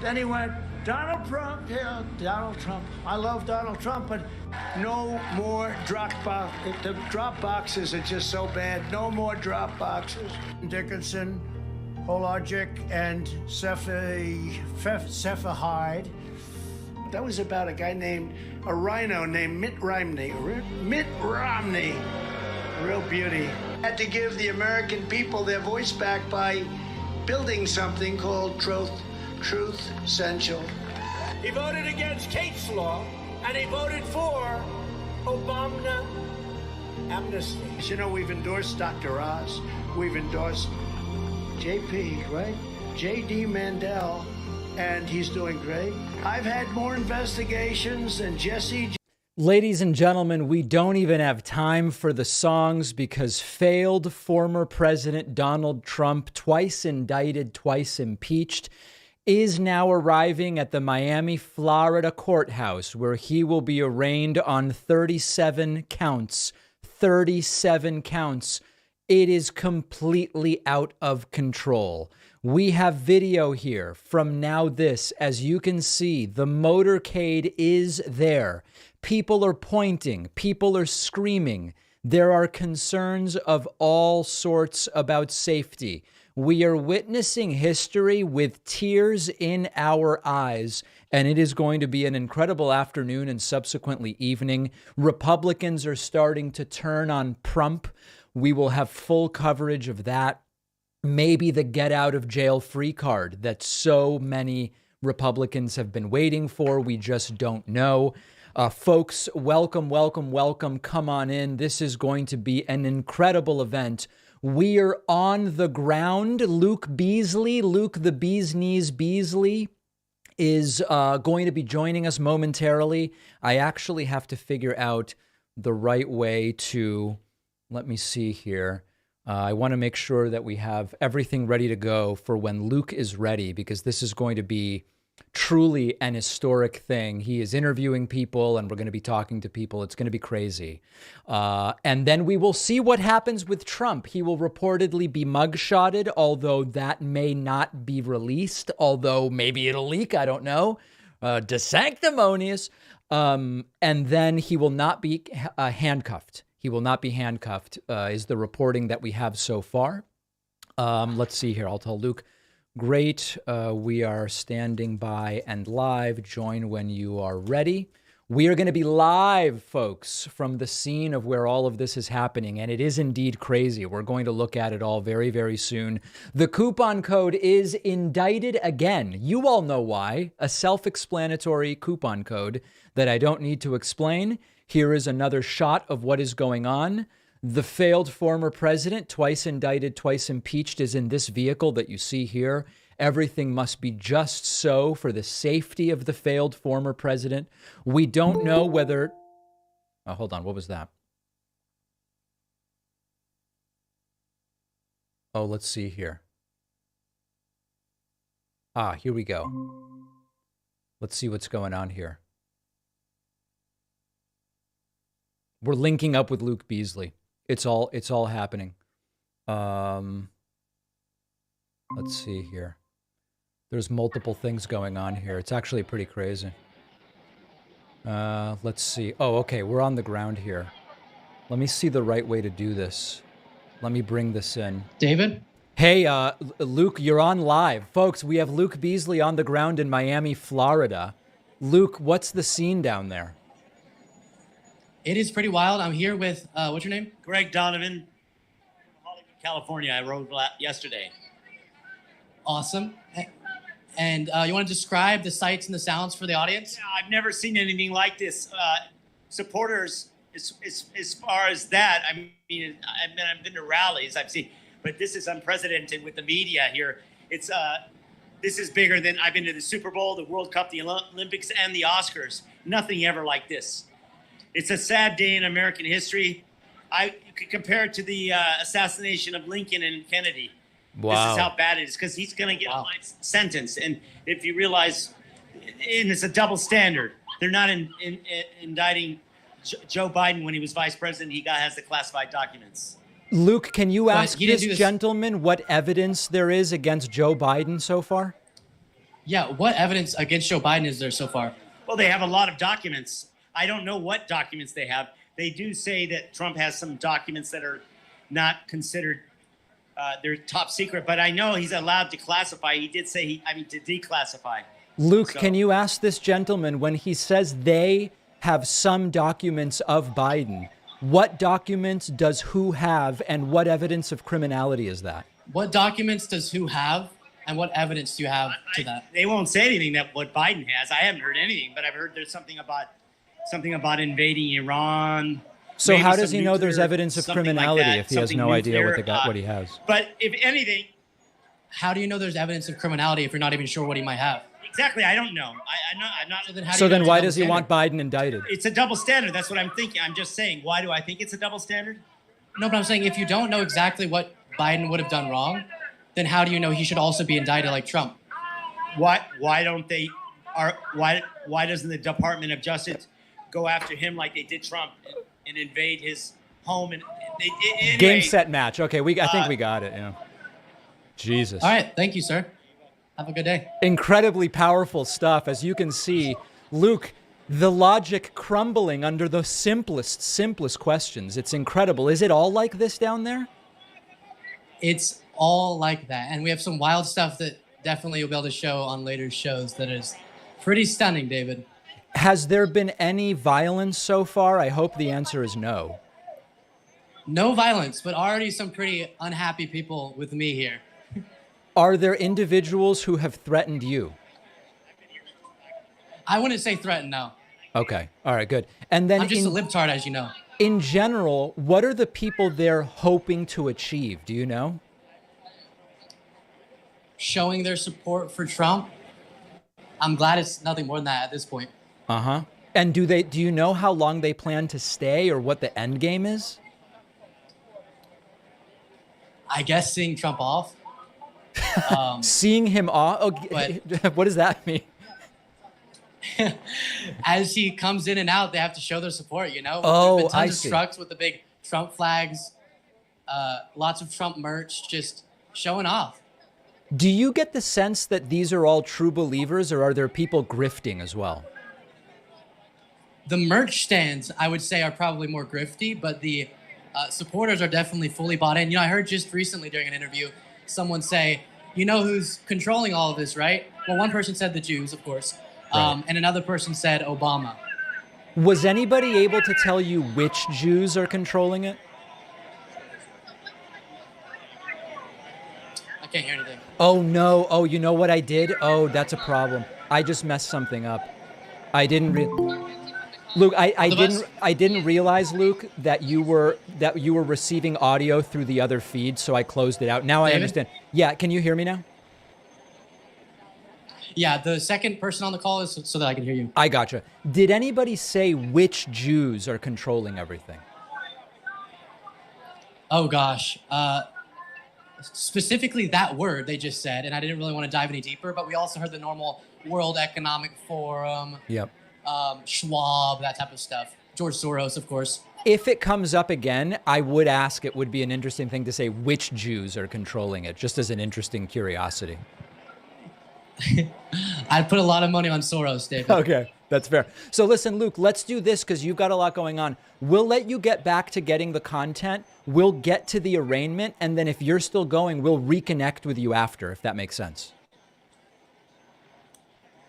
Then he went, Donald Trump, yeah, Donald Trump. I love Donald Trump, but no more drop box. The drop boxes are just so bad. No more drop boxes. Dickinson, Hologic, and Cephahide. That was about a guy named, a rhino named Mitt Romney. Mitt Romney. Real beauty. Had to give the American people their voice back by building something called Truth Essential. He voted against Kate's law, and he voted for Obama amnesty. You know, we've endorsed Dr. Oz. We've endorsed JP, right? JD Mandel, and he's doing great. I've had more investigations than Jesse. Ladies and gentlemen, we don't even have time for the songs because failed former President Donald Trump, twice indicted, twice impeached, is now arriving at the Miami, Florida courthouse where he will be arraigned on 37 counts. 37 counts. It is completely out of control. We have video here from Now This. As you can see, the motorcade is there. People are pointing. People are screaming. There are concerns of all sorts about safety. We are witnessing history with tears in our eyes, and it is going to be an incredible afternoon and subsequently evening. Republicans are starting to turn on Trump. We will have full coverage of that. Maybe the get out of jail free card that so many Republicans have been waiting for. We just don't know. Folks, welcome, welcome, welcome. Come on in. This is going to be an incredible event. We are on the ground. Luke Beasley, Luke the Bee's Knees Beasley, is going to be joining us momentarily. I actually have to figure out the right way to, let me see here. I want to make sure that we have everything ready to go for when Luke is ready, because this is going to be truly an historic thing. He is interviewing people and we're going to be talking to people. It's going to be crazy. And then we will see what happens with Trump. He will reportedly be mugshotted, although that may not be released, although maybe it'll leak. I don't know. Sanctimonious. And then he will not be handcuffed. He will not be handcuffed, is the reporting that we have so far. Let's see here. I'll tell Luke. Great. We are standing by and live. Join when you are ready. We are going to be live, folks, from the scene of where all of this is happening. And it is indeed crazy. We're going to look at it all very, very soon. The coupon code is indicted again. You all know why. A self-explanatory coupon code that I don't need to explain. Here is another shot of what is going on. The failed former president, twice indicted, twice impeached, is in this vehicle that you see here. Everything must be just so for the safety of the failed former president. We don't know whether... Oh, hold on. What was that? Oh, let's see here. Here we go. Let's see what's going on here. We're linking up with Luke Beasley. It's all happening. Let's see here. There's multiple things going on here. It's actually pretty crazy. Let's see. Oh, okay. We're on the ground here. Let me see the right way to do this. Let me bring this in. David? Hey, Luke, you're on live. Folks, we have Luke Beasley on the ground in Miami, Florida. Luke, what's the scene down there? It is pretty wild. I'm here with, what's your name? Greg Donovan, Hollywood, California. I rode yesterday. Awesome. And you want to describe the sights and the sounds for the audience? Yeah, I've never seen anything like this. Supporters, as far as that, I mean, I've been to rallies, I've seen, but this is unprecedented with the media here. It's this is bigger than I've been to the Super Bowl, the World Cup, the Olympics, and the Oscars. Nothing ever like this. It's a sad day in American history. You could compare it to the assassination of Lincoln and Kennedy. Wow. This is how bad it is, because he's going to get a life sentence. And if you realize, and it's a double standard. They're not indicting Joe Biden when he was vice president. He has the classified documents. Luke, can you ask this gentleman what evidence there is against Joe Biden so far? Yeah, what evidence against Joe Biden is there so far? Well, they have a lot of documents. I don't know what documents they have. They do say that Trump has some documents that are not considered they're top secret, but I know he's allowed to classify. He did say to declassify. Luke, can you ask this gentleman, when he says they have some documents of Biden, what documents does who have, and what evidence of criminality is that? What documents does who have, and what evidence do you have to that? They won't say anything that what Biden has. I haven't heard anything, but I've heard there's something about invading Iran. So how does he know there's evidence of criminality if he has no idea what he has? But if anything, how do you know there's evidence of criminality if you're not even sure what he might have? Exactly, I don't know. I'm not. So then why does he want Biden indicted? It's a double standard. That's what I'm thinking. I'm just saying. Why do I think it's a double standard? No, but I'm saying if you don't know exactly what Biden would have done wrong, then how do you know he should also be indicted like Trump? Why doesn't the Department of Justice go after him like they did Trump and invade his home? And anyway, game, set, match. Okay, I think we got it. Yeah. Jesus. All right, thank you, sir. Have a good day. Incredibly powerful stuff. As you can see, Luke, the logic crumbling under the simplest questions. It's incredible. Is it all like this down there? It's all like that. And we have some wild stuff that definitely you'll be able to show on later shows that is pretty stunning, David. Has there been any violence so far? I hope the answer is no. No violence, but already some pretty unhappy people with me here. Are there individuals who have threatened you? I wouldn't say threaten, no. Okay. All right, good. And then I'm just a libtard, as you know. In general, what are the people there hoping to achieve? Do you know? Showing their support for Trump. I'm glad it's nothing more than that at this point. Uh-huh. And do you know how long they plan to stay or what the end game is? I guess seeing Trump off. Seeing him off? Oh, but what does that mean? As he comes in and out, they have to show their support, you know? Oh, There's been I tons see. of trucks with the big Trump flags, lots of Trump merch, just showing off. Do you get the sense that these are all true believers, or are there people grifting as well? The merch stands, I would say, are probably more grifty, but the supporters are definitely fully bought in. You know, I heard just recently during an interview, someone say, you know who's controlling all of this, right? Well, one person said the Jews, of course, Right. and another person said Obama. Was anybody able to tell you which Jews are controlling it? I can't hear anything. Oh, no. Oh, you know what I did? Oh, that's a problem. I just messed something up. I didn't Luke, I didn't realize, Luke, that you were receiving audio through the other feed, so I closed it out. Now I David? understand. Yeah, can you hear me now? Yeah, the second person on the call is so that I can hear you. I gotcha. Did anybody say which Jews are controlling everything? Oh, gosh. Specifically that word they just said, and I didn't really want to dive any deeper, but we also heard the normal World Economic Forum, Yep. Schwab, that type of stuff. George Soros, of course. If it comes up again, I would ask, it would be an interesting thing to say which Jews are controlling it, just as an interesting curiosity. I'd put a lot of money on Soros, David. Okay, that's fair. So listen, Luke, let's do this because you've got a lot going on. We'll let you get back to getting the content. We'll get to the arraignment. And then if you're still going, we'll reconnect with you after, if that makes sense.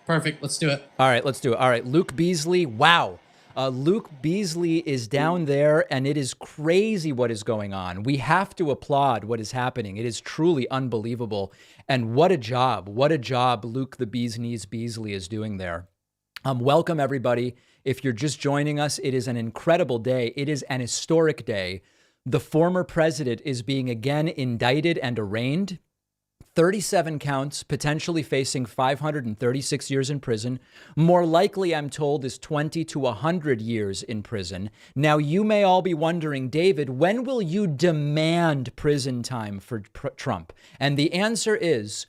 Perfect. Let's do it. All right, let's do it. All right, Luke Beasley. Wow. Luke Beasley is down there, and it is crazy what is going on. We have to applaud what is happening. It is truly unbelievable. And what a job Luke the Bee's Knees Beasley is doing there. Welcome, everybody. If you're just joining us, it is an incredible day. It is an historic day. The former president is being again indicted and arraigned. 37 counts, potentially facing 536 years in prison. More likely, I'm told, is 20 to 100 years in prison. Now, you may all be wondering, David, when will you demand prison time for Trump? And the answer is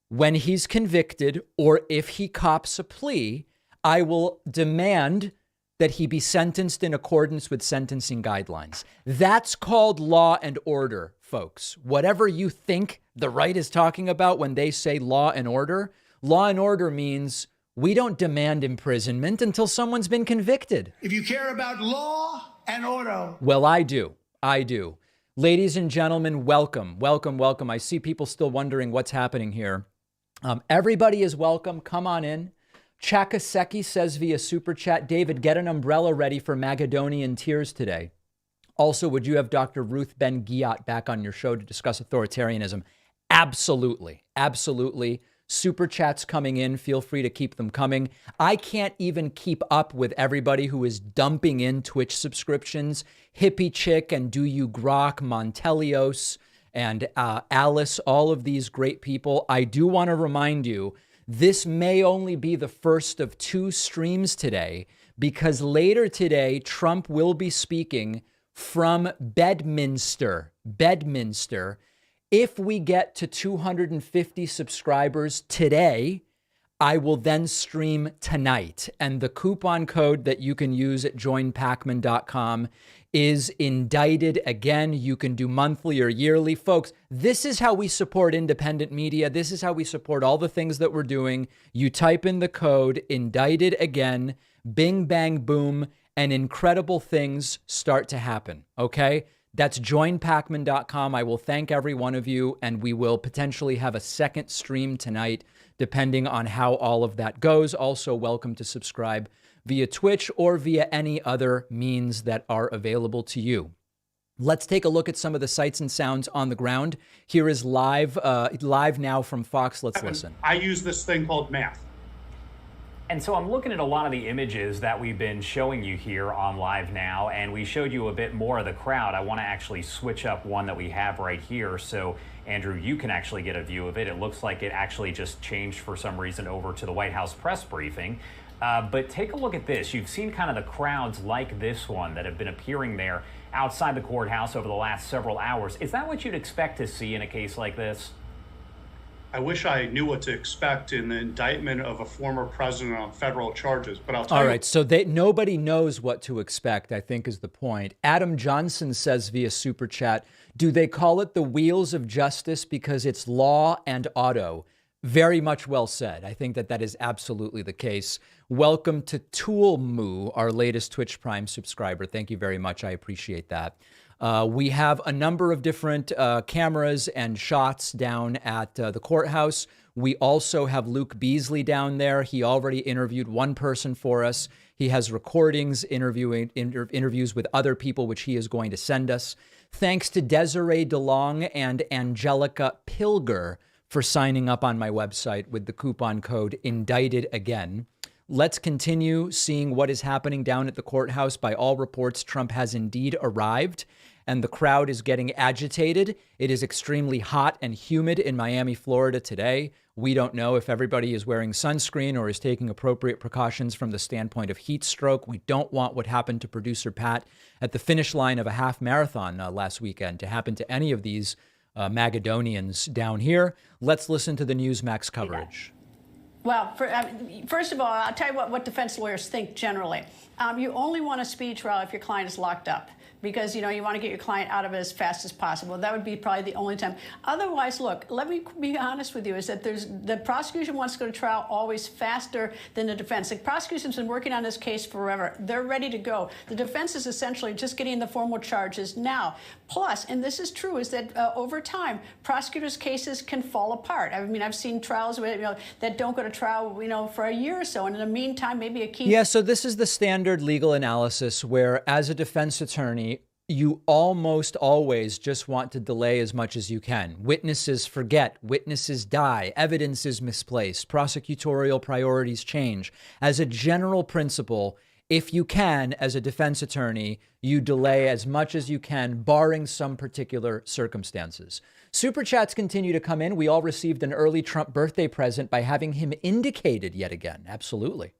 when he's convicted, or if he cops a plea, I will demand that he be sentenced in accordance with sentencing guidelines. That's called law and order, folks. Whatever you think the right is talking about when they say law and order, Law and order means we don't demand imprisonment until someone's been convicted. If you care about law and order. Well, I do. I do. Ladies and gentlemen, welcome, welcome, welcome. I see people still wondering what's happening here. Everybody is welcome. Come on in. Chakaseki says via Super Chat, David, get an umbrella ready for Magadonian tears today. Also, would you have Dr. Ruth Ben-Ghiat back on your show to discuss authoritarianism? Absolutely. Absolutely. Super chats coming in. Feel free to keep them coming. I can't even keep up with everybody who is dumping in Twitch subscriptions. Hippie Chick and Do You Grok, Montelios, and Alice, all of these great people. I do want to remind you, this may only be the first of 2 streams today, because later today, Trump will be speaking from Bedminster. If we get to 250 subscribers today, I will then stream tonight. And the coupon code that you can use at joinpacman.com is indicted. Again, you can do monthly or yearly. Folks, this is how we support independent media. This is how we support all the things that we're doing. You type in the code, indicted again, bing, bang, boom, and incredible things start to happen, okay? That's joinpacman.com. I will thank every one of you, and we will potentially have a second stream tonight, depending on how all of that goes. Also, welcome to subscribe via Twitch or via any other means that are available to you. Let's take a look at some of the sights and sounds on the ground. Here is live now from Fox. Let's listen. I use this thing called math. And so I'm looking at a lot of the images that we've been showing you here on Live Now, and we showed you a bit more of the crowd. I want to actually switch up one that we have right here so, Andrew, you can actually get a view of it. It looks like it actually just changed for some reason over to the White House press briefing. But take a look at this. You've seen kind of the crowds like this one that have been appearing there outside the courthouse over the last several hours. Is that what you'd expect to see in a case like this? I wish I knew what to expect in the indictment of a former president on federal charges, but I'll tell you. All right, so nobody knows what to expect, I think is the point. Adam Johnson says via Super Chat, do they call it the wheels of justice because it's law and auto? Very much well said. I think that is absolutely the case. Welcome to Tool Moo, our latest Twitch Prime subscriber. Thank you very much. I appreciate that. We have a number of different cameras and shots down at the courthouse. We also have Luke Beasley down there. He already interviewed one person for us. He has recordings interviews with other people, which he is going to send us. Thanks to Desiree DeLong and Angelica Pilger for signing up on my website with the coupon code indicted again. Let's continue seeing what is happening down at the courthouse. By all reports, Trump has indeed arrived, and the crowd is getting agitated. It is extremely hot and humid in Miami, Florida today. We don't know if everybody is wearing sunscreen or is taking appropriate precautions from the standpoint of heat stroke. We don't want what happened to producer Pat at the finish line of a half marathon last weekend to happen to any of these Magadonians down here. Let's listen to the Newsmax coverage. Well, first of all, I'll tell you what defense lawyers think generally. You only want a speedy trial if your client is locked up, because, you want to get your client out of it as fast as possible. That would be probably the only time. Otherwise, look, let me be honest with you, is that the prosecution wants to go to trial always faster than the defense. The prosecution's been working on this case forever. They're ready to go. The defense is essentially just getting the formal charges now. Plus, and this is true, is that over time, prosecutors' cases can fall apart. I mean, I've seen trials where, that don't go to trial, for a year or so. And in the meantime, maybe a key... Yeah, so this is the standard legal analysis where, as a defense attorney, you almost always just want to delay as much as you can. Witnesses forget, witnesses die, evidence is misplaced, prosecutorial priorities change. As a general principle, if you can, as a defense attorney, you delay as much as you can, barring some particular circumstances. Super chats continue to come in. We all received an early Trump birthday present by having him indicated yet again. Absolutely.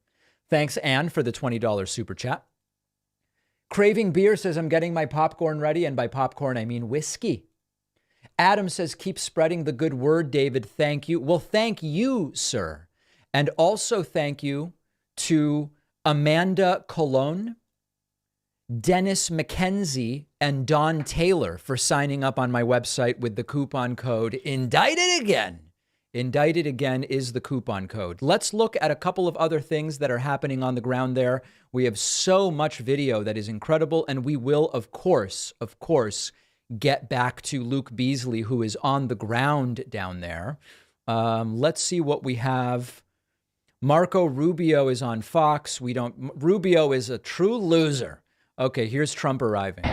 Thanks, Ann, for the $20 super chat. Craving Beer says, I'm getting my popcorn ready, and by popcorn, I mean whiskey. Adam says, keep spreading the good word, David. Thank you. Well, thank you, sir. And also thank you to Amanda Colon, Dennis McKenzie, and Don Taylor for signing up on my website with the coupon code indicted again. Indicted again is the coupon code. Let's look at a couple of other things that are happening on the ground there. We have so much video that is incredible, and we will, of course, get back to Luke Beasley, who is on the ground down there. Let's see what we have. Marco Rubio is on Fox. Rubio is a true loser. Okay, here's Trump arriving.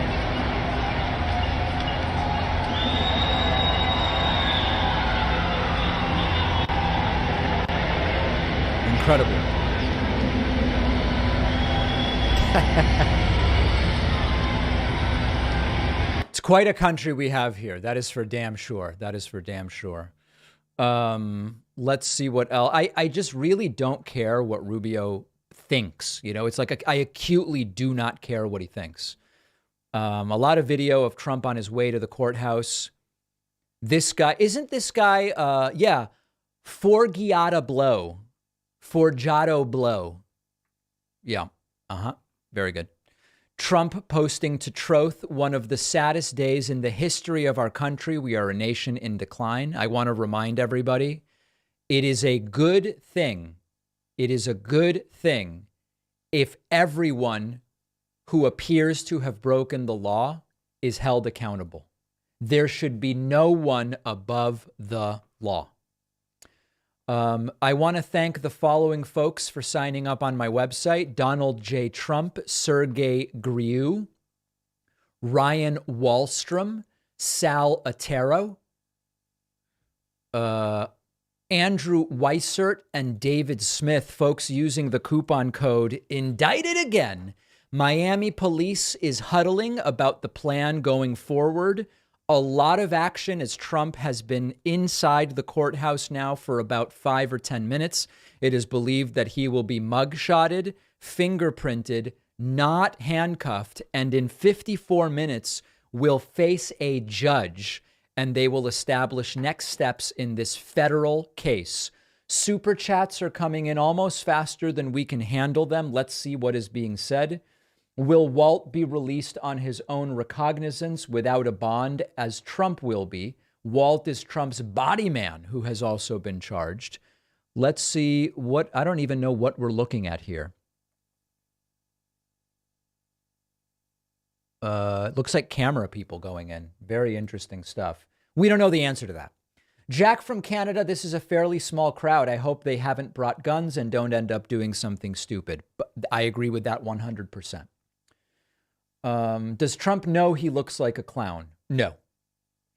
Incredible. It's quite a country we have here. That is for damn sure. Let's see what else. I just really don't care what Rubio thinks. It's like I acutely do not care what he thinks. A lot of video of Trump on his way to the courthouse. Isn't this guy, Forgiato Blow. Yeah. Very good. Trump posting to Troth, one of the saddest days in the history of our country. We are a nation in decline. I want to remind everybody, it is a good thing. It is a good thing if everyone who appears to have broken the law is held accountable. There should be no one above the law. I want to thank the following folks for signing up on my website: Donald J. Trump, Sergey Griu, Ryan Wallstrom, Sal Otero, Andrew Weissert, and David Smith. Folks using the coupon code indicted again. Miami police is huddling about the plan going forward. A lot of action as Trump has been inside the courthouse now for about 5 or 10 minutes. It is believed that he will be mugshotted, fingerprinted, not handcuffed, and in 54 minutes will face a judge, and they will establish next steps in this federal case. Super chats are coming in almost faster than we can handle them. Let's see what is being said. Will Walt be released on his own recognizance without a bond, as Trump will be? Walt is Trump's body man, who has also been charged. Let's see I don't even know what we're looking at here. It looks like camera people going in. Very interesting stuff. We don't know the answer to that. Jack from Canada, this is a fairly small crowd. I hope they haven't brought guns and don't end up doing something stupid. But I agree with that 100%. Does Trump know he looks like a clown? No,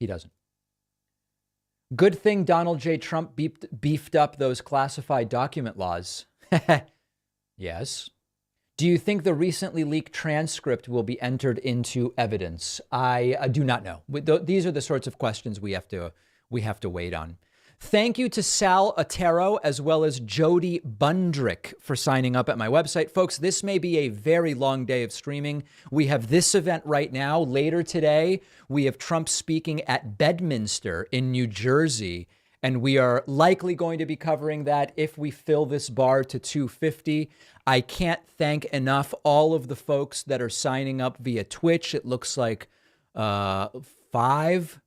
he doesn't. Good thing Donald J. Trump beefed up those classified document laws. Yes. Do you think the recently leaked transcript will be entered into evidence? I do not know. These are the sorts of questions we have to wait on. Thank you to Sal Otero as well as Jody Bundrick for signing up at my website. Folks, this may be a very long day of streaming. We have this event right now. Later today, we have Trump speaking at Bedminster in New Jersey, and we are likely going to be covering that if we fill this bar to 250. I can't thank enough all of the folks that are signing up via Twitch. It looks like 5,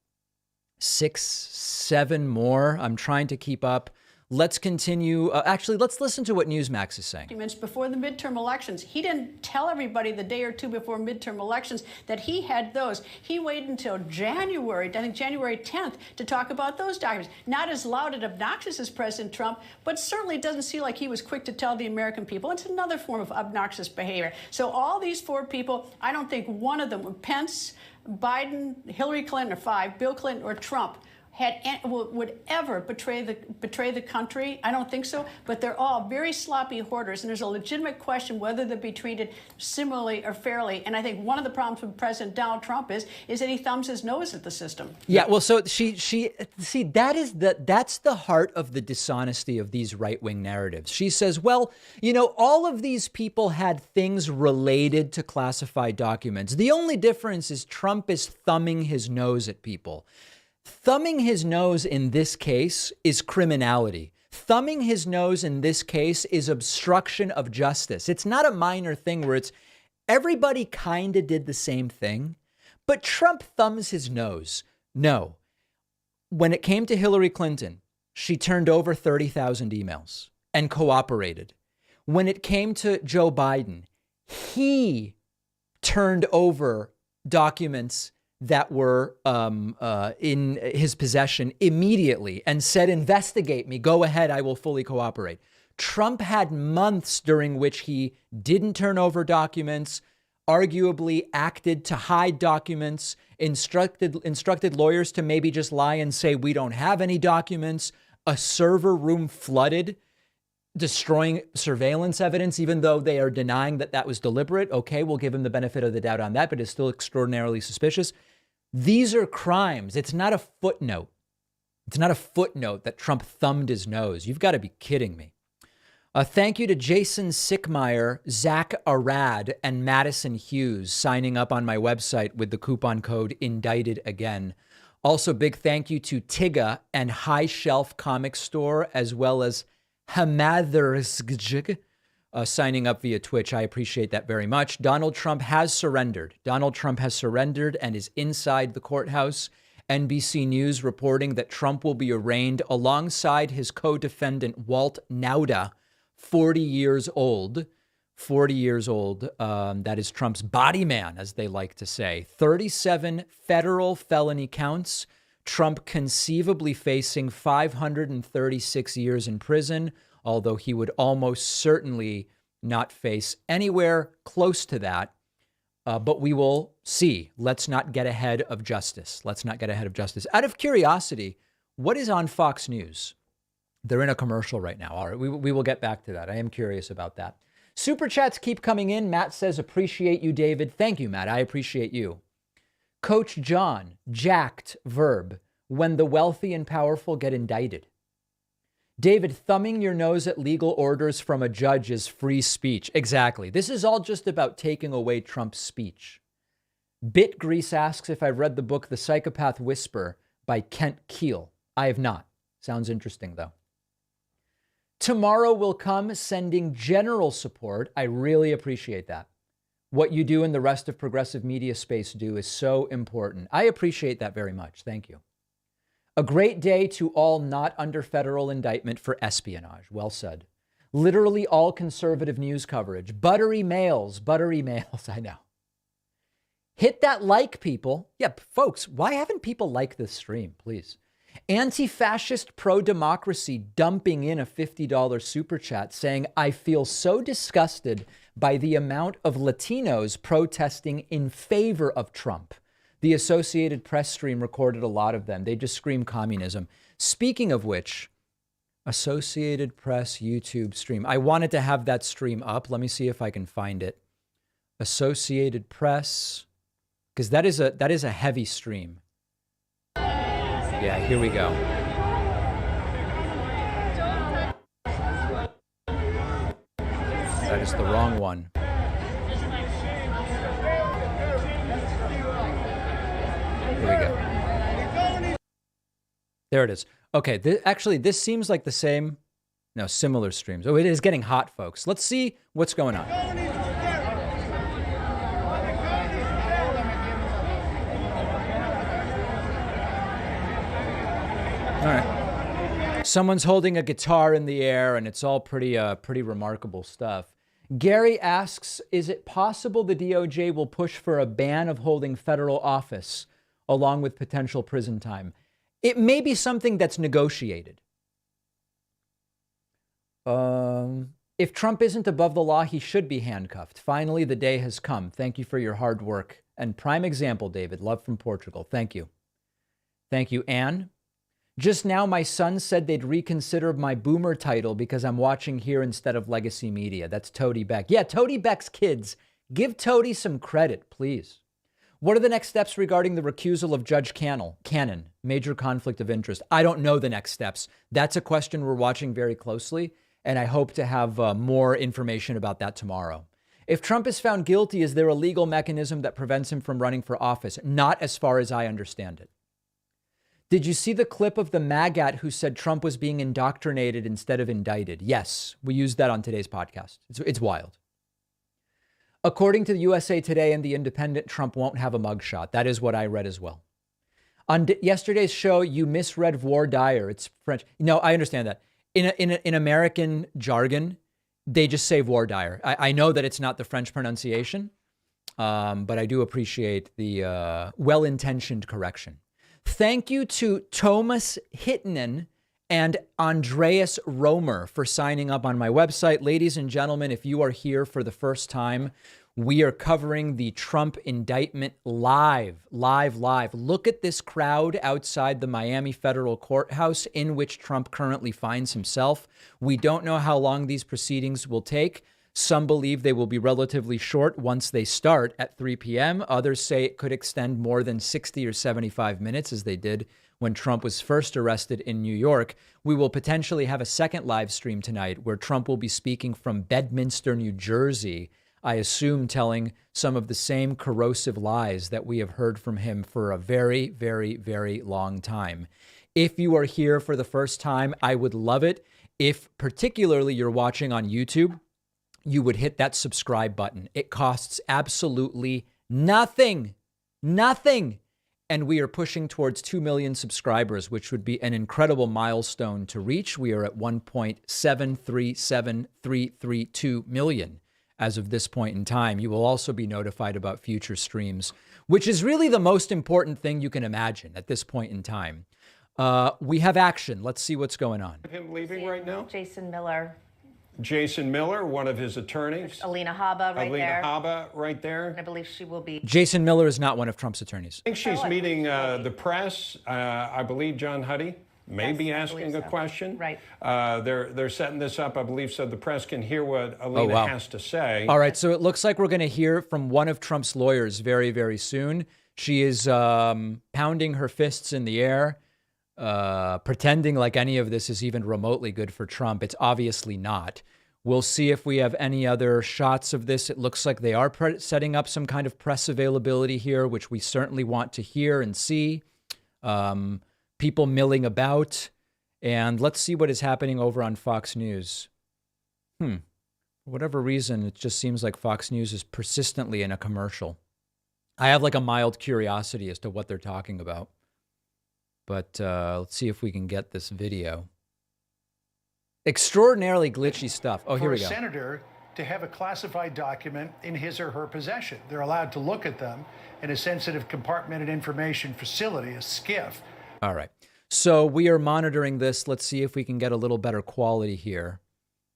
6, 7 more. I'm trying to keep up. Let's continue. Actually, let's listen to what Newsmax is saying. Before the midterm elections, he didn't tell everybody the day or two before midterm elections that he had those. He waited until January, I think January 10th, to talk about those documents. Not as loud and obnoxious as President Trump, but certainly doesn't seem like he was quick to tell the American people. It's another form of obnoxious behavior. So all these 4 people, I don't think one of them, Pence, Biden, Hillary Clinton, or 5, Bill Clinton, or Trump, would ever betray the country. I don't think so. But they're all very sloppy hoarders, and there's a legitimate question whether they'll be treated similarly or fairly. And I think one of the problems with President Donald Trump is that he thumbs his nose at the system. Yeah, well, so that's the heart of the dishonesty of these right-wing narratives. She says, well, all of these people had things related to classified documents. The only difference is Trump is thumbing his nose at people. Thumbing his nose in this case is criminality. Thumbing his nose in this case is obstruction of justice. It's not a minor thing where it's everybody kind of did the same thing, but Trump thumbs his nose. No. When it came to Hillary Clinton, she turned over 30,000 emails and cooperated. When it came to Joe Biden, he turned over documents that were in his possession immediately and said, investigate me, go ahead, I will fully cooperate. Trump had months during which he didn't turn over documents, arguably acted to hide documents, instructed lawyers to maybe just lie and say, we don't have any documents, a server room flooded, destroying surveillance evidence, even though they are denying that that was deliberate. Okay, we'll give him the benefit of the doubt on that, but it's still extraordinarily suspicious. These are crimes. It's not a footnote. It's not a footnote that Trump thumbed his nose. You've got to be kidding me. Thank you to Jason Sickmeyer, Zach Arad, and Madison Hughes signing up on my website with the coupon code indicted again. Also, big thank you to Tiga and High Shelf Comic Store, as well as Hamathersg signing up via Twitch. I appreciate that very much. Donald Trump has surrendered. Donald Trump has surrendered and is inside the courthouse. NBC News reporting that Trump will be arraigned alongside his co-defendant, Walt Nauda, 40 years old. 40 years old. That is Trump's body man, as they like to say. 37 federal felony counts. Trump conceivably facing 536 years in prison, although he would almost certainly not face anywhere close to that. But we will see. Let's not get ahead of justice. Let's not get ahead of justice. Out of curiosity, what is on Fox News? They're in a commercial right now. All right, we will get back to that. I am curious about that. Super chats keep coming in. Matt says, appreciate you, David. Thank you, Matt. I appreciate you. Coach John, jacked verb, when the wealthy and powerful get indicted. David, thumbing your nose at legal orders from a judge is free speech. Exactly. This is all just about taking away Trump's speech. Bitgrease asks if I've read the book The Psychopath Whisper by Kent Keel. I have not. Sounds interesting, though. Tomorrow will come sending general support. I really appreciate that. What you do and the rest of progressive media space do is so important. I appreciate that very much. Thank you. A great day to all not under federal indictment for espionage. Well said. Literally all conservative news coverage. Buttery males, I know. Hit that like, people. Yeah, folks, why haven't people liked this stream, please? Anti-fascist pro-democracy dumping in a $50 super chat saying, I feel so disgusted by the amount of Latinos protesting in favor of Trump. The Associated Press stream recorded a lot of them. They just scream communism. Speaking of which, Associated Press YouTube stream. I wanted to have that stream up. Let me see if I can find it. Associated Press, because that is a heavy stream. Yeah, here we go. That is the wrong one. Here we go. There it is. Okay, this seems like the same, no, similar streams. Oh, it is getting hot, folks. Let's see what's going on. All right. Someone's holding a guitar in the air, and it's all pretty remarkable stuff. Gary asks, is it possible the DOJ will push for a ban of holding federal office along with potential prison time? It may be something that's negotiated. If Trump isn't above the law, he should be handcuffed. Finally, the day has come. Thank you for your hard work. And prime example, David. Love from Portugal. Thank you. Thank you, Anne. Just now, my son said they'd reconsider my boomer title because I'm watching here instead of Legacy Media. That's Toady Beck. Yeah, Toady Beck's kids. Give Toady some credit, please. What are the next steps regarding the recusal of Judge Cannon? Major conflict of interest. I don't know the next steps. That's a question we're watching very closely, and I hope to have more information about that tomorrow. If Trump is found guilty, is there a legal mechanism that prevents him from running for office? Not as far as I understand it. Did you see the clip of the MAGAT who said Trump was being indoctrinated instead of indicted? Yes, we used that on today's podcast. It's wild. According to the USA Today and The Independent, Trump won't have a mugshot. That is what I read as well. On yesterday's show, you misread voir dire. It's French. No, I understand that. In American jargon, they just say voir dire. I know that it's not the French pronunciation, but I do appreciate the well-intentioned correction. Thank you to Thomas Hittinen and Andreas Romer for signing up on my website. Ladies and gentlemen, if you are here for the first time, we are covering the Trump indictment live. Look at this crowd outside the Miami federal courthouse in which Trump currently finds himself. We don't know how long these proceedings will take. Some believe they will be relatively short once they start at 3 p.m. Others say it could extend more than 60 or 75 minutes, as they did when Trump was first arrested in New York. We will potentially have a second live stream tonight where Trump will be speaking from Bedminster, New Jersey, I assume telling some of the same corrosive lies that we have heard from him for a very, very, very long time. If you are here for the first time, I would love it if particularly you're watching on YouTube, you would hit that subscribe button. It costs absolutely nothing. And we are pushing towards 2 million subscribers, which would be an incredible milestone to reach. We are at 1.737332 million. As of this point in time. You will also be notified about future streams, which is really the most important thing you can imagine at this point in time. We have action. Let's see what's going on. Him leaving right now? Jason Miller. Jason Miller, one of his attorneys. Alina Habba right there. Alina Habba right there. I believe she will be. Jason Miller is not one of Trump's attorneys. I think she's meeting the press. I believe John Huddy may be asking a question. Right. They're setting this up, I believe, so the press can hear what Alina has to say. All right, so it looks like we're going to hear from one of Trump's lawyers very, very soon. She is pounding her fists in the air, pretending like any of this is even remotely good for Trump. It's obviously not. We'll see if we have any other shots of this. It looks like they are setting up some kind of press availability here, which we certainly want to hear and see. People milling about, and let's see what is happening over on Fox News. For whatever reason, it just seems like Fox News is persistently in a commercial. I have like a mild curiosity as to what they're talking about. But let's see if we can get this video. Extraordinarily glitchy stuff. Oh, here we go. For a senator to have a classified document in his or her possession. They're allowed to look at them in a sensitive compartmented information facility, a SCIF. All right. So we are monitoring this. Let's see if we can get a little better quality here.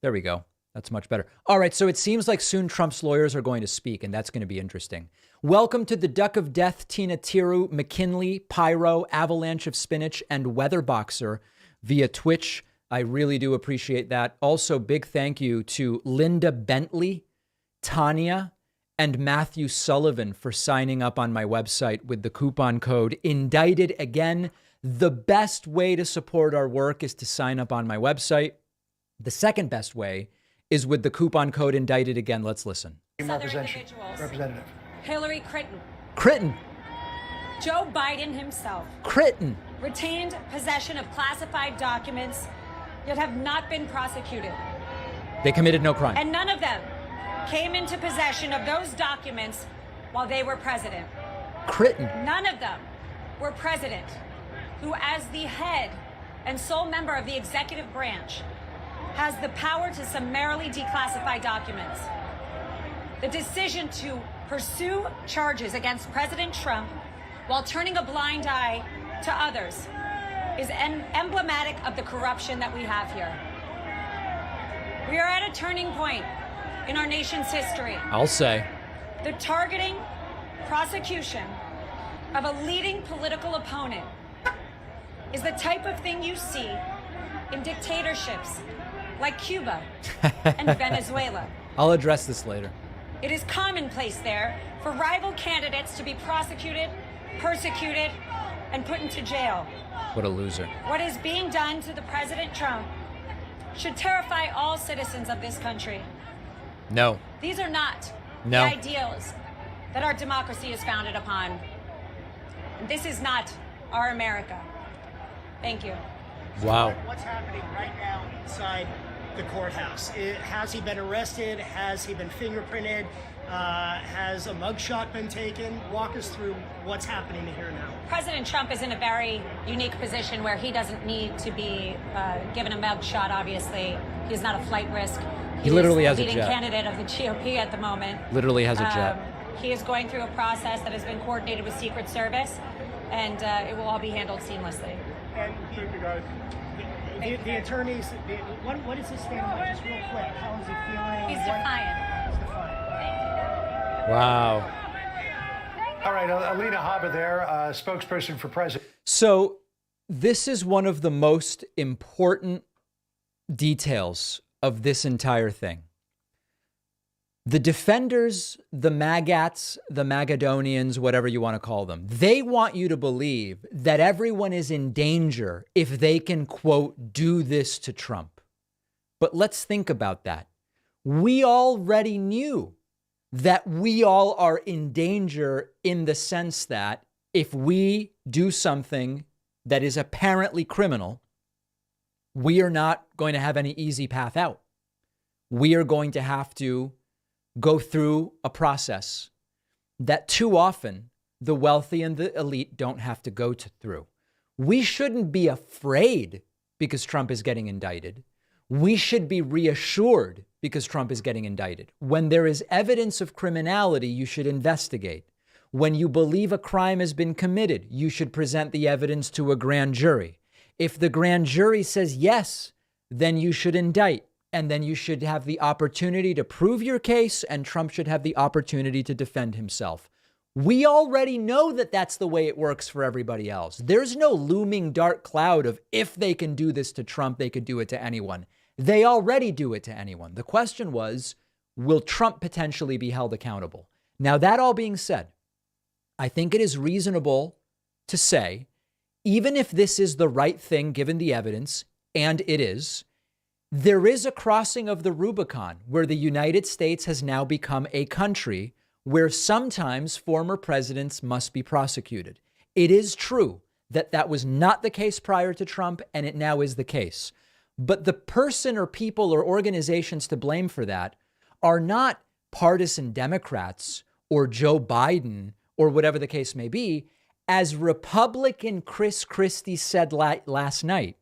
There we go. That's much better. All right. So it seems like soon Trump's lawyers are going to speak, and that's going to be interesting. Welcome to the Duck of Death, Tina Tiru, McKinley, Pyro, Avalanche of Spinach, and Weatherboxer via Twitch. I really do appreciate that. Also, big thank you to Linda Bentley, Tanya, and Matthew Sullivan for signing up on my website with the coupon code indicted. Again, the best way to support our work is to sign up on my website. The second best way is with the coupon code indicted. Again, let's listen. Representative. Hillary Critton. Joe Biden himself Critton. retained possession of classified documents that have not been prosecuted. They committed no crime. And none of them came into possession of those documents while they were president. Critton. None of them were president, who as the head and sole member of the executive branch has the power to summarily declassify documents. The decision to pursue charges against President Trump while turning a blind eye to others is emblematic of the corruption that we have here. We are at a turning point in our nation's history. I'll say. The targeting, prosecution of a leading political opponent is the type of thing you see in dictatorships like Cuba and Venezuela. I'll address this later. It is commonplace there for rival candidates to be prosecuted, persecuted, and put into jail. What a loser. What is being done to the President Trump should terrify all citizens of this country. No. These are not No. the ideals that our democracy is founded upon. This is not our America. Thank you. Wow. What's happening right now inside the courthouse? Has he been arrested? Has he been fingerprinted? Has a mugshot been taken? Walk us through what's happening here now. President Trump is in a very unique position where he doesn't need to be given a mugshot, obviously. He's not a flight risk. He literally has a leading jet. candidate of the GOP at the moment. Literally has a jet. He is going through a process that has been coordinated with Secret Service, and it will all be handled seamlessly. And the attorneys, what is his standpoint? Just real quick, how is he feeling? He's defiant. He's defiant. Wow. All right, Alina Habba there, spokesperson for president. So this is one of the most important details of this entire thing. The defenders, the Magats, the Magadonians, whatever you want to call them, they want you to believe that everyone is in danger if they can, quote, do this to Trump. But let's think about that. We already knew that we all are in danger in the sense that if we do something that is apparently criminal, we are not going to have any easy path out. We are going to have to go through a process that too often the wealthy and the elite don't have to go through. We shouldn't be afraid because Trump is getting indicted. We should be reassured because Trump is getting indicted. When there is evidence of criminality, you should investigate. When you believe a crime has been committed, you should present the evidence to a grand jury. If the grand jury says yes, then you should indict. And then you should have the opportunity to prove your case, and Trump should have the opportunity to defend himself. We already know that that's the way it works for everybody else. There's no looming dark cloud of if they can do this to Trump, they could do it to anyone. They already do it to anyone. The question was, will Trump potentially be held accountable? Now, that all being said, I think it is reasonable to say, even if this is the right thing given the evidence, and it is, there is a crossing of the Rubicon where the United States has now become a country where sometimes former presidents must be prosecuted. It is true that that was not the case prior to Trump, and it now is the case. But the person or people or organizations to blame for that are not partisan Democrats or Joe Biden or whatever the case may be. As Republican Chris Christie said last night,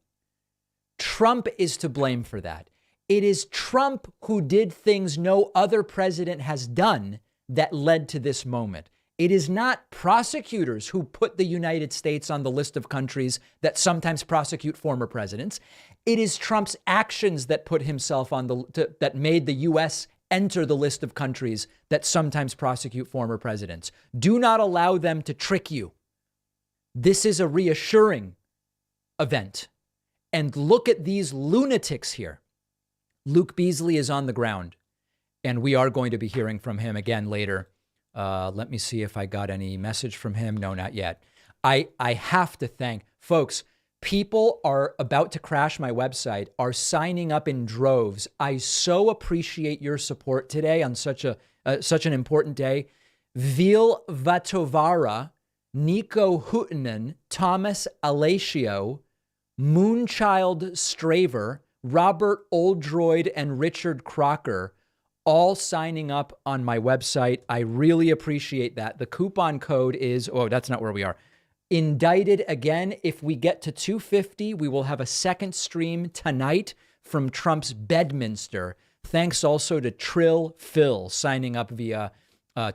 Trump is to blame for that. It is Trump who did things no other president has done that led to this moment. It is not prosecutors who put the United States on the list of countries that sometimes prosecute former presidents. It is Trump's actions that put himself on that made the U.S. enter the list of countries that sometimes prosecute former presidents. Do not allow them to trick you. This is a reassuring event. And look at these lunatics here. Luke Beasley is on the ground, and we are going to be hearing from him again later. Let me see if I got any message from him. No, not yet. I have to thank folks. People are about to crash my website, are signing up in droves. I so appreciate your support today on such an important day. Vil Vatovara, Nico Hutinen, Thomas Alatio, Moonchild Straver, Robert Oldroyd, and Richard Crocker, all signing up on my website. I really appreciate that. The coupon code is, oh, that's not where we are. Indicted again. If we get to 250, we will have a second stream tonight from Trump's Bedminster. Thanks also to Trill Phil signing up via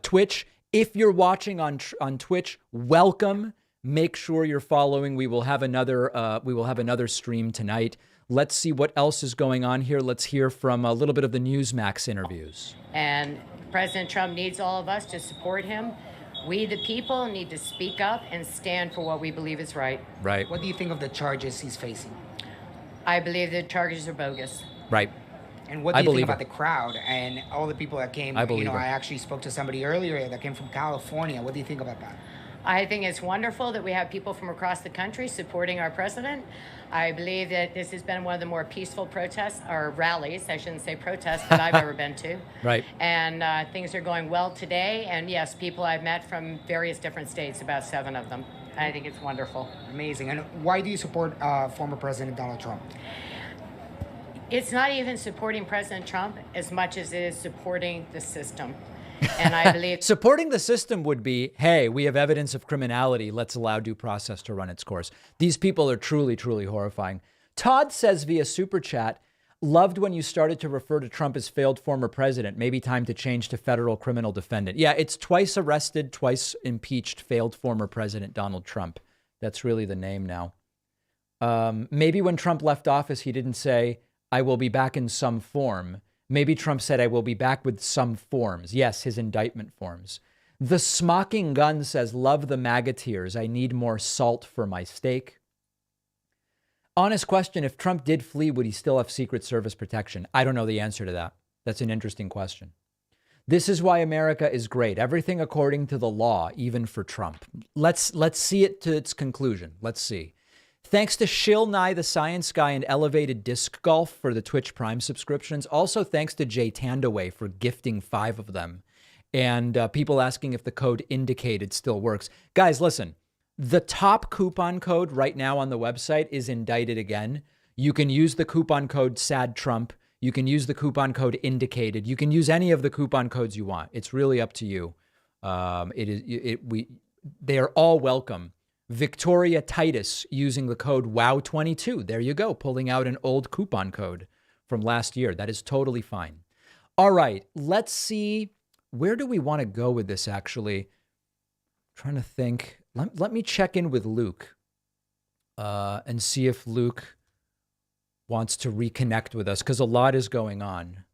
Twitch. If you're watching on Twitch, welcome. Make sure you're following. We will have another stream tonight. Let's see what else is going on here. Let's hear from a little bit of the Newsmax interviews. And President Trump needs all of us to support him. We, the people, need to speak up and stand for what we believe is right. Right. What do you think of the charges he's facing? I believe the charges are bogus. Right. And what do you think about the crowd and all the people that came? I actually spoke to somebody earlier that came from California. What do you think about that? I think it's wonderful that we have people from across the country supporting our president. I believe that this has been one of the more peaceful protests, or rallies, I shouldn't say protests, that I've ever been to. Right. And things are going well today. And yes, people I've met from various different states, about 7 of them. I think it's wonderful. Amazing. And why do you support former President Donald Trump? It's not even supporting President Trump as much as it is supporting the system. And I believe supporting the system would be, hey, we have evidence of criminality. Let's allow due process to run its course. These people are truly, truly horrifying. Todd says via Super Chat, loved when you started to refer to Trump as failed former president. Maybe time to change to federal criminal defendant. Yeah, it's twice arrested, twice impeached, failed former president Donald Trump. That's really the name now. Maybe when Trump left office, he didn't say, I will be back in some form. Maybe Trump said, I will be back with some forms. Yes, his indictment forms. The Smocking Gun says, love the MAGA tears. I need more salt for my steak. Honest question, if Trump did flee, would he still have Secret Service protection? I don't know the answer to that. That's an interesting question. This is why America is great. Everything according to the law, even for Trump. Let's see it to its conclusion. Let's see. Thanks to Shill Nye the Science Guy and Elevated Disc Golf for the Twitch Prime subscriptions. Also, thanks to Jay Tandaway for gifting 5 of them. And people asking if the code indicated still works. Guys, listen, the top coupon code right now on the website is indicted again. You can use the coupon code SADTRUMP. You can use the coupon code indicated. You can use any of the coupon codes you want. It's really up to you. They are all welcome. Victoria Titus using the code WOW22. There you go, pulling out an old coupon code from last year. That is totally fine. All right, let's see. Where do we want to go with this, actually? I'm trying to think. Let me check in with Luke and see if Luke wants to reconnect with us, because a lot is going on.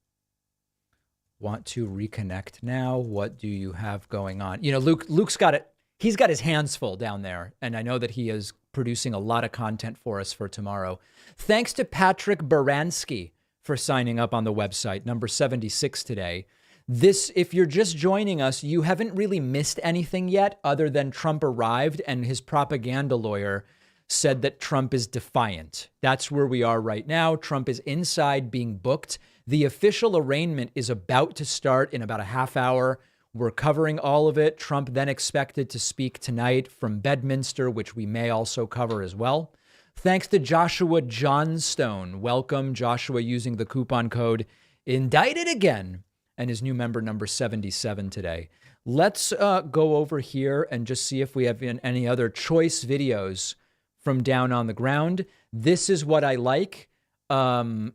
Want to reconnect now? What do you have going on? You know, Luke's got it. He's got his hands full down there, and I know that he is producing a lot of content for us for tomorrow. Thanks to Patrick Baranski for signing up on the website, number 76 today. This, if you're just joining us, you haven't really missed anything yet other than Trump arrived and his propaganda lawyer said that Trump is defiant. That's where we are right now. Trump is inside being booked. The official arraignment is about to start in about a half hour. We're covering all of it. Trump then expected to speak tonight from Bedminster, which we may also cover as well. Thanks to Joshua Johnstone. Welcome, Joshua, using the coupon code indicted again, and his new member number 77 today. Let's go over here and just see if we have any other choice videos from down on the ground. This is what I like. Karine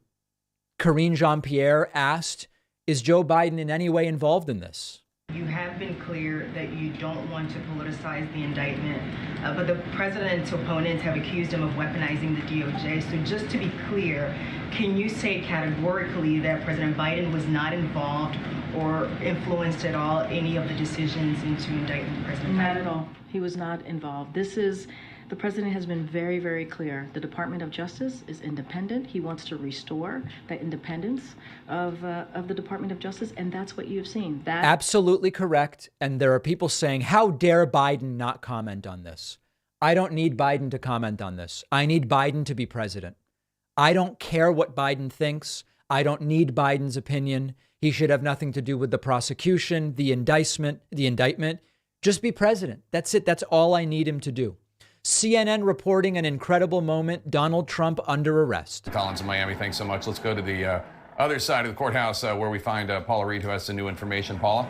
Jean-Pierre asked, is Joe Biden in any way involved in this? You have been clear that you don't want to politicize the indictment, but the president's opponents have accused him of weaponizing the DOJ. So just to be clear, can you say categorically that President Biden was not involved or influenced at all any of the decisions into indicting President Biden? Not at all. He was not involved. The president has been very, very clear. The Department of Justice is independent. He wants to restore the independence of the Department of Justice, and that's what you've seen. Absolutely correct. And there are people saying, how dare Biden not comment on this? I don't need Biden to comment on this. I need Biden to be president. I don't care what Biden thinks. I don't need Biden's opinion. He should have nothing to do with the prosecution, the indictment. Just be president. That's it. That's all I need him to do. CNN reporting an incredible moment, Donald Trump under arrest. Collins in Miami, thanks so much. Let's go to the other side of the courthouse where we find Paula Reed, who has some new information. Paula?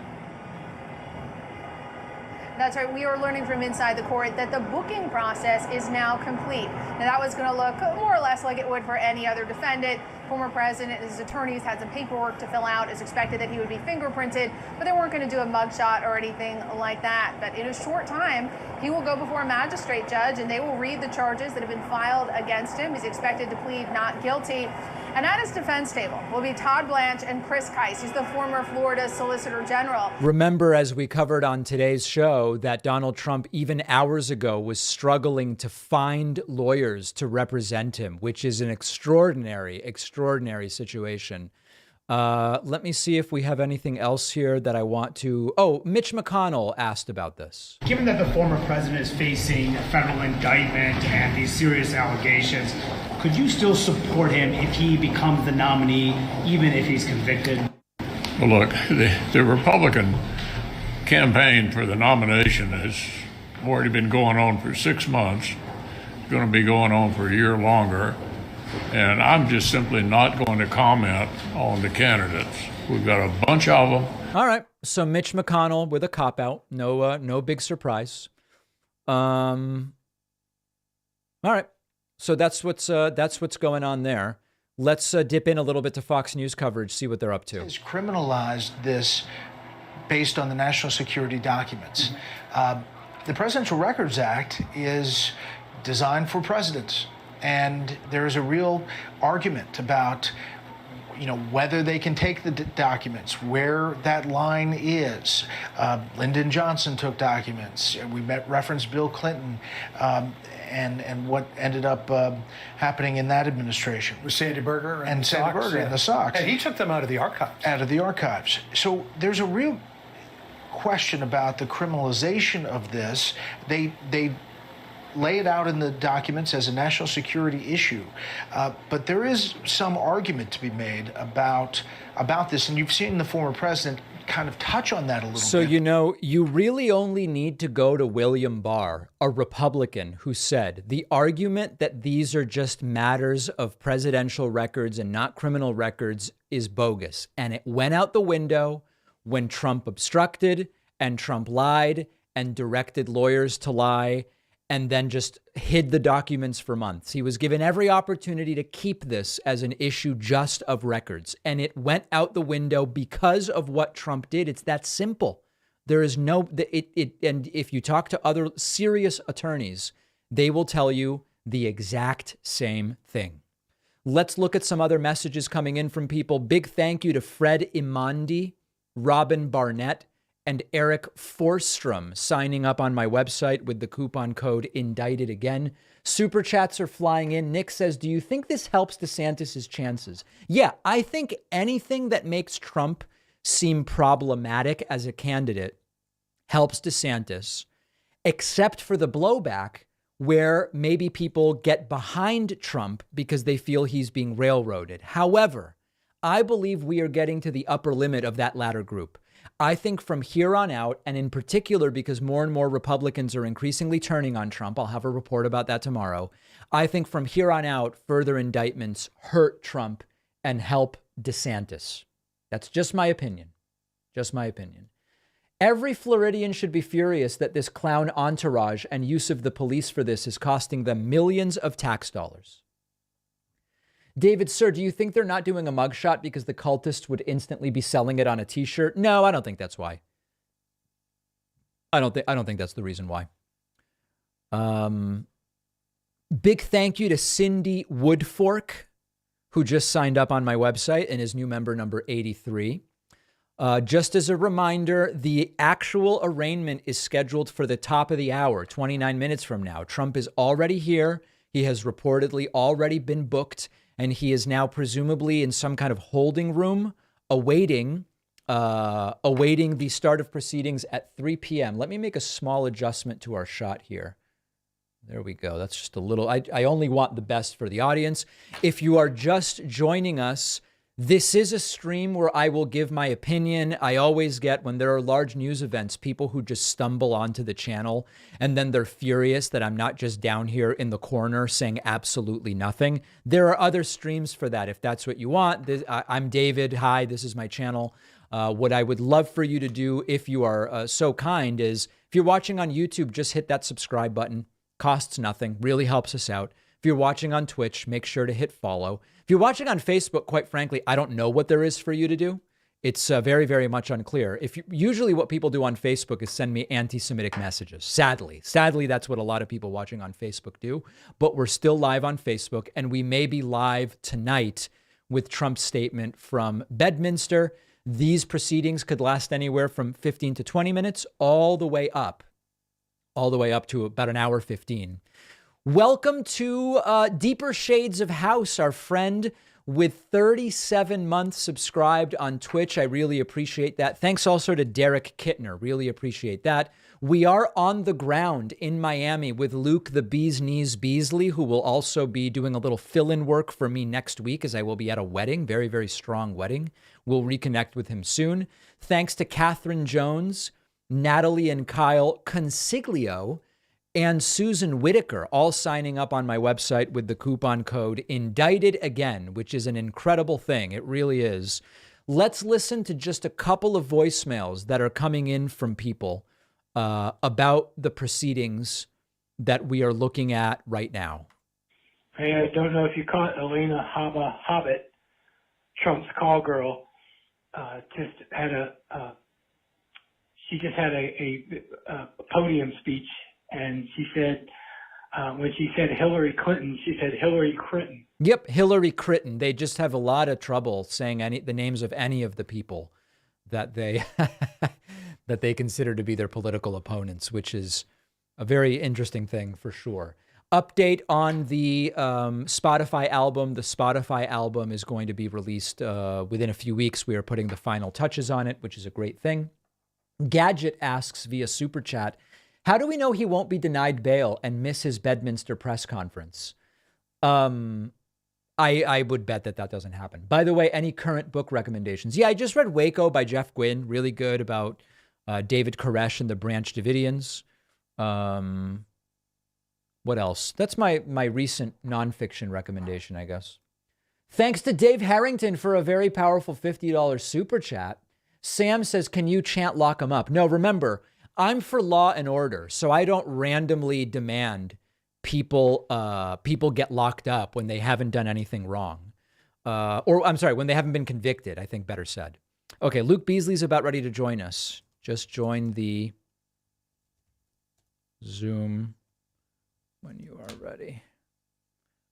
That's right. We are learning from inside the court that the booking process is now complete. Now, that was going to look more or less like it would for any other defendant. Former president and his attorneys had some paperwork to fill out. It's expected that he would be fingerprinted, but they weren't going to do a mugshot or anything like that. But in a short time, he will go before a magistrate judge, and they will read the charges that have been filed against him. He's expected to plead not guilty. And at his defense table will be Todd Blanche and Chris Kise. He's the former Florida Solicitor General. Remember, as we covered on today's show, that Donald Trump, even hours ago, was struggling to find lawyers to represent him, which is an extraordinary situation. Let me see if we have anything else here that I want to. Oh, Mitch McConnell asked about this. Given that the former president is facing a federal indictment and these serious allegations, could you still support him if he becomes the nominee, even if he's convicted? Well, look, the Republican campaign for the nomination has already been going on for 6 months. It's going to be going on for a year longer. And I'm just simply not going to comment on the candidates. We've got a bunch of them. All right. So Mitch McConnell with a cop-out. No big surprise. All right. So that's what's going on there. Let's dip in a little bit to Fox News coverage, see what they're up to. Has criminalized this based on the national security documents. The Presidential Records Act is designed for presidents, and there is a real argument about whether they can take the documents, where that line is. Lyndon Johnson took documents. We referenced Bill Clinton and what ended up happening in that administration. With Sandy Berger and Sandy Berger and the Sox. And he took them out of the archives. Out of the archives. So there's a real question about the criminalization of this. They lay it out in the documents as a national security issue. But there is some argument to be made about this, and you've seen the former president kind of touch on that a little bit. So, you really only need to go to William Barr, a Republican, who said the argument that these are just matters of presidential records and not criminal records is bogus. And it went out the window when Trump obstructed and Trump lied and directed lawyers to lie and then just hid the documents for months. He was given every opportunity to keep this as an issue just of records, and it went out the window because of what Trump did. It's that simple. There is and if you talk to other serious attorneys, they will tell you the exact same thing. Let's look at some other messages coming in from people. Big thank you to Fred Imandi, Robin Barnett, and Eric Forstrom signing up on my website with the coupon code indicted again. Super chats are flying in. Nick says, do you think this helps DeSantis' chances? Yeah, I think anything that makes Trump seem problematic as a candidate helps DeSantis, except for the blowback where maybe people get behind Trump because they feel he's being railroaded. However, I believe we are getting to the upper limit of that latter group. I think from here on out, and in particular because more and more Republicans are increasingly turning on Trump, I'll have a report about that tomorrow. I think from here on out, further indictments hurt Trump and help DeSantis. That's just my opinion. Just my opinion. Every Floridian should be furious that this clown entourage and use of the police for this is costing them millions of tax dollars. David, sir, do you think they're not doing a mugshot because the cultists would instantly be selling it on a t-shirt? No, I don't think that's why. I don't think that's the reason why. Big thank you to Cindy Woodfork, who just signed up on my website and is new member number 83. Just as a reminder, the actual arraignment is scheduled for the top of the hour, 29 minutes from now. Trump is already here. He has reportedly already been booked, and he is now presumably in some kind of holding room awaiting the start of proceedings at 3 p.m. Let me make a small adjustment to our shot here. There we go. That's just a little, I only want the best for the audience. If you are just joining us, this is a stream where I will give my opinion. I always get, when there are large news events, people who just stumble onto the channel and then they're furious that I'm not just down here in the corner saying absolutely nothing. There are other streams for that if that's what you want. I'm David. Hi, this is my channel. What I would love for you to do, if you are so kind, is if you're watching on YouTube, just hit that subscribe button. Costs nothing, really helps us out. If you're watching on Twitch, make sure to hit follow. If you're watching on Facebook, quite frankly, I don't know what there is for you to do. It's very, very much unclear. Usually what people do on Facebook is send me anti-Semitic messages. Sadly, that's what a lot of people watching on Facebook do. But we're still live on Facebook, and we may be live tonight with Trump's statement from Bedminster. These proceedings could last anywhere from 15 to 20 minutes, all the way up to about an hour 15. Welcome to Deeper Shades of House, our friend with 37 months subscribed on Twitch. I really appreciate that. Thanks also to Derek Kittner. Really appreciate that. We are on the ground in Miami with Luke the Bee's Knees Beasley, who will also be doing a little fill-in work for me next week as I will be at a wedding, very, very strong wedding. We'll reconnect with him soon. Thanks to Catherine Jones, Natalie and Kyle Consiglio, and Susan Whitaker, all signing up on my website with the coupon code indicted again, which is an incredible thing. It really is. Let's listen to just a couple of voicemails that are coming in from people about the proceedings that we are looking at right now. Hey, I don't know if you caught Alina Hobbit, Trump's call girl, just had a podium speech, and she said, when she said Hillary Clinton, she said Hillary Clinton. Yep, Hillary Clinton. They just have a lot of trouble saying the names of any of the people that they that they consider to be their political opponents, which is a very interesting thing for sure. Update on the Spotify album. The Spotify album is going to be released within a few weeks. We are putting the final touches on it, which is a great thing. Gadget asks via Super Chat, how do we know he won't be denied bail and miss his Bedminster press conference? I would bet that doesn't happen. By the way, any current book recommendations? Yeah, I just read Waco by Jeff Gwynne. Really good about David Koresh and the Branch Davidians. What else? That's my recent nonfiction recommendation, I guess. Thanks to Dave Harrington for a very powerful $50 super chat. Sam says, can you chant lock 'em up? No, remember, I'm for law and order, so I don't randomly demand people get locked up when they haven't done anything wrong. Or I'm sorry, when they haven't been convicted, I think better said. Okay, Luke Beasley's about ready to join us. Just join the Zoom when you are ready.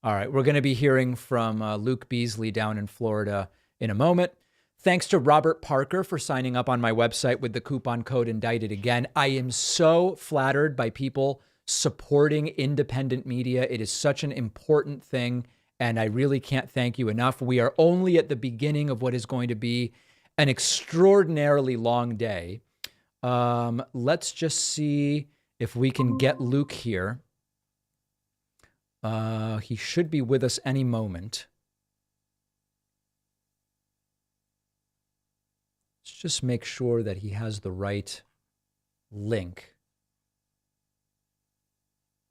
All right, we're going to be hearing from Luke Beasley down in Florida in a moment. Thanks to Robert Parker for signing up on my website with the coupon code indicted again. I am so flattered by people supporting independent media. It is such an important thing, and I really can't thank you enough. We are only at the beginning of what is going to be an extraordinarily long day. Let's just see if we can get Luke here. He should be with us any moment. Let's just make sure that he has the right link.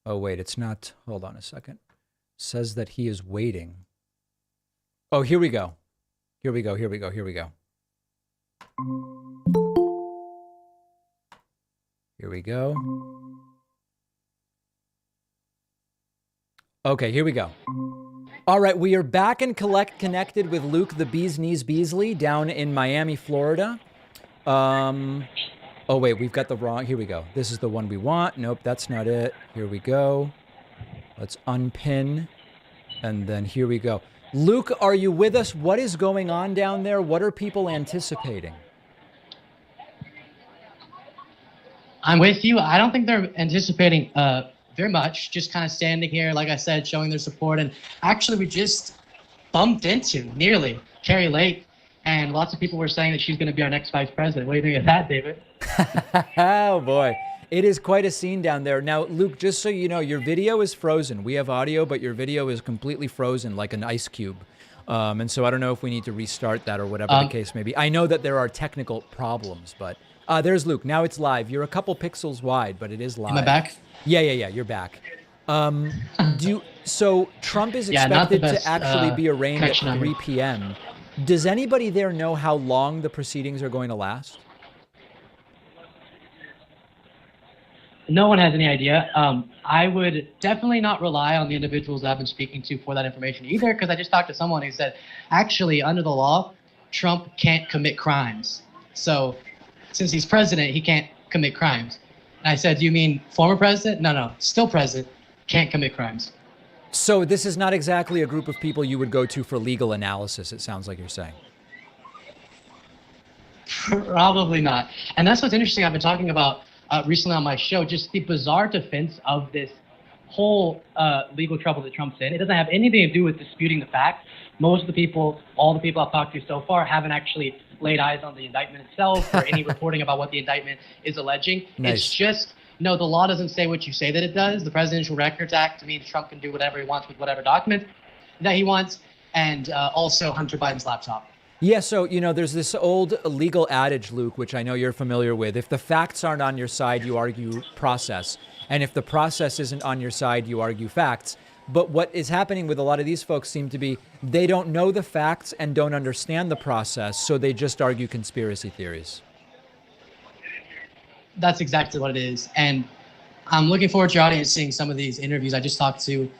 Oh, wait, it's not. Hold on a second. It says that he is waiting. Oh, here we go. Here we go. Okay, here we go. All right, we are back and connected with Luke the Bee's Knees Beasley down in Miami, Florida. Oh, wait, we've got the wrong... Here we go. This is the one we want. Nope, that's not it. Here we go. Let's unpin. And then here we go. Luke, are you with us? What is going on down there? What are people anticipating? I'm with you. I don't think they're anticipating very much. Just kind of standing here, like I said, showing their support. And actually, we just bumped into nearly Carrie Lake, and lots of people were saying that she's going to be our next vice president. What do you think of that, David? Oh, boy. It is quite a scene down there. Now, Luke, just so you know, your video is frozen. We have audio, but your video is completely frozen like an ice cube. And so I don't know if we need to restart that or whatever the case may be. I know that there are technical problems, but there's Luke. Now it's live. You're a couple pixels wide, but it is live. Am I back? Yeah. You're back. So Trump is expected to actually be arraigned at 3 p.m. Does anybody there know how long the proceedings are going to last? No one has any idea. I would definitely not rely on the individuals I've been speaking to for that information either, because I just talked to someone who said, actually, under the law, Trump can't commit crimes. So since he's president, he can't commit crimes. And I said, do you mean former president? No, still president, can't commit crimes. So this is not exactly a group of people you would go to for legal analysis, it sounds like you're saying. Probably not. And that's what's interesting. I've been talking about recently on my show, just the bizarre defense of this whole legal trouble that Trump's in. It doesn't have anything to do with disputing the facts. Most of the people, all the people I've talked to so far, haven't actually laid eyes on the indictment itself or any reporting about what the indictment is alleging. Nice. It's just, no, the law doesn't say what you say that it does. The Presidential Records Act means Trump can do whatever he wants with whatever document that he wants, and also Hunter Biden's laptop. Yeah, so, there's this old legal adage, Luke, which I know you're familiar with. If the facts aren't on your side, you argue process. And if the process isn't on your side, you argue facts. But what is happening with a lot of these folks seem to be they don't know the facts and don't understand the process, so they just argue conspiracy theories. That's exactly what it is. And I'm looking forward to your audience seeing some of these interviews. I just talked to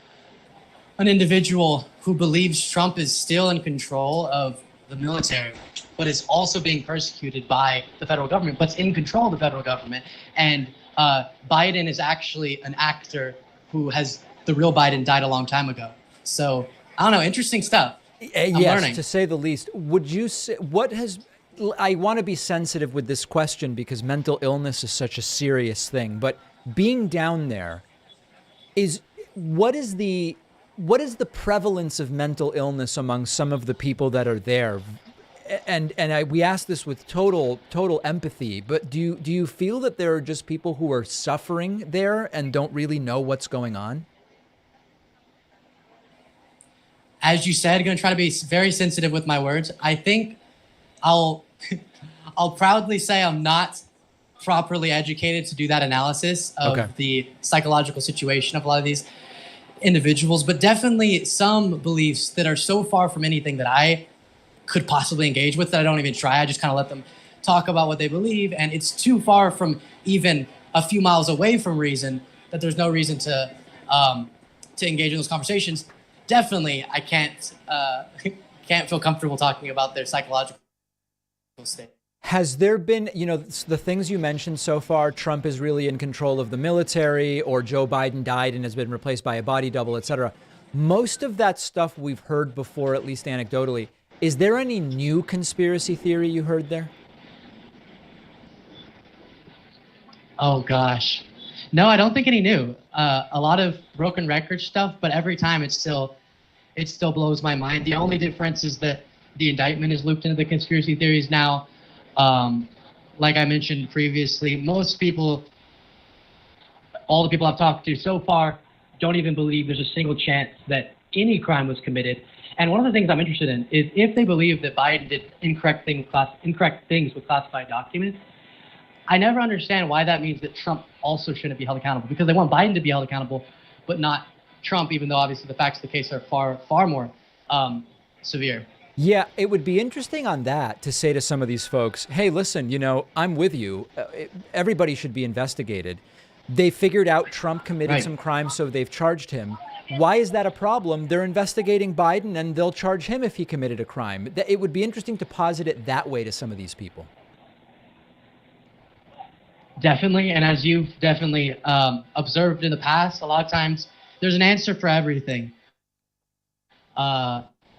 an individual who believes Trump is still in control of the military, but is also being persecuted by the federal government, but's in control of the federal government. And Biden is actually an actor who the real Biden died a long time ago. So, I don't know, interesting stuff. I'm learning. To say the least. Would you say, I want to be sensitive with this question because mental illness is such a serious thing, but being down there what is the prevalence of mental illness among some of the people that are there? And we ask this with total empathy, but do you feel that there are just people who are suffering there and don't really know what's going on? As you said, I'm going to try to be very sensitive with my words. I think I'll proudly say I'm not properly educated to do that analysis of the psychological situation of a lot of these individuals, but definitely some beliefs that are so far from anything that I could possibly engage with that I don't even try. I just kind of let them talk about what they believe, and it's too far from even a few miles away from reason that there's no reason to engage in those conversations. Definitely, I can't feel comfortable talking about their psychological state. Has there been, the things you mentioned so far, Trump is really in control of the military, or Joe Biden died and has been replaced by a body double, et cetera. Most of that stuff we've heard before, at least anecdotally. Is there any new conspiracy theory you heard there? Oh, gosh. No, I don't think any new. A lot of broken record stuff, but every time it still blows my mind. The only difference is that the indictment is looped into the conspiracy theories now. Like I mentioned previously, most people, all the people I've talked to so far, don't even believe there's a single chance that any crime was committed. And one of the things I'm interested in is if they believe that Biden did incorrect things with classified documents, I never understand why that means that Trump also shouldn't be held accountable, because they want Biden to be held accountable, but not Trump, even though obviously the facts of the case are far, far more severe. Yeah, it would be interesting on that to say to some of these folks, hey, listen, I'm with you. Everybody should be investigated. They figured out Trump committed some crimes, so they've charged him. Why is that a problem? They're investigating Biden and they'll charge him if he committed a crime. It would be interesting to posit it that way to some of these people. Definitely. And as you've definitely observed in the past, a lot of times there's an answer for everything.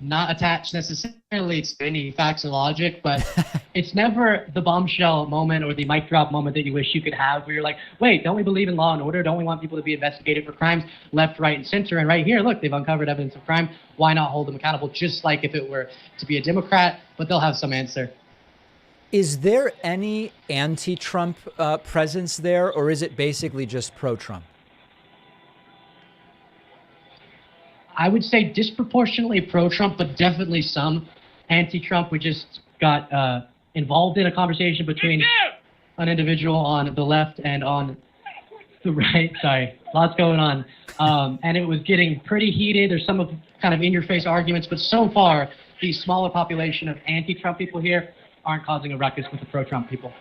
Not attached necessarily to any facts or logic, but it's never the bombshell moment or the mic drop moment that you wish you could have, where you're like, wait, don't we believe in law and order? Don't we want people to be investigated for crimes left, right, and center? And right here, look, they've uncovered evidence of crime. Why not hold them accountable, just like if it were to be a Democrat? But they'll have some answer. Is there any anti-Trump presence there, or is it basically just pro-Trump? I would say disproportionately pro-Trump, but definitely some anti-Trump. We just got involved in a conversation between an individual on the left and on the right. Sorry, lots going on. And it was getting pretty heated. There's some of kind of in-your-face arguments, but so far, the smaller population of anti-Trump people here aren't causing a ruckus with the pro-Trump people.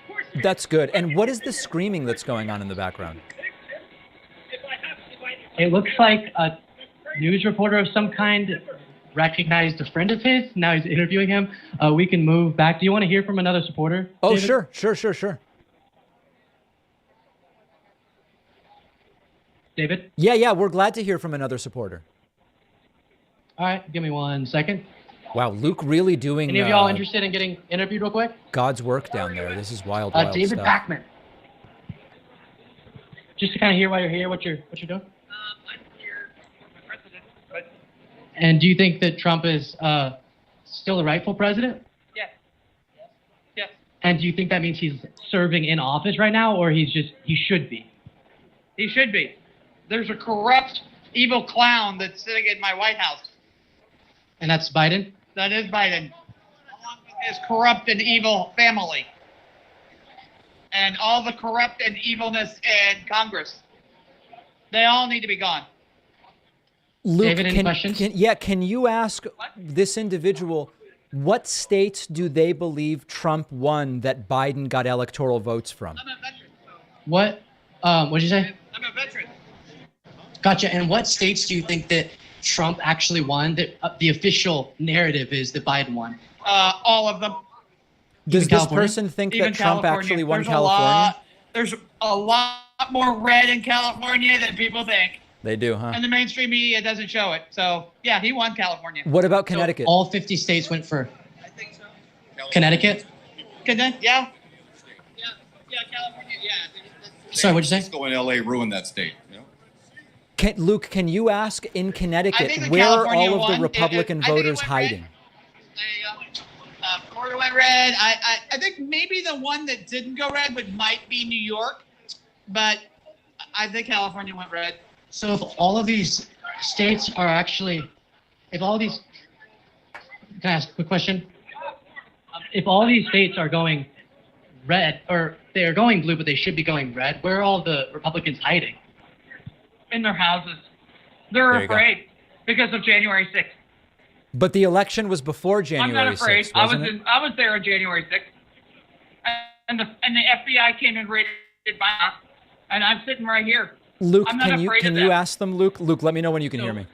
That's good. And what is the screaming that's going on in the background? It looks like a news reporter of some kind recognized a friend of his. Now he's interviewing him. We can move back. Do you want to hear from another supporter, Oh, David? Sure. David? Yeah, we're glad to hear from another supporter. All right, give me 1 second. Wow, Luke really doing... Any of y'all interested in getting interviewed real quick? God's work down there. This is wild David stuff. Backman. Just to kind of hear why you're here, what you're doing. I'm here for my president, but... And do you think that Trump is still the rightful president? Yes. And do you think that means he's serving in office right now, or he should be? He should be. There's a corrupt, evil clown that's sitting in my White House. And that's Biden? That is Biden, along with his corrupt and evil family. And all the corrupt and evilness in Congress. They all need to be gone. Luke, David, any questions? Can you ask this individual, what states do they believe Trump won that Biden got electoral votes from? I'm a veteran. What did you say? I'm a veteran. Gotcha. And what states do you think that Trump actually won? That the official narrative is that Biden won. All of them. Does this person think that Trump actually won California? There's a lot more red in California than people think. They do, huh? And the mainstream media doesn't show it. So, yeah, he won California. What about Connecticut? All 50 states went for Connecticut? Yeah. Yeah, California, yeah. Sorry, what'd you say? Francisco and LA ruined that state. You know? Luke, can you ask in Connecticut, where are all of the Republican voters hiding? Florida went red. I think maybe the one that didn't go red might be New York, but I think California went red. So if all of these states are actually, can I ask a quick question? If all these states are going red, or they are going blue, but they should be going red, where are all the Republicans hiding? In their houses. They're afraid because of January 6th. But the election was before January 6th, I'm not afraid. wasn't it? I was there on January 6th. And the FBI came and raided my house, and I'm sitting right here. Luke, I'm not can you ask them, Luke? Luke, let me know when you can hear me.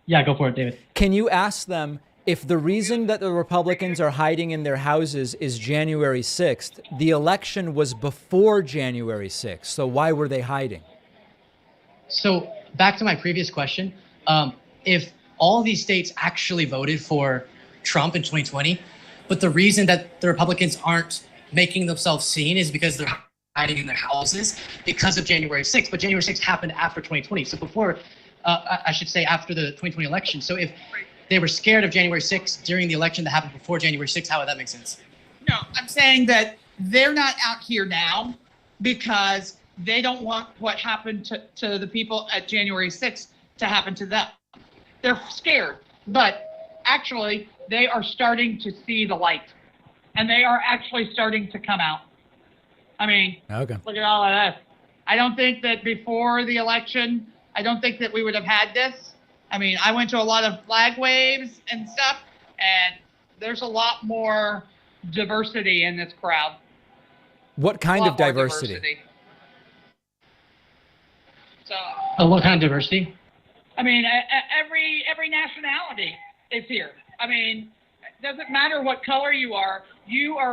Yeah, go for it, David. Can you ask them if the reason that the Republicans are hiding in their houses is January 6th, the election was before January 6th, so why were they hiding? So back to my previous question, if all these states actually voted for Trump in 2020, but the reason that the Republicans aren't making themselves seen is because they're hiding in their houses because of January 6th, but January 6th happened after 2020. So before, I should say after the 2020 election. So if they were scared of January 6th during the election that happened before January 6th, how would that make sense? No, I'm saying that they're not out here now because they don't want what happened to the people at January 6th to happen to them. They're scared, but actually they are starting to see the light, and they are actually starting to come out. I mean, Look at all of this. I don't think that before the election, I don't think that we would have had this. I mean, I went to a lot of flag waves and stuff, and there's a lot more diversity in this crowd. What kind of diversity? So, what kind of diversity? I mean, every nationality is here. I mean, it doesn't matter what color you are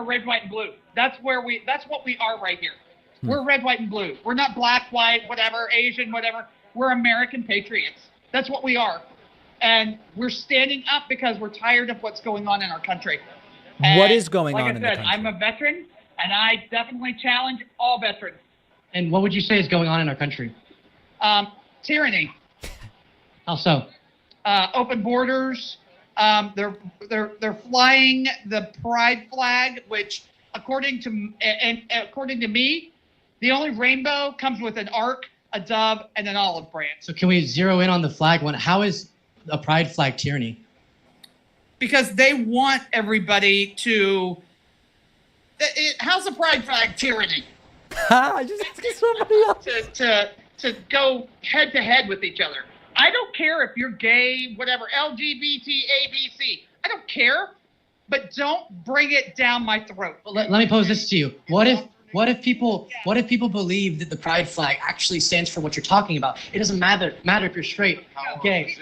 red, white, and blue. That's what we are right here. We're red, white, and blue. We're not black, white, whatever, Asian, whatever. We're American patriots. That's what we are. And we're standing up because we're tired of what's going on in our country. And what is going on in the country? I'm a veteran, and I definitely challenge all veterans. And what would you say is going on in our country? Tyranny. How so? Open borders. They're flying the pride flag, which according to me, the only rainbow comes with an arc, a dove, and an olive branch. So can we zero in on the flag one? How is a pride flag tyranny? Because they want everybody to. How's a pride flag tyranny? Just asking somebody else. To go head to head with each other. I don't care if you're gay, whatever, LGBT, ABC. I don't care, but don't bring it down my throat. Well, let me pose this to you. What if people believe that the pride flag actually stands for what you're talking about? It doesn't matter if you're straight, gay.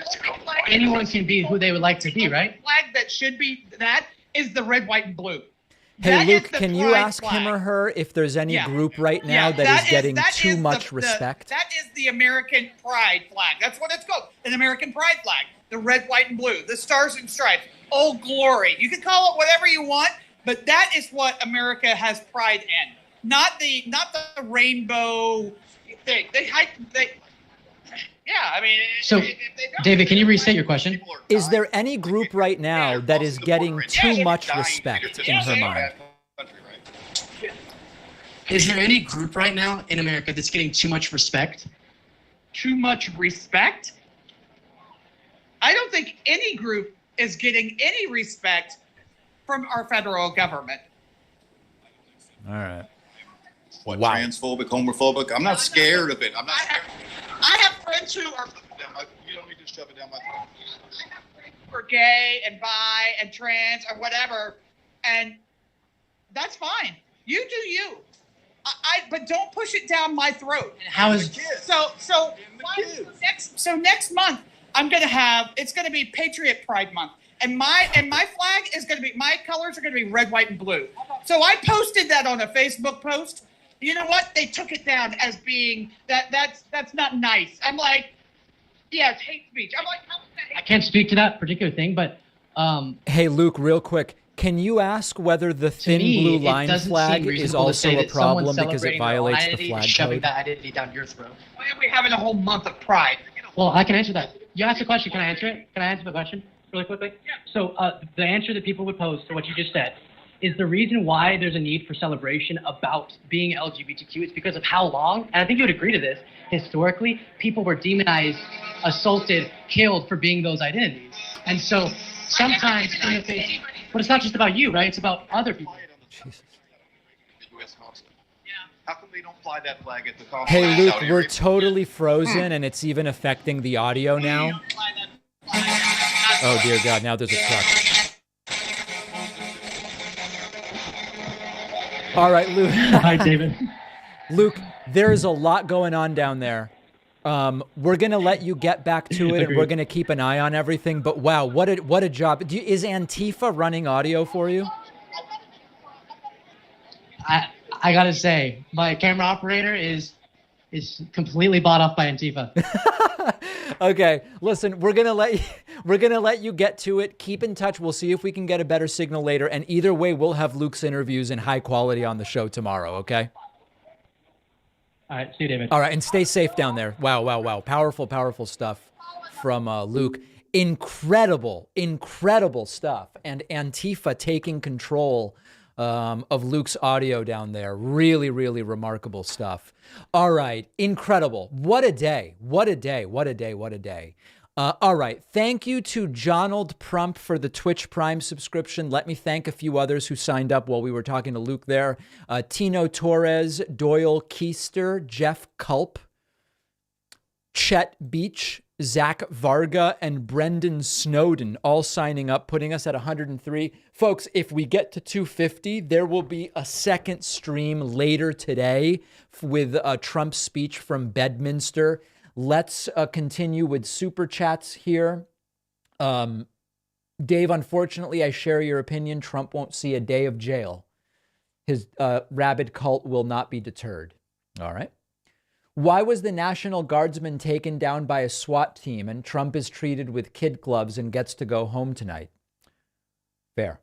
Anyone can be who they would like to be, right? The flag that should be that is the red, white, and blue. Hey, Luke, can you ask him or her if there's any group right now that is getting too much respect? That is the American pride flag. That's what it's called, an American pride flag. The red, white, and blue, the stars and stripes. Old glory. You can call it whatever you want, but that is what America has pride in. Not the rainbow thing. Yeah, I mean. So, David, can you restate your question? Is there any group right now that is getting too much respect in her mind? Is there any group right now in America that's getting too much respect? Too much respect? I don't think any group is getting any respect from our federal government. All right. What, transphobic, homophobic? I'm not scared of it. I'm not scared. I have friends who are. You don't need to shove it down my throat. I have friends who are gay and bi and trans or whatever, and that's fine. You do you. But don't push it down my throat. How is so next month it's gonna be Patriot Pride Month. And my flag is gonna be, my colors are gonna be red, white, and blue. So I posted that on a Facebook post. You know what? They took it down as being that's not nice. I'm like, yeah, it's hate speech. I'm like, how is that hate? I can't speak to that particular thing, but hey, Luke, real quick. Can you ask whether the thin blue line flag is also a problem because it violates the flag shoving code? that identity down your throat. Why are we having a whole month of Pride? Well, I can answer that. You asked a question. Can I answer it? Can I answer the question really quickly? Yeah. So the answer that people would pose to what you just said is the reason why there's a need for celebration about being LGBTQ is because of how long, and I think you would agree to this, historically, people were demonized, assaulted, killed for being those identities. And so sometimes in the face, but it's not just about you, right? It's about other people. Jesus. How come they don't fly that flag at the consulate? Hey, Luke, we're totally frozen, and it's even affecting the audio now. Oh, dear God, now there's a truck. All right, Luke. Hi, David. Luke, there is a lot going on down there. We're going to let you get back to it, and we're going to keep an eye on everything. But wow, what a job. Is Antifa running audio for you? I got to say, my camera operator is completely bought off by Antifa. Okay, listen, we're gonna let you get to it. Keep in touch. We'll see if we can get a better signal later. And either way, we'll have Luke's interviews in high quality on the show tomorrow. Okay. All right, see you, David. All right, and stay safe down there. Wow. Powerful stuff from Luke. Incredible stuff. And Antifa taking control of Luke's audio down there. Really remarkable stuff. All right, incredible. What a day. All right, thank you to Jonald Prump for the Twitch Prime subscription. Let me thank a few others who signed up while we were talking to Luke there. Tino Torres, Doyle Keister, Jeff Culp, Chet Beach, Zach Varga, and Brendan Snowden all signing up, putting us at 103. Folks, if we get to 250, there will be a second stream later today with Trump's speech from Bedminster. Let's continue with super chats here. Dave, unfortunately, I share your opinion. Trump won't see a day of jail. His rabid cult will not be deterred. All right. Why was the National Guardsman taken down by a SWAT team and Trump is treated with kid gloves and gets to go home tonight? Fair.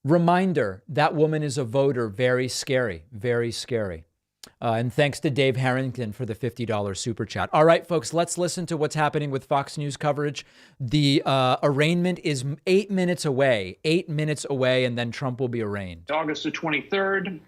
Reminder, that woman is a voter. Very scary. And thanks to Dave Harrington for the $50 super chat. All right, folks, let's listen to what's happening with Fox News coverage. The arraignment is 8 minutes away. 8 minutes away, and then Trump will be arraigned. August the 23rd,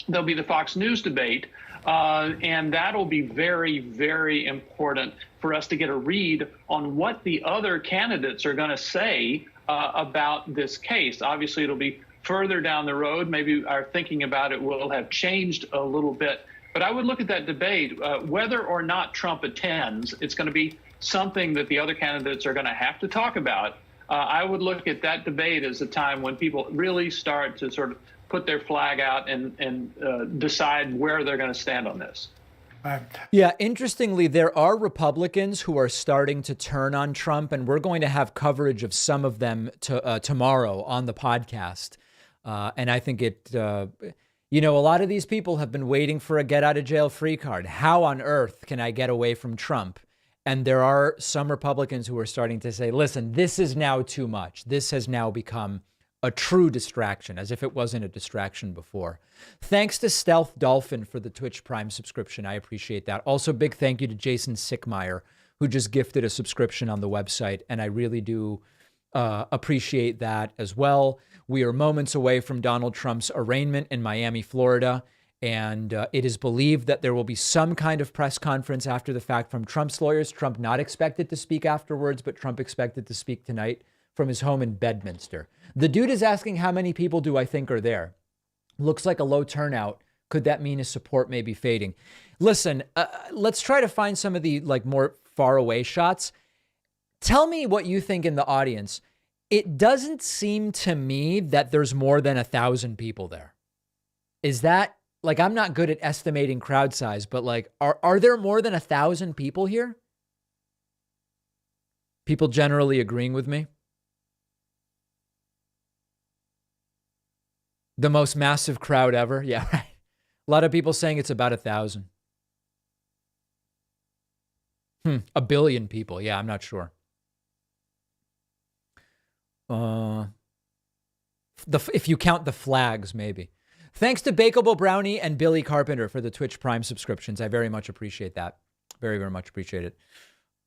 there'll be the Fox News debate. And that'll be very important for us to get a read on what the other candidates are going to say about this case. Obviously, it'll be further down the road. Maybe our thinking about it will have changed a little bit. But I would look at that debate, whether or not Trump attends, it's going to be something that the other candidates are going to have to talk about. I would look at that debate as a time when people really start to sort of put their flag out and decide where they're going to stand on this. Yeah, interestingly, there are Republicans who are starting to turn on Trump, and we're going to have coverage of some of them tomorrow on the podcast. And I think a lot of these people have been waiting for a get out of jail free card. How on earth can I get away from Trump? And there are some Republicans who are starting to say, listen, this is now too much. This has now become a true distraction, as if it wasn't a distraction before. Thanks to Stealth Dolphin for the Twitch Prime subscription. I appreciate that. Also, big thank you to Jason Sickmeyer, who just gifted a subscription on the website. And I really do appreciate that as well. We are moments away from Donald Trump's arraignment in Miami, Florida. And it is believed that there will be some kind of press conference after the fact from Trump's lawyers. Trump not expected to speak afterwards, but Trump expected to speak tonight from his home in Bedminster. The dude is asking, how many people do I think are there? Looks like a low turnout. Could that mean his support may be fading? Listen, let's try to find some of the more far away shots. Tell me what you think in the audience. It doesn't seem to me that there's more than 1,000 people there. Is that, like, I'm not good at estimating crowd size, but like, are there more than 1,000 people here? People generally agreeing with me? The most massive crowd ever? Yeah, right. A lot of people saying it's about 1,000. 1 billion people. Yeah, I'm not sure. If you count the flags, maybe. Thanks to Bakeable Brownie and Billy Carpenter for the Twitch Prime subscriptions. I very much appreciate that. Very, very much appreciate it.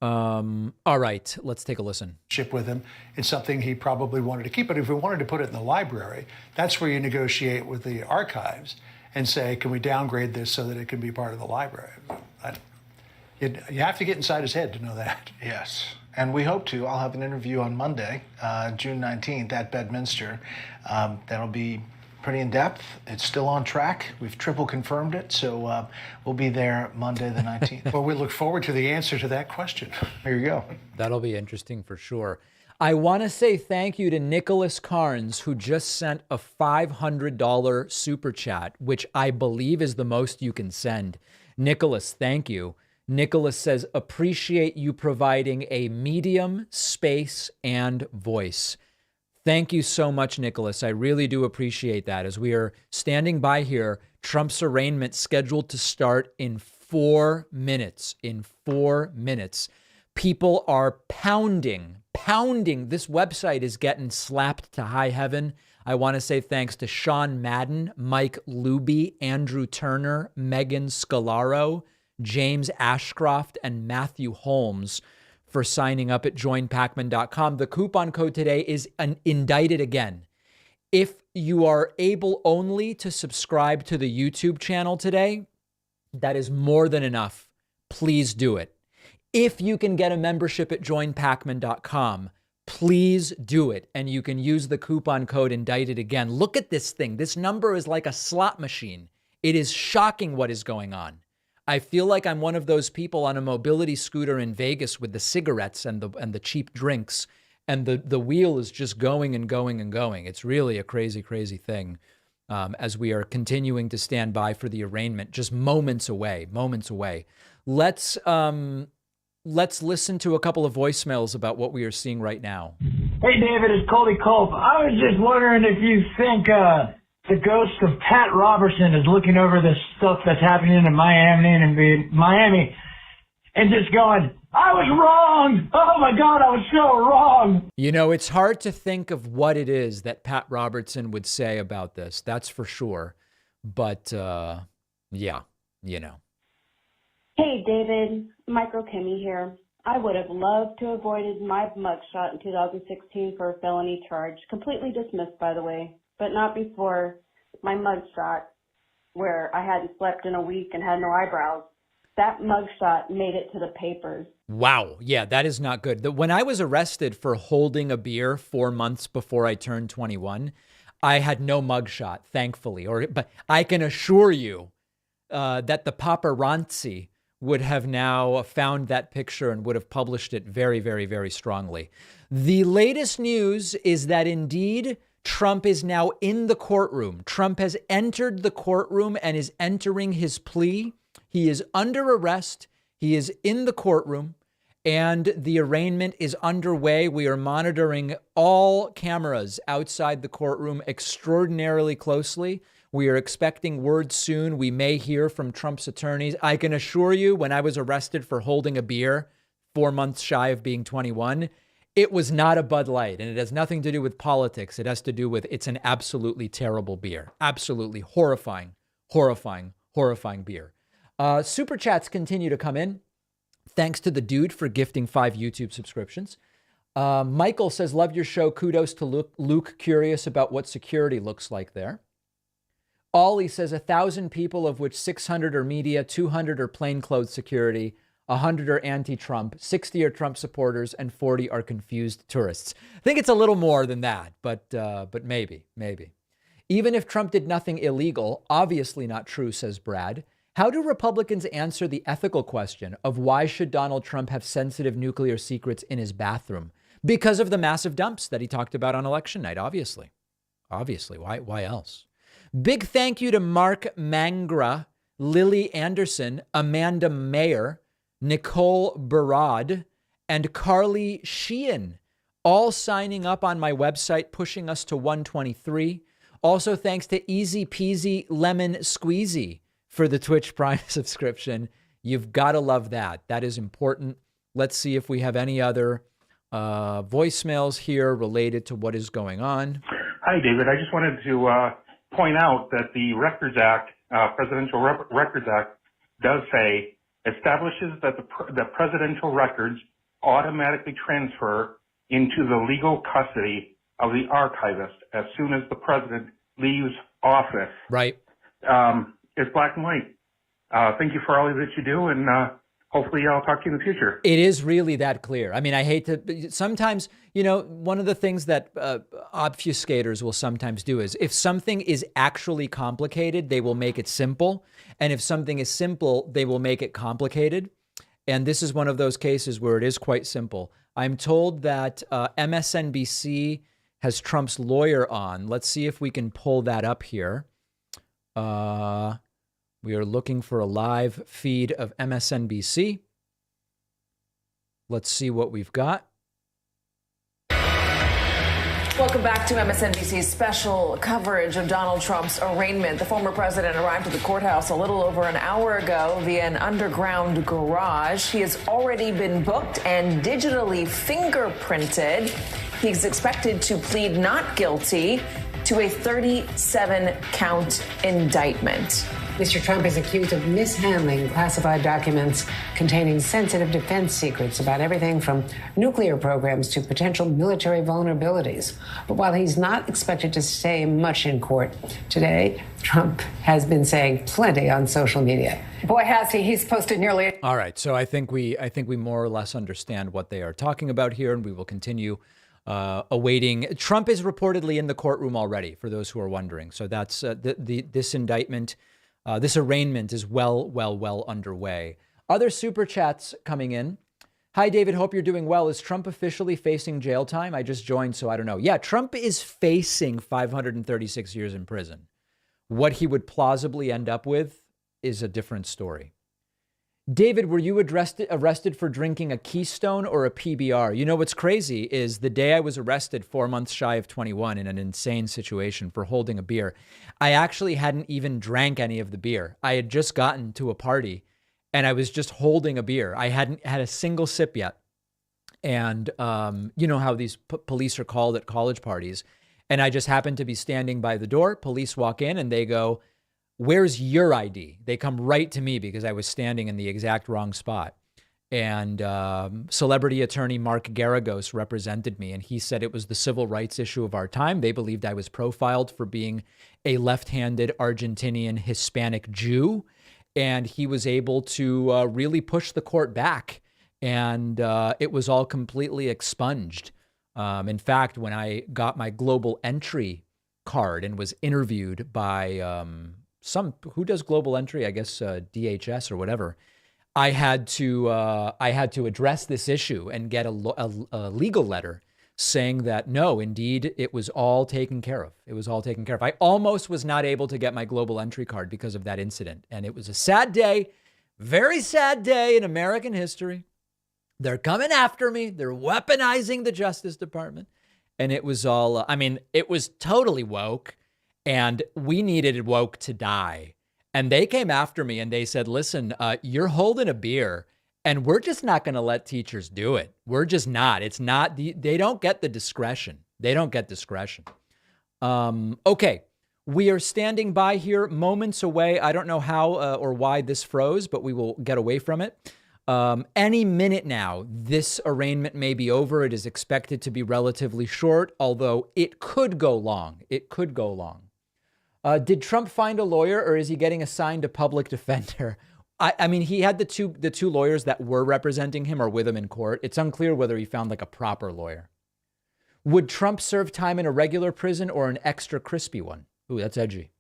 All right, let's take a listen. With him, it's something he probably wanted to keep, but if we wanted to put it in the library, that's where you negotiate with the archives and say, can we downgrade this so that it can be part of the library? You have to get inside his head to know that. Yes, and we hope to. I'll have an interview on Monday, June 19th at Bedminster. That'll be pretty in-depth. It's still on track. We've triple confirmed it, so we'll be there Monday the 19th. Well, we look forward to the answer to that question. Here you go. That'll be interesting for sure. I want to say thank you to Nicholas Carnes, who just sent a $500 super chat, which I believe is the most you can send. Nicholas, thank you. Nicholas says, appreciate you providing a medium, space, and voice. Thank you so much, Nicholas. I really do appreciate that. As we are standing by here, Trump's arraignment scheduled to start in 4 minutes. In 4 minutes. People are pounding. This website is getting slapped to high heaven. I want to say thanks to Sean Madden, Mike Luby, Andrew Turner, Megan Scalaro, James Ashcroft, and Matthew Holmes for signing up at joinpacman.com. The coupon code today is indicted again. If you are able only to subscribe to the YouTube channel today, that is more than enough. Please do it. If you can get a membership at joinpacman.com, please do it. And you can use the coupon code indicted again. Look at this thing. This number is like a slot machine. It is shocking what is going on. I feel like I'm one of those people on a mobility scooter in Vegas with the cigarettes and the cheap drinks, and the wheel is just going and going and going. It's really a crazy, crazy thing as we are continuing to stand by for the arraignment, just moments away. Let's listen to a couple of voicemails about what we are seeing right now. Hey, David, it's Colby Culp. I was just wondering if you think the ghost of Pat Robertson is looking over this stuff that's happening in Miami and just going, I was wrong. Oh, my God, I was so wrong. You know, it's hard to think of what it is that Pat Robertson would say about this. That's for sure. But, yeah, you know. Hey, David. Micro Kimmy here. I would have loved to have avoided my mugshot in 2016 for a felony charge. Completely dismissed, by the way. But not before my mugshot, where I hadn't slept in a week and had no eyebrows. That mugshot made it to the papers. Wow. Yeah, that is not good. When I was arrested for holding a beer 4 months before I turned 21, I had no mugshot, thankfully. But I can assure you that the paparazzi would have now found that picture and would have published it very, very, very strongly. The latest news is that indeed Trump is now in the courtroom. Trump has entered the courtroom and is entering his plea. He is under arrest. He is in the courtroom and the arraignment is underway. We are monitoring all cameras outside the courtroom extraordinarily closely. We are expecting word soon. We may hear from Trump's attorneys. I can assure you, when I was arrested for holding a beer 4 months shy of being 21, it was not a Bud Light, and it has nothing to do with politics. It has to do with it's an absolutely terrible beer. Absolutely horrifying beer. Super chats continue to come in. Thanks to the dude for gifting 5 YouTube subscriptions. Michael says, love your show. Kudos to Luke. Curious about what security looks like there. Ollie says 1,000 people, of which 600 are media, 200 are plainclothes security, 100 are anti-Trump, 60 are Trump supporters, and 40 are confused tourists. I think it's a little more than that, but maybe. Even if Trump did nothing illegal, obviously not true, says Brad. How do Republicans answer the ethical question of why should Donald Trump have sensitive nuclear secrets in his bathroom? Because of the massive dumps that he talked about on election night, obviously. Obviously, why else? Big thank you to Mark Mangra, Lily Anderson, Amanda Mayer, Nicole Barad, and Carly Sheehan, all signing up on my website, pushing us to 123. Also, thanks to Easy Peasy Lemon Squeezy for the Twitch Prime subscription. You've got to love that. That is important. Let's see if we have any other voicemails here related to what is going on. Hi, David. I just wanted to point out that the Records Act, Presidential Records Act, does say establishes that the presidential records automatically transfer into the legal custody of the archivist as soon as the president leaves office. Right. It's black and white. Thank you for all that you do, and hopefully I'll talk to you in the future. It is really that clear. I mean, I hate to, sometimes, you know, one of the things that obfuscators will sometimes do is if something is actually complicated, they will make it simple. And if something is simple, they will make it complicated. And this is one of those cases where it is quite simple. I'm told that MSNBC has Trump's lawyer on. Let's see if we can pull that up here. We are looking for a live feed of MSNBC. Let's see what we've got. Welcome back to MSNBC's special coverage of Donald Trump's arraignment. The former president arrived at the courthouse a little over an hour ago via an underground garage. He has already been booked and digitally fingerprinted. He's expected to plead not guilty to a 37-count indictment. Mr. Trump is accused of mishandling classified documents containing sensitive defense secrets about everything from nuclear programs to potential military vulnerabilities. But while he's not expected to say much in court today, Trump has been saying plenty on social media. Boy, has he. He's posted nearly... All right. So I think we more or less understand what they are talking about here, and we will continue awaiting. Trump is reportedly in the courtroom already, for those who are wondering. So that's this indictment. This arraignment is well underway. Other super chats coming in. Hi, David. Hope you're doing well. Is Trump officially facing jail time? I just joined, so I don't know. Yeah, Trump is facing 536 years in prison. What he would plausibly end up with is a different story. David, were you arrested for drinking a Keystone or a PBR? You know, what's crazy is the day I was arrested 4 months shy of 21 in an insane situation for holding a beer, I actually hadn't even drank any of the beer. I had just gotten to a party and I was just holding a beer. I hadn't had a single sip yet. And you know how these police are called at college parties. And I just happened to be standing by the door. Police walk in and they go, "Where's your ID?" They come right to me because I was standing in the exact wrong spot. And celebrity attorney Mark Garagos represented me, and he said it was the civil rights issue of our time. They believed I was profiled for being a left-handed Argentinian Hispanic Jew, and he was able to really push the court back, and it was all completely expunged. In fact, when I got my global entry card and was interviewed by who does global entry? I guess DHS or whatever. I had to address this issue and get a legal letter saying that no, indeed, it was all taken care of. It was all taken care of. I almost was not able to get my global entry card because of that incident, and it was a sad day, very sad day in American history. They're coming after me. They're weaponizing the Justice Department, and it was all. I mean, it was totally woke. And we needed woke to die. And they came after me and they said, listen, you're holding a beer and we're just not going to let teachers do it. We're just not. It's not, they don't get the discretion. They don't get discretion. Okay. We are standing by here moments away. I don't know how or why this froze, but we will get away from it. Any minute now, this arraignment may be over. It is expected to be relatively short, although it could go long. It could go long. Did Trump find a lawyer or is he getting assigned a public defender? I mean, he had the two lawyers that were representing him or with him in court. It's unclear whether he found like a proper lawyer. Would Trump serve time in a regular prison or an extra crispy one? Ooh, that's edgy.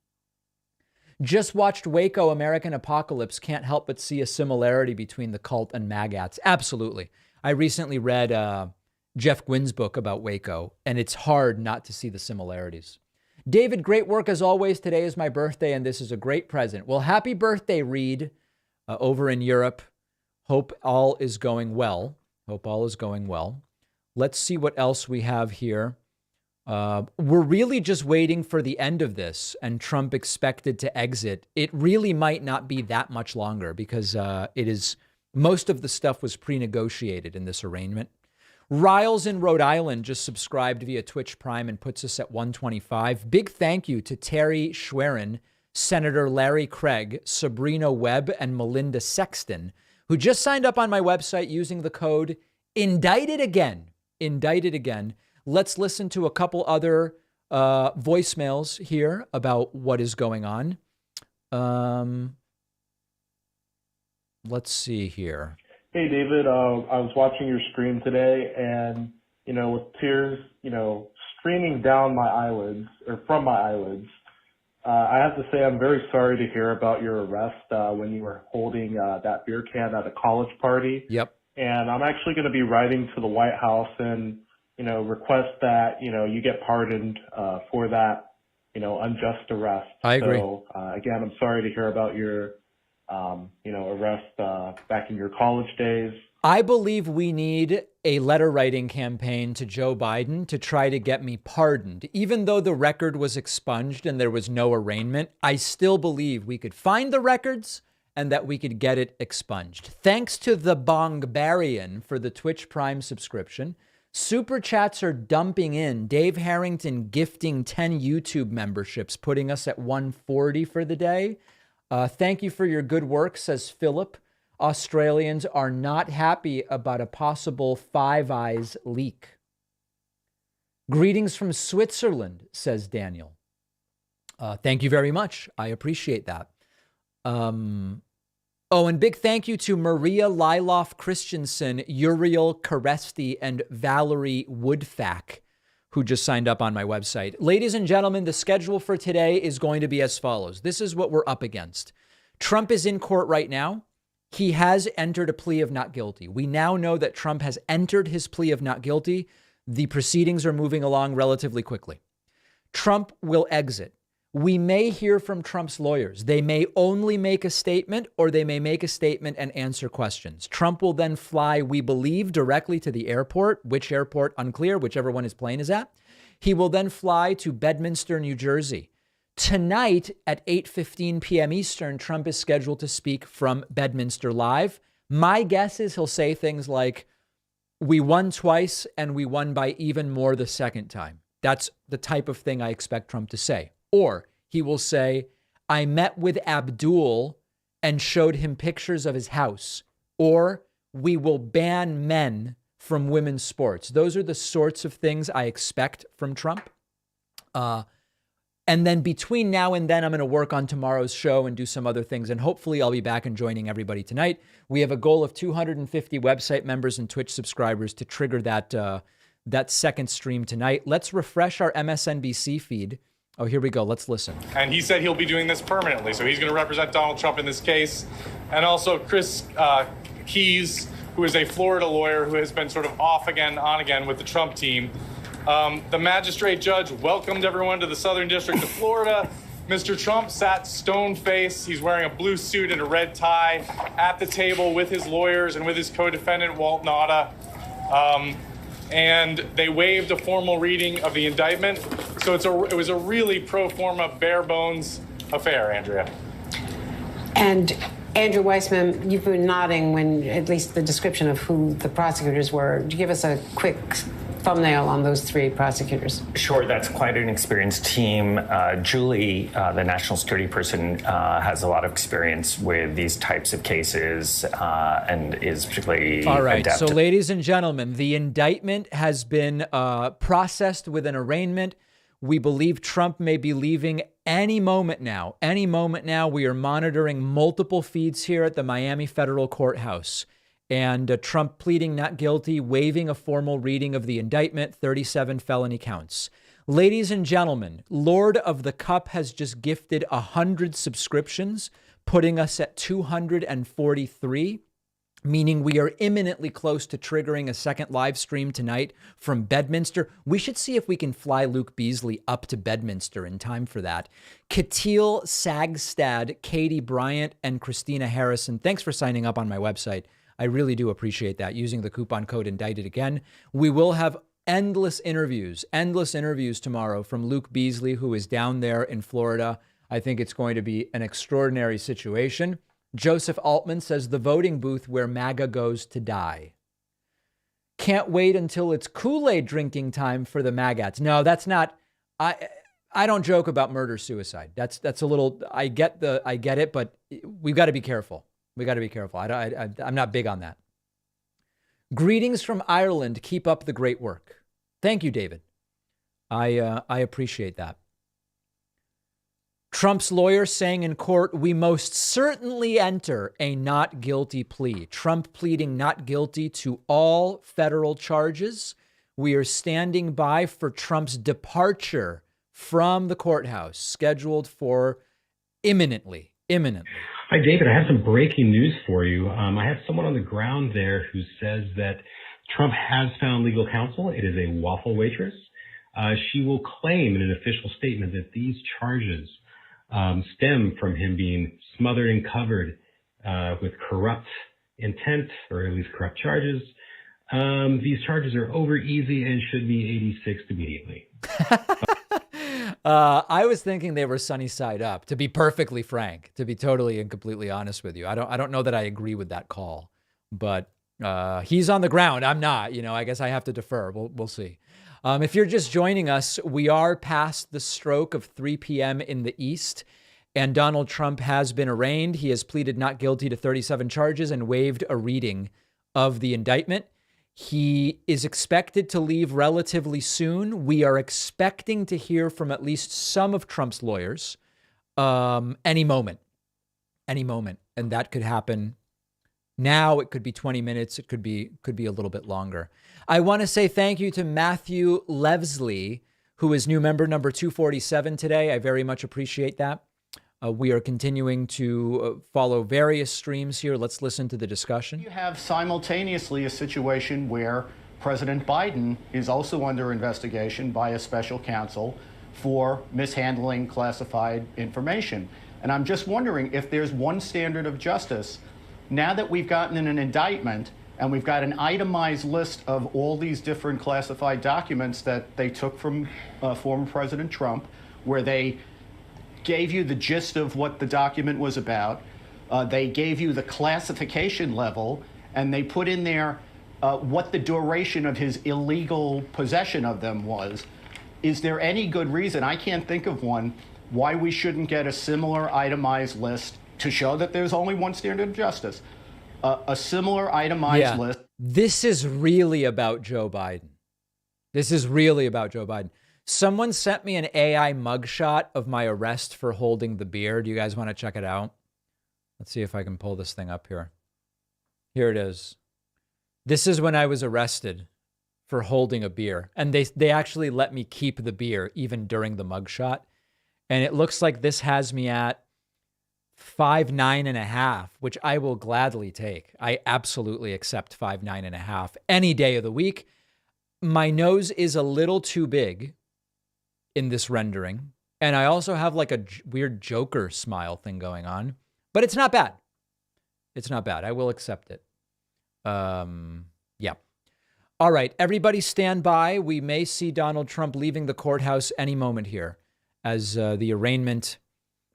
Just watched Waco, American Apocalypse. Can't help but see a similarity between the cult and MAGATs. Absolutely. I recently read Jeff Gwynn's book about Waco, and it's hard not to see the similarities. David, great work as always. Today is my birthday, and this is a great present. Well, happy birthday, Reed, over in Europe. Hope all is going well. Hope all is going well. Let's see what else we have here. We're really just waiting for the end of this, and Trump expected to exit. It really might not be that much longer because most of the stuff was pre-negotiated in this arraignment. Riles in Rhode Island just subscribed via Twitch Prime and puts us at 125. Big thank you to Terry Schwerin, Senator Larry Craig, Sabrina Webb, and Melinda Sexton, who just signed up on my website using the code Indicted Again. Indicted Again. Let's listen to a couple other voicemails here about what is going on. Let's see here. Hey, David, I was watching your stream today and, with tears, streaming down my eyelids or from my eyelids, I have to say I'm very sorry to hear about your arrest when you were holding that beer can at a college party. Yep. And I'm actually going to be writing to the White House and, request that, you get pardoned for that, unjust arrest. I agree. So, again, I'm sorry to hear about your arrest back in your college days. I believe we need a letter writing campaign to Joe Biden to try to get me pardoned. Even though the record was expunged and there was no arraignment, I still believe we could find the records and that we could get it expunged. Thanks to the Bongbarian for the Twitch Prime subscription. Super chats are dumping in. Dave Harrington gifting 10 YouTube memberships, putting us at 140 for the day. Thank you for your good work, says Philip. Australians are not happy about a possible Five Eyes leak. Greetings from Switzerland, says Daniel. Thank you very much. I appreciate that. And big thank you to Maria Liloff Christensen, Uriel Karesti, and Valerie Woodfack, who just signed up on my website. Ladies and gentlemen, the schedule for today is going to be as follows. This is what we're up against. Trump is in court right now. He has entered a plea of not guilty. We now know that Trump has entered his plea of not guilty. The proceedings are moving along relatively quickly. Trump will exit. We may hear from Trump's lawyers. They may only make a statement, or they may make a statement and answer questions. Trump will then fly, we believe, directly to the airport. Which airport? Unclear, whichever one his plane is at. He will then fly to Bedminster, New Jersey. Tonight at 8:15 p.m. Eastern, Trump is scheduled to speak from Bedminster Live. My guess is he'll say things like, we won twice and we won by even more the second time. That's the type of thing I expect Trump to say. Or he will say, I met with Abdul and showed him pictures of his house. Or we will ban men from women's sports. Those are the sorts of things I expect from Trump. And then between now and then, I'm going to work on tomorrow's show and do some other things. And hopefully I'll be back and joining everybody tonight. We have a goal of 250 website members and Twitch subscribers to trigger that second stream tonight. Let's refresh our MSNBC feed. Oh, here we go. Let's listen. And he said he'll be doing this permanently. So he's going to represent Donald Trump in this case. And also Chris Keyes, who is a Florida lawyer who has been sort of off again, on again with the Trump team. The magistrate judge welcomed everyone to the Southern District of Florida. Mr. Trump sat stone-faced. He's wearing a blue suit and a red tie at the table with his lawyers and with his co-defendant, Walt Nauta. And they waived a formal reading of the indictment. So it was a really pro forma, bare bones affair, Andrea. And Andrew Weissman, you've been nodding when at least the description of who the prosecutors were. Would you give us a quick thumbnail on those three prosecutors? Sure, that's quite an experienced team. Julie, the national security person, has a lot of experience with these types of cases and is particularly all right. adept. So, ladies and gentlemen, the indictment has been processed with an arraignment. We believe Trump may be leaving any moment now. Any moment now. We are monitoring multiple feeds here at the Miami Federal Courthouse. And Trump pleading not guilty, waiving a formal reading of the indictment, 37 felony counts. Ladies and gentlemen, Lord of the Cup has just gifted 100 subscriptions, putting us at 243, meaning we are imminently close to triggering a second live stream tonight from Bedminster. We should see if we can fly Luke Beasley up to Bedminster in time for that. Katil Sagstad, Katie Bryant, and Christina Harrison, thanks for signing up on my website. I really do appreciate that, using the coupon code indicted again. We will have endless interviews tomorrow from Luke Beasley, who is down there in Florida. I think it's going to be an extraordinary situation. Joseph Altman says the voting booth where MAGA goes to die. Can't wait until it's Kool-Aid drinking time for the MAGAts. No, that's not. I don't joke about murder-suicide. That's a little. I get it, but we've got to be careful. I'm not big on that. Greetings from Ireland. Keep up the great work. Thank you, David. I appreciate that. Trump's lawyer saying in court, we most certainly enter a not guilty plea. Trump pleading not guilty to all federal charges. We are standing by for Trump's departure from the courthouse, scheduled for imminently. Hi, David. I have some breaking news for you. I have someone on the ground there who says that Trump has found legal counsel. It is a waffle waitress. She will claim in an official statement that these charges stem from him being smothered and covered with corrupt intent, or at least corrupt charges. These charges are over easy and should be 86 immediately. I was thinking they were sunny side up, to be perfectly frank, to be totally and completely honest with you. I don't know that I agree with that call, but he's on the ground. I'm not, I guess I have to defer. We'll see. If you're just joining us, we are past the stroke of 3 p.m. in the East, and Donald Trump has been arraigned. He has pleaded not guilty to 37 charges and waived a reading of the indictment. He is expected to leave relatively soon. We are expecting to hear from at least some of Trump's lawyers any moment. And that could happen now. It could be 20 minutes. It could be a little bit longer. I want to say thank you to Matthew Levesley, who is new member number 247 today. I very much appreciate that. We are continuing to follow various streams here. Let's listen to the discussion. You have simultaneously a situation where President Biden is also under investigation by a special counsel for mishandling classified information. And I'm just wondering if there's one standard of justice. Now that we've gotten an indictment and we've got an itemized list of all these different classified documents that they took from former President Trump, where they gave you the gist of what the document was about, they gave you the classification level, and they put in there what the duration of his illegal possession of them was. Is there any good reason, I can't think of one, why we shouldn't get a similar itemized list to show that there's only one standard of justice? A similar itemized list. This is really about Joe Biden. Someone sent me an AI mugshot of my arrest for holding the beer. Do you guys want to check it out? Let's see if I can pull this thing up here. Here it is. This is when I was arrested for holding a beer. And they actually let me keep the beer even during the mugshot. And it looks like this has me at 5'9.5", which I will gladly take. I absolutely accept 5'9.5" any day of the week. My nose is a little too big in this rendering. And I also have like a weird Joker smile thing going on, but it's not bad. I will accept it. Yeah. All right. Everybody stand by. We may see Donald Trump leaving the courthouse any moment here, as the arraignment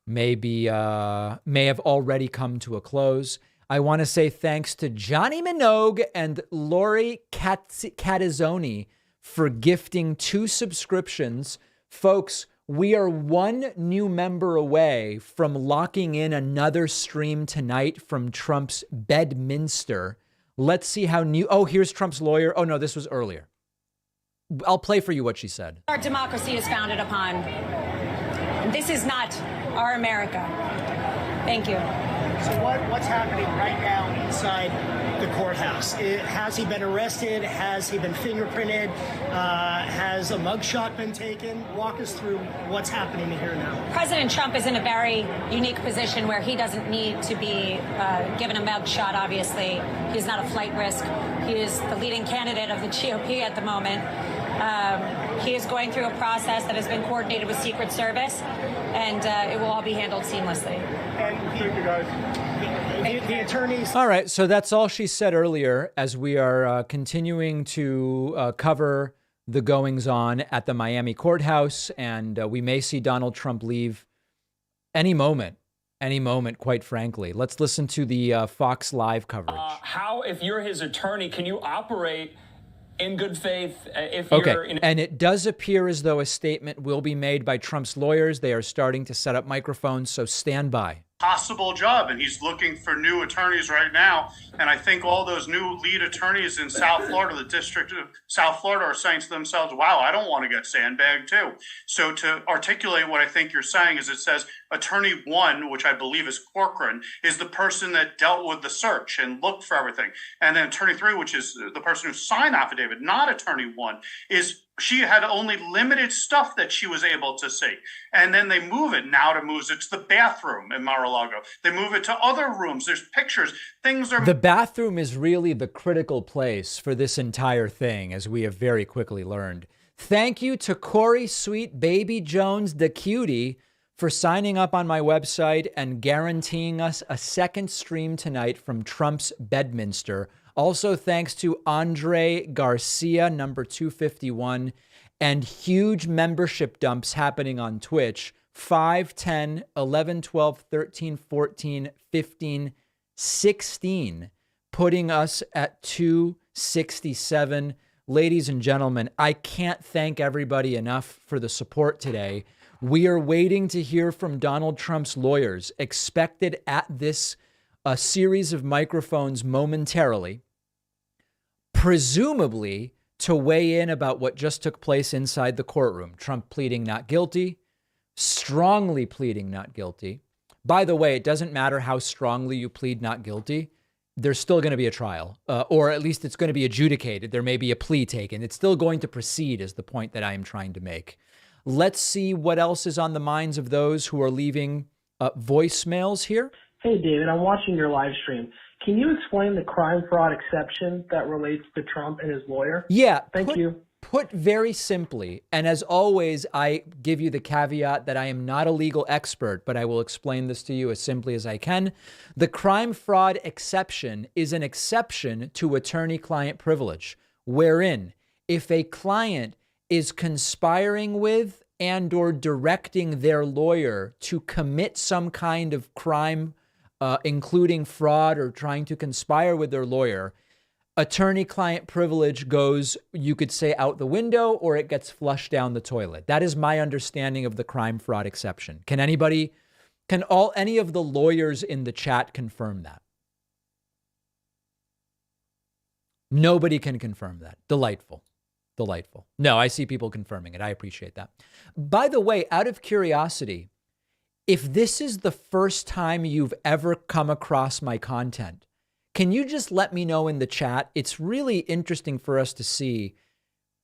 may have already come to a close. I want to say thanks to Johnny Minogue and Lori Catazzoni for gifting 2 subscriptions. Folks, we are one new member away from locking in another stream tonight from Trump's Bedminster. Let's see how new... Oh, here's Trump's lawyer. Oh, no, this was earlier. I'll play for you what she said. Our democracy is founded upon. This is not our America. Thank you. So what's happening right now inside the courthouse. Has he been arrested? Has he been fingerprinted? Has a mugshot been taken? Walk us through what's happening here now. President Trump is in a very unique position where he doesn't need to be given a mugshot, obviously. He's not a flight risk. He is the leading candidate of the GOP at the moment. He is going through a process that has been coordinated with Secret Service, and it will all be handled seamlessly. Thank you, guys. The attorneys. All right, so that's all she said earlier as we are continuing to cover the goings-on at the Miami courthouse, and we may see Donald Trump leave any moment, quite frankly. Let's listen to the Fox Live coverage. How, if you're his attorney, can you operate in good faith if Okay, you're... and it does appear as though a statement will be made by Trump's lawyers. They are starting to set up microphones, so stand by. Possible job, and he's looking for new attorneys right now. And I think all those new lead attorneys in South Florida, the District of South Florida, are saying to themselves, wow, I don't want to get sandbagged too. So to articulate what I think you're saying is, it says attorney one, which I believe is Corcoran, is the person that dealt with the search and looked for everything. And then attorney three, which is the person who signed affidavit, not attorney one, is she had only limited stuff that she was able to see. And then they move it now to move it to the bathroom in Mar-a-Lago. They move it to other rooms. There's pictures. Things are... The bathroom is really the critical place for this entire thing, as we have very quickly learned. Thank you to Corey Sweet Baby Jones, the cutie, for signing up on my website and guaranteeing us a second stream tonight from Trump's Bedminster. Also, thanks to Andre Garcia, number 251, and huge membership dumps happening on Twitch. 5, 10, 11, 12, 13, 14, 15, 16, putting us at 267. Ladies and gentlemen, I can't thank everybody enough for the support today. We are waiting to hear from Donald Trump's lawyers, expected at this series of microphones momentarily, presumably to weigh in about what just took place inside the courtroom. Trump pleading not guilty, strongly pleading not guilty. By the way, it doesn't matter how strongly you plead not guilty. There's still going to be a trial, or at least it's going to be adjudicated. There may be a plea taken. It's still going to proceed, is the point that I am trying to make. Let's see what else is on the minds of those who are leaving voicemails here. Hey, David, I'm watching your live stream. Can you explain the crime fraud exception that relates to Trump and his lawyer? Yeah. Thank you. Put very simply, and as always, I give you the caveat that I am not a legal expert, but I will explain this to you as simply as I can. The crime fraud exception is an exception to attorney-client privilege, wherein if a client is conspiring with and or directing their lawyer to commit some kind of crime, including fraud or trying to conspire with their lawyer, attorney-client privilege goes, you could say, out the window, or it gets flushed down the toilet. That is my understanding of the crime fraud exception. Can any of the lawyers in the chat confirm that? Nobody can confirm that. Delightful. Delightful. No, I see people confirming it. I appreciate that. By the way, out of curiosity, if this is the first time you've ever come across my content, can you just let me know in the chat? It's really interesting for us to see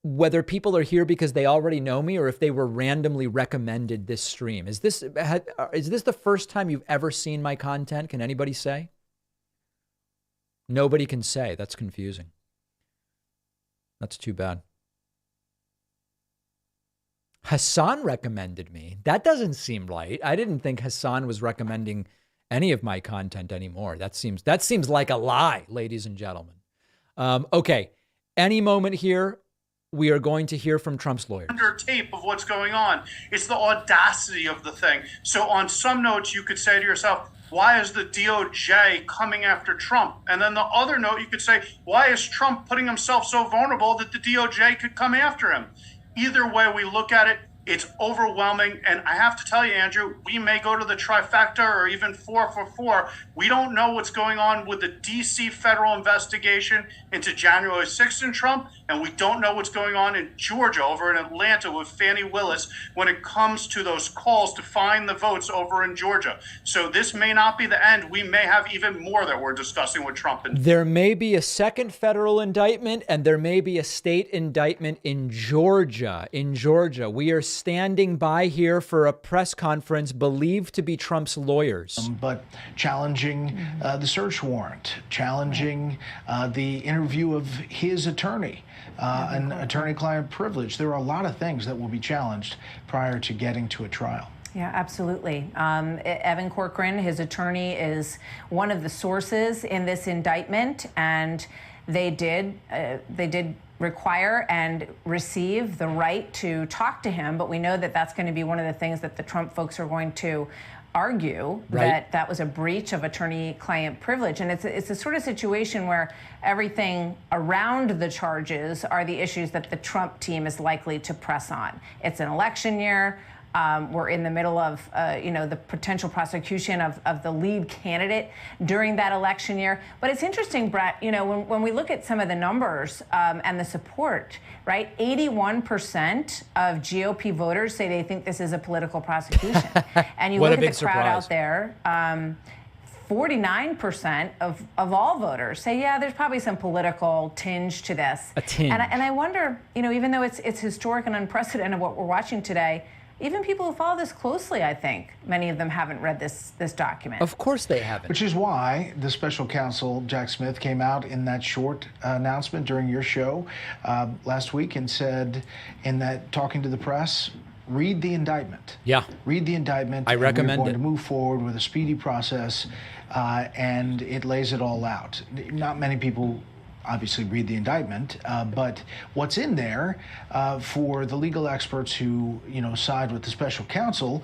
whether people are here because they already know me or if they were randomly recommended this stream. Is this the first time you've ever seen my content? Can anybody say? Nobody can say. That's confusing. That's too bad. Hassan recommended me. That doesn't seem right. I didn't think Hassan was recommending any of my content anymore. That seems like a lie, ladies and gentlemen. Okay, any moment here, we are going to hear from Trump's lawyer. Under tape of what's going on. It's the audacity of the thing. So on some notes, you could say to yourself, why is the DOJ coming after Trump? And then the other note, you could say, why is Trump putting himself so vulnerable that the DOJ could come after him? Either way we look at it, it's overwhelming. And I have to tell you, Andrew, we may go to the trifecta or even 4 for 4. We don't know what's going on with the D.C. federal investigation into January 6th and Trump. And we don't know what's going on in Georgia, over in Atlanta with Fannie Willis when it comes to those calls to find the votes over in Georgia. So this may not be the end. We may have even more that we're discussing with Trump. There may be a second federal indictment, and there may be a state indictment in Georgia. We are standing by here for a press conference believed to be Trump's lawyers. But challenging the search warrant, challenging the interview of his attorney, an attorney-client privilege. There are a lot of things that will be challenged prior to getting to a trial. Yeah, absolutely. Evan Corcoran, his attorney, is one of the sources in this indictment, and they did require and receive the right to talk to him. But we know that that's going to be one of the things that the Trump folks are going to argue, that was a breach of attorney-client privilege. And it's a sort of situation where everything around the charges are the issues that the Trump team is likely to press on. It's an election year. We're in the middle of, the potential prosecution of the lead candidate during that election year. But it's interesting, Brett, when we look at some of the numbers and the support, right? 81% of GOP voters say they think this is a political prosecution. And you look at the crowd out there, 49% of all voters say, yeah, there's probably some political tinge to this. A tinge. And I wonder, even though it's historic and unprecedented what we're watching today, even people who follow this closely, I think, many of them haven't read this document. Of course they haven't. Which is why the special counsel, Jack Smith, came out in that short announcement during your show last week and said, in that talking to the press, read the indictment. Yeah. Read the indictment. I recommend we're going it. to move forward with a speedy process, and it lays it all out. Not many people obviously read the indictment, but what's in there for the legal experts who side with the special counsel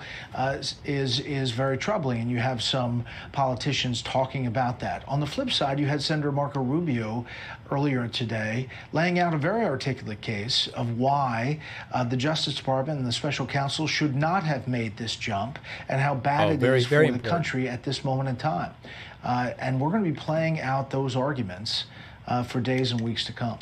is very troubling, and you have some politicians talking about that. On the flip side, you had Senator Marco Rubio earlier today laying out a very articulate case of why the Justice Department and the special counsel should not have made this jump, and how bad it is for the country at this moment in time. And we're going to be playing out those arguments for days and weeks to come.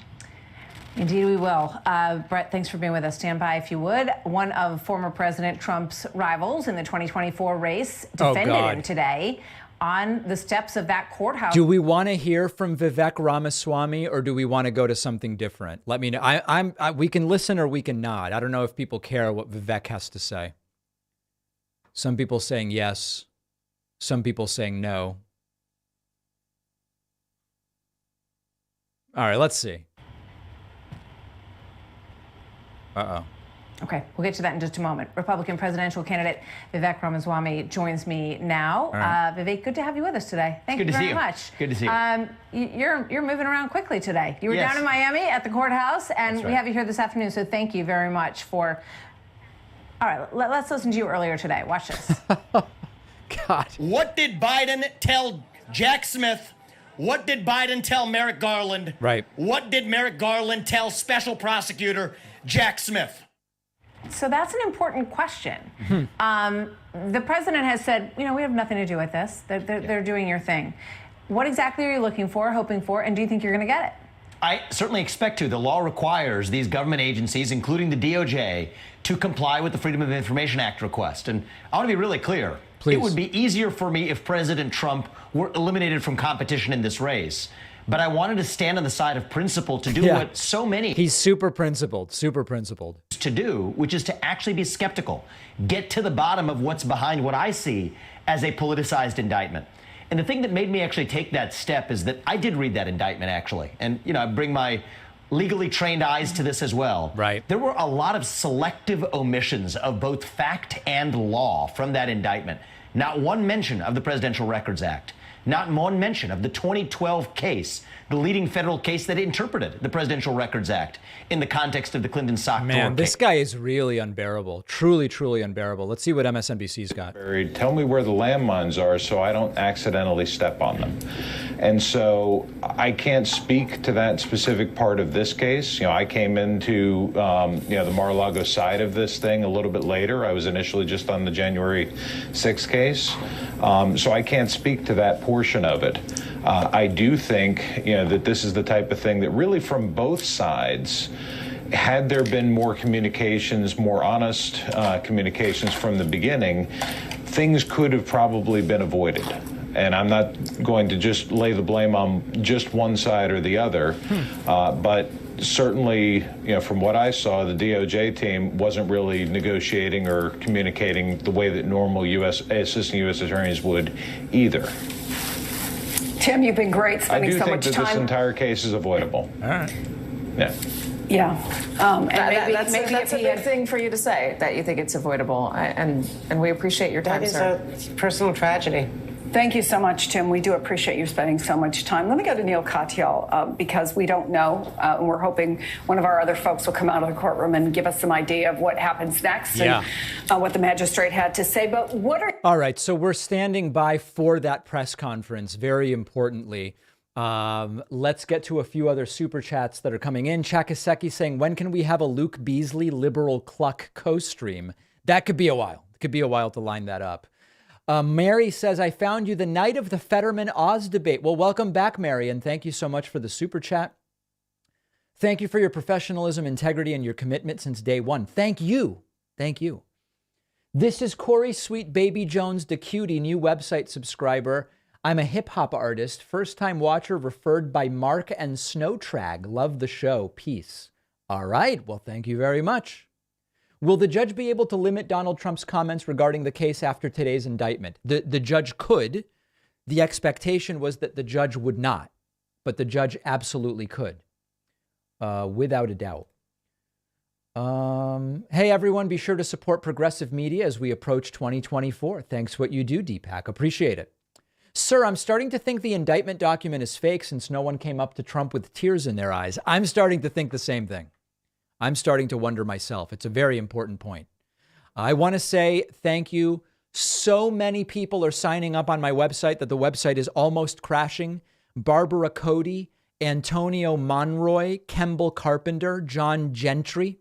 Indeed, we will. Brett, thanks for being with us. Stand by if you would. One of former President Trump's rivals in the 2024 race defended him today on the steps of that courthouse. Do we want to hear from Vivek Ramaswamy, or do we want to go to something different? Let me know. We can listen or we can not. I don't know if people care what Vivek has to say. Some people saying yes. Some people saying no. All right, let's see. Uh-oh. Okay, we'll get to that in just a moment. Republican presidential candidate Vivek Ramaswamy joins me now. Right. Vivek, good to have you with us today. Thank you very much. Good to see you. You're moving around quickly today. You were down in Miami at the courthouse, and we have you here this afternoon, so thank you very much for... All right, let's listen to you earlier today. Watch this. God. What did Biden tell Jack Smith? What did Biden tell Merrick Garland? Right. What did Merrick Garland tell Special Prosecutor Jack Smith? So that's an important question. The president has said, we have nothing to do with this. They're doing your thing. What exactly are you looking for, hoping for, and do you think you're going to get it? I certainly expect to. The law requires these government agencies, including the DOJ, to comply with the Freedom of Information Act request. And I want to be really clear. Please. It would be easier for me if President Trump were eliminated from competition in this race. But I wanted to stand on the side of principle to do what so many... He's super principled. ...to do, which is to actually be skeptical. Get to the bottom of what's behind what I see as a politicized indictment. And the thing that made me actually take that step is that I did read that indictment, actually. And, I bring my legally trained eyes to this as well. Right. There were a lot of selective omissions of both fact and law from that indictment. Not one mention of the Presidential Records Act. Not one mention of the 2012 case, the leading federal case that interpreted the Presidential Records Act in the context of the Clinton sock drawer case. Man, this guy is really unbearable. Truly, truly unbearable. Let's see what MSNBC's got. Tell me where the landmines are so I don't accidentally step on them. And so I can't speak to that specific part of this case. I came into, the Mar-a-Lago side of this thing a little bit later. I was initially just on the January 6th case. So I can't speak to that portion of it. I do think, that this is the type of thing that really from both sides, had there been more communications, more honest communications from the beginning, things could have probably been avoided. And I'm not going to just lay the blame on just one side or the other, but certainly, from what I saw, the DOJ team wasn't really negotiating or communicating the way that normal assistant U.S. attorneys would either. Tim, you've been great spending so much time. I do think that this entire case is avoidable. All right. Yeah. Yeah. And that's a big thing for you to say, that you think it's avoidable. And we appreciate your time, sir. That is a personal tragedy. Thank you so much, Tim. We do appreciate you spending so much time. Let me go to Neil Katyal because we don't know. And we're hoping one of our other folks will come out of the courtroom and give us some idea of what happens next and what the magistrate had to say. But what are... All right, so we're standing by for that press conference, very importantly. Let's get to a few other super chats that are coming in. Chakaseki saying, when can we have a Luke Beasley liberal cluck co-stream? That could be a while. It could be a while to line that up. Mary says, I found you the night of the Fetterman-Oz debate. Well, welcome back, Mary, and thank you so much for the super chat. Thank you for your professionalism, integrity, and your commitment since day one. Thank you. Thank you. This is Corey Sweet Baby Jones, the cutie, new website subscriber. I'm a hip-hop artist, first-time watcher referred by Mark and Snowtrag. Love the show. Peace. All right. Well, thank you very much. Will the judge be able to limit Donald Trump's comments regarding the case after today's indictment? The judge could. The expectation was that the judge would not, but the judge absolutely could, without a doubt. Hey, everyone, be sure to support progressive media as we approach 2024. Thanks for what you do, Deepak. Appreciate it. Sir, I'm starting to think the indictment document is fake since no one came up to Trump with tears in their eyes. I'm starting to think the same thing. I'm starting to wonder myself. It's a very important point. I want to say thank you. So many people are signing up on my website that the website is almost crashing. Barbara Cody, Antonio Monroy, Kemble Carpenter, John Gentry,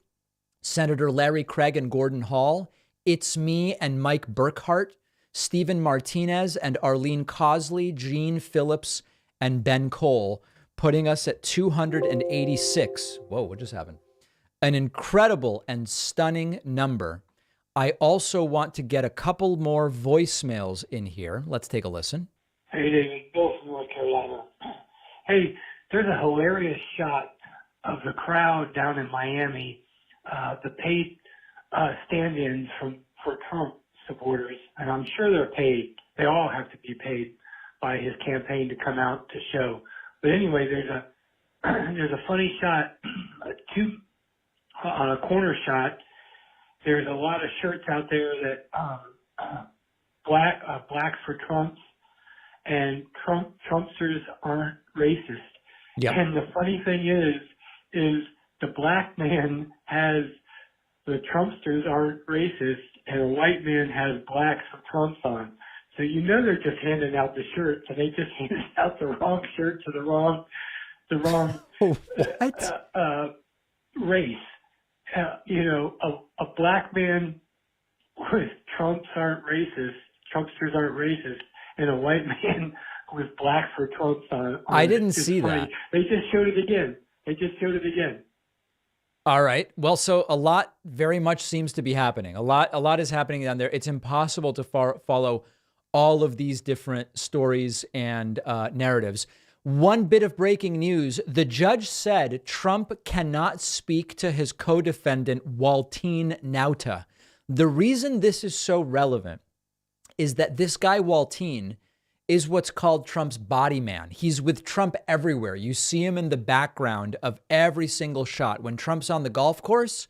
Senator Larry Craig and Gordon Hall, It's Me and Mike Burkhart, Stephen Martinez and Arlene Cosley, Gene Phillips, and Ben Cole, putting us at 286. Whoa, what just happened? An incredible and stunning number. I also want to get a couple more voicemails in here. Let's take a listen. Hey, David. Bill from North Carolina. Hey, there's a hilarious shot of the crowd down in Miami, the paid stand-ins for Trump supporters, and I'm sure they're paid. They all have to be paid by his campaign to come out to show. But anyway, there's a funny shot, on a corner shot. There's a lot of shirts out there that black for Trumps, and Trumpsters aren't racist. Yep. And the funny thing is the black man has the Trumpsters aren't racist, and a white man has blacks for Trumps on. So they're just handing out the shirts, and they just handed out the wrong shirt to the wrong race. A black man with Trumps aren't racist, Trumpsters aren't racist, and a white man with black for Trumps on. I didn't see that. They just showed it again. All right. Well, so a lot very much seems to be happening. A lot is happening down there. It's impossible to follow all of these different stories and narratives. One bit of breaking news. The judge said Trump cannot speak to his co-defendant, Waltine Nauta. The reason this is so relevant is that this guy, Waltine, is what's called Trump's body man. He's with Trump everywhere. You see him in the background of every single shot. When Trump's on the golf course,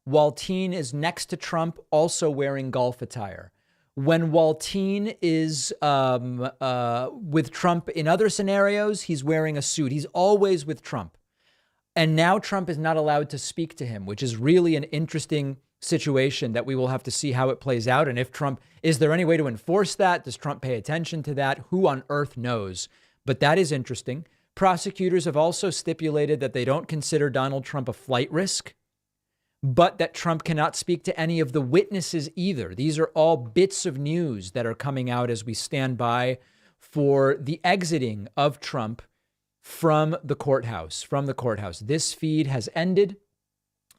Waltine is next to Trump, also wearing golf attire. When Waltine is with Trump in other scenarios, he's wearing a suit. He's always with Trump. And now Trump is not allowed to speak to him, which is really an interesting situation that we will have to see how it plays out. And if Trump, is there any way to enforce that? Does Trump pay attention to that? Who on earth knows? but that is interesting. Prosecutors have also stipulated that they don't consider Donald Trump a flight risk, but that Trump cannot speak to any of the witnesses either. These are all bits of news that are coming out as we stand by for the exiting of Trump from the courthouse. This feed has ended,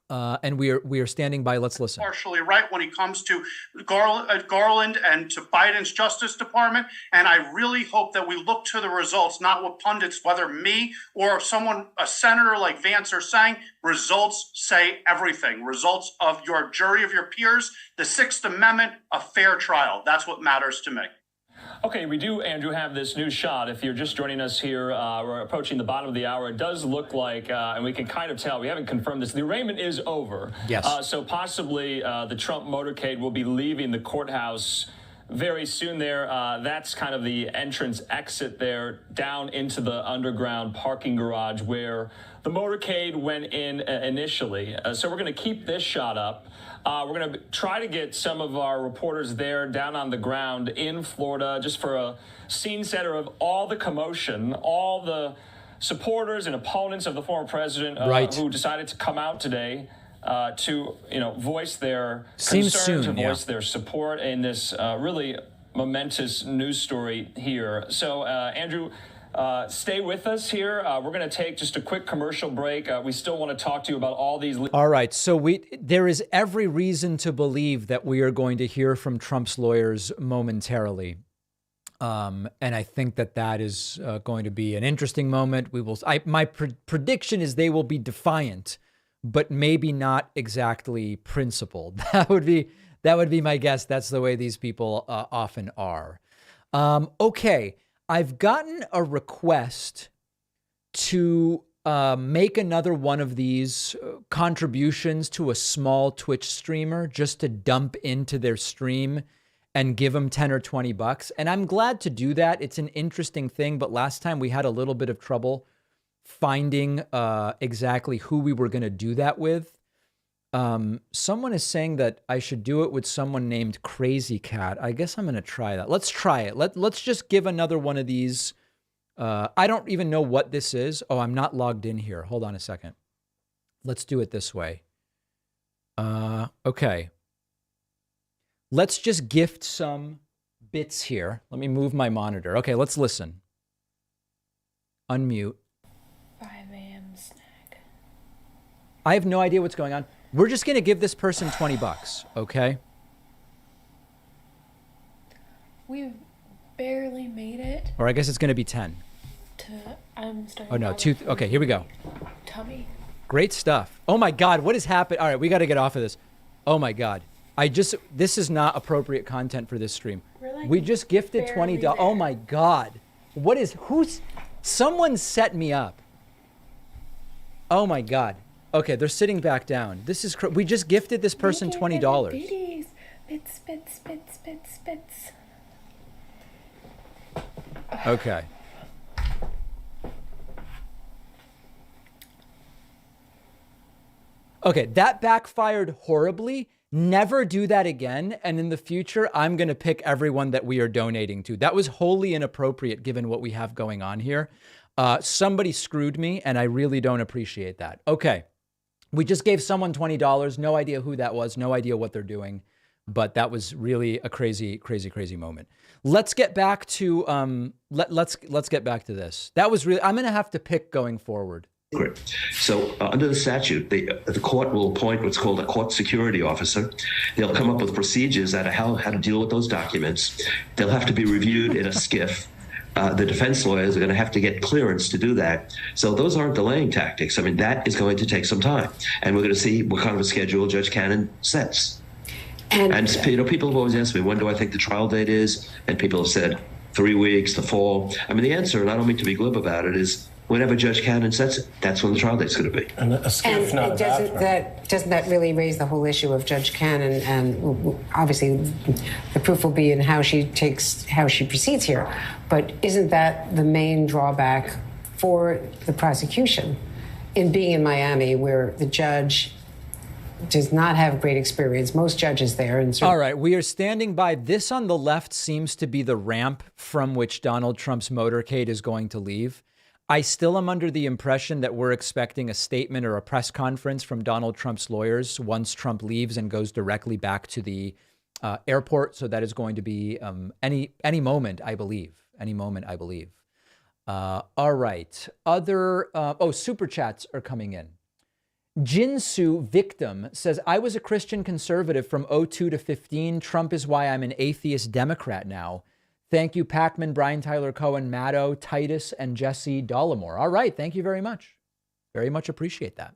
and we are standing by. Let's listen. Partially right when he comes to Garland and to Biden's Justice Department. And I really hope that we look to the results, not what pundits, whether me or someone, a senator like Vance, are saying. Results say everything. Results of your jury, of your peers, the Sixth Amendment, a fair trial. That's what matters to me. Okay, we do, Andrew, have this new shot. If you're just joining us here, we're approaching the bottom of the hour. It does look like, and we can kind of tell, we haven't confirmed this, the arraignment is over. Yes. So possibly the Trump motorcade will be leaving the courthouse very soon there. That's kind of the entrance exit there down into the underground parking garage where the motorcade went in initially. So we're going to keep this shot up. We're going to try to get some of our reporters there down on the ground in Florida just for a scene setter of all the commotion, all the supporters and opponents of the former president who decided to come out today to voice their concerns and voice their support in this really momentous news story here. So, Andrew, stay with us here. We're going to take just a quick commercial break. We still want to talk to you about all these. All right. So there is every reason to believe that we are going to hear from Trump's lawyers momentarily. And I think that is going to be an interesting moment. My prediction is they will be defiant, but maybe not exactly principled. That would be my guess. That's the way these people often are. Okay. I've gotten a request to make another one of these contributions to a small Twitch streamer just to dump into their stream and give them 10 or 20 bucks. And I'm glad to do that. It's an interesting thing. But last time we had a little bit of trouble finding exactly who we were going to do that with. Someone is saying that I should do it with someone named Crazy Cat. I guess I'm going to try that. Let's try it. Let's just give another one of these. I don't even know what this is. Oh, I'm not logged in here. Hold on a second. Let's do it this way. Okay. Let's just gift some bits here. Let me move my monitor. Okay, let's listen. Unmute. 5 a.m. snack. I have no idea what's going on. We're just going to give this person 20 bucks, okay? We've barely made it. Or I guess it's going to be 10. I'm starting. Oh, no. 2. Okay, here we go. Tummy. Great stuff. Oh, my God. What has happened? All right, we got to get off of this. Oh, my God. This is not appropriate content for this stream. We just gifted $20. Oh, my God. Someone set me up. Oh, my God. Okay, they're sitting back down. This is we just gifted this person $20. Bits. Okay. Okay, that backfired horribly. Never do that again. And in the future, I'm going to pick everyone that we are donating to. That was wholly inappropriate given what we have going on here. Somebody screwed me, and I really don't appreciate that. Okay. We just gave someone $20. No idea who that was. No idea what they're doing. But that was really a crazy, crazy, crazy moment. Let's get back to let's get back to this. That was really. I'm going to have to pick going forward. So under the statute, the court will appoint what's called a court security officer. They'll come up with procedures as to how to deal with those documents. They'll have to be reviewed in a SCIF. The defense lawyers are going to have to get clearance to do that. So those aren't delaying tactics. I mean, that is going to take some time. And we're going to see what kind of a schedule Judge Cannon sets. And people have always asked me, when do I think the trial date is? And people have said 3 weeks, the fall. I mean, the answer, and I don't mean to be glib about it, is whenever Judge Cannon sets it, that's when the trial date's going to be. And doesn't that really raise the whole issue of Judge Cannon? And obviously, the proof will be in how she proceeds here. But isn't that the main drawback for the prosecution in being in Miami, where the judge does not have great experience. Most judges there. All right, we are standing by. This on the left seems to be the ramp from which Donald Trump's motorcade is going to leave. I still am under the impression that we're expecting a statement or a press conference from Donald Trump's lawyers once Trump leaves and goes directly back to the airport. So that is going to be any moment, I believe. Any moment, I believe. All right. Other super chats are coming in. Jinsu Victim says, I was a Christian conservative from 02 to 15. Trump is why I'm an atheist Democrat now. Thank you, Pacman, Brian Tyler Cohen, Maddo, Titus, and Jesse Dollamore. All right. Thank you very much. Very much appreciate that.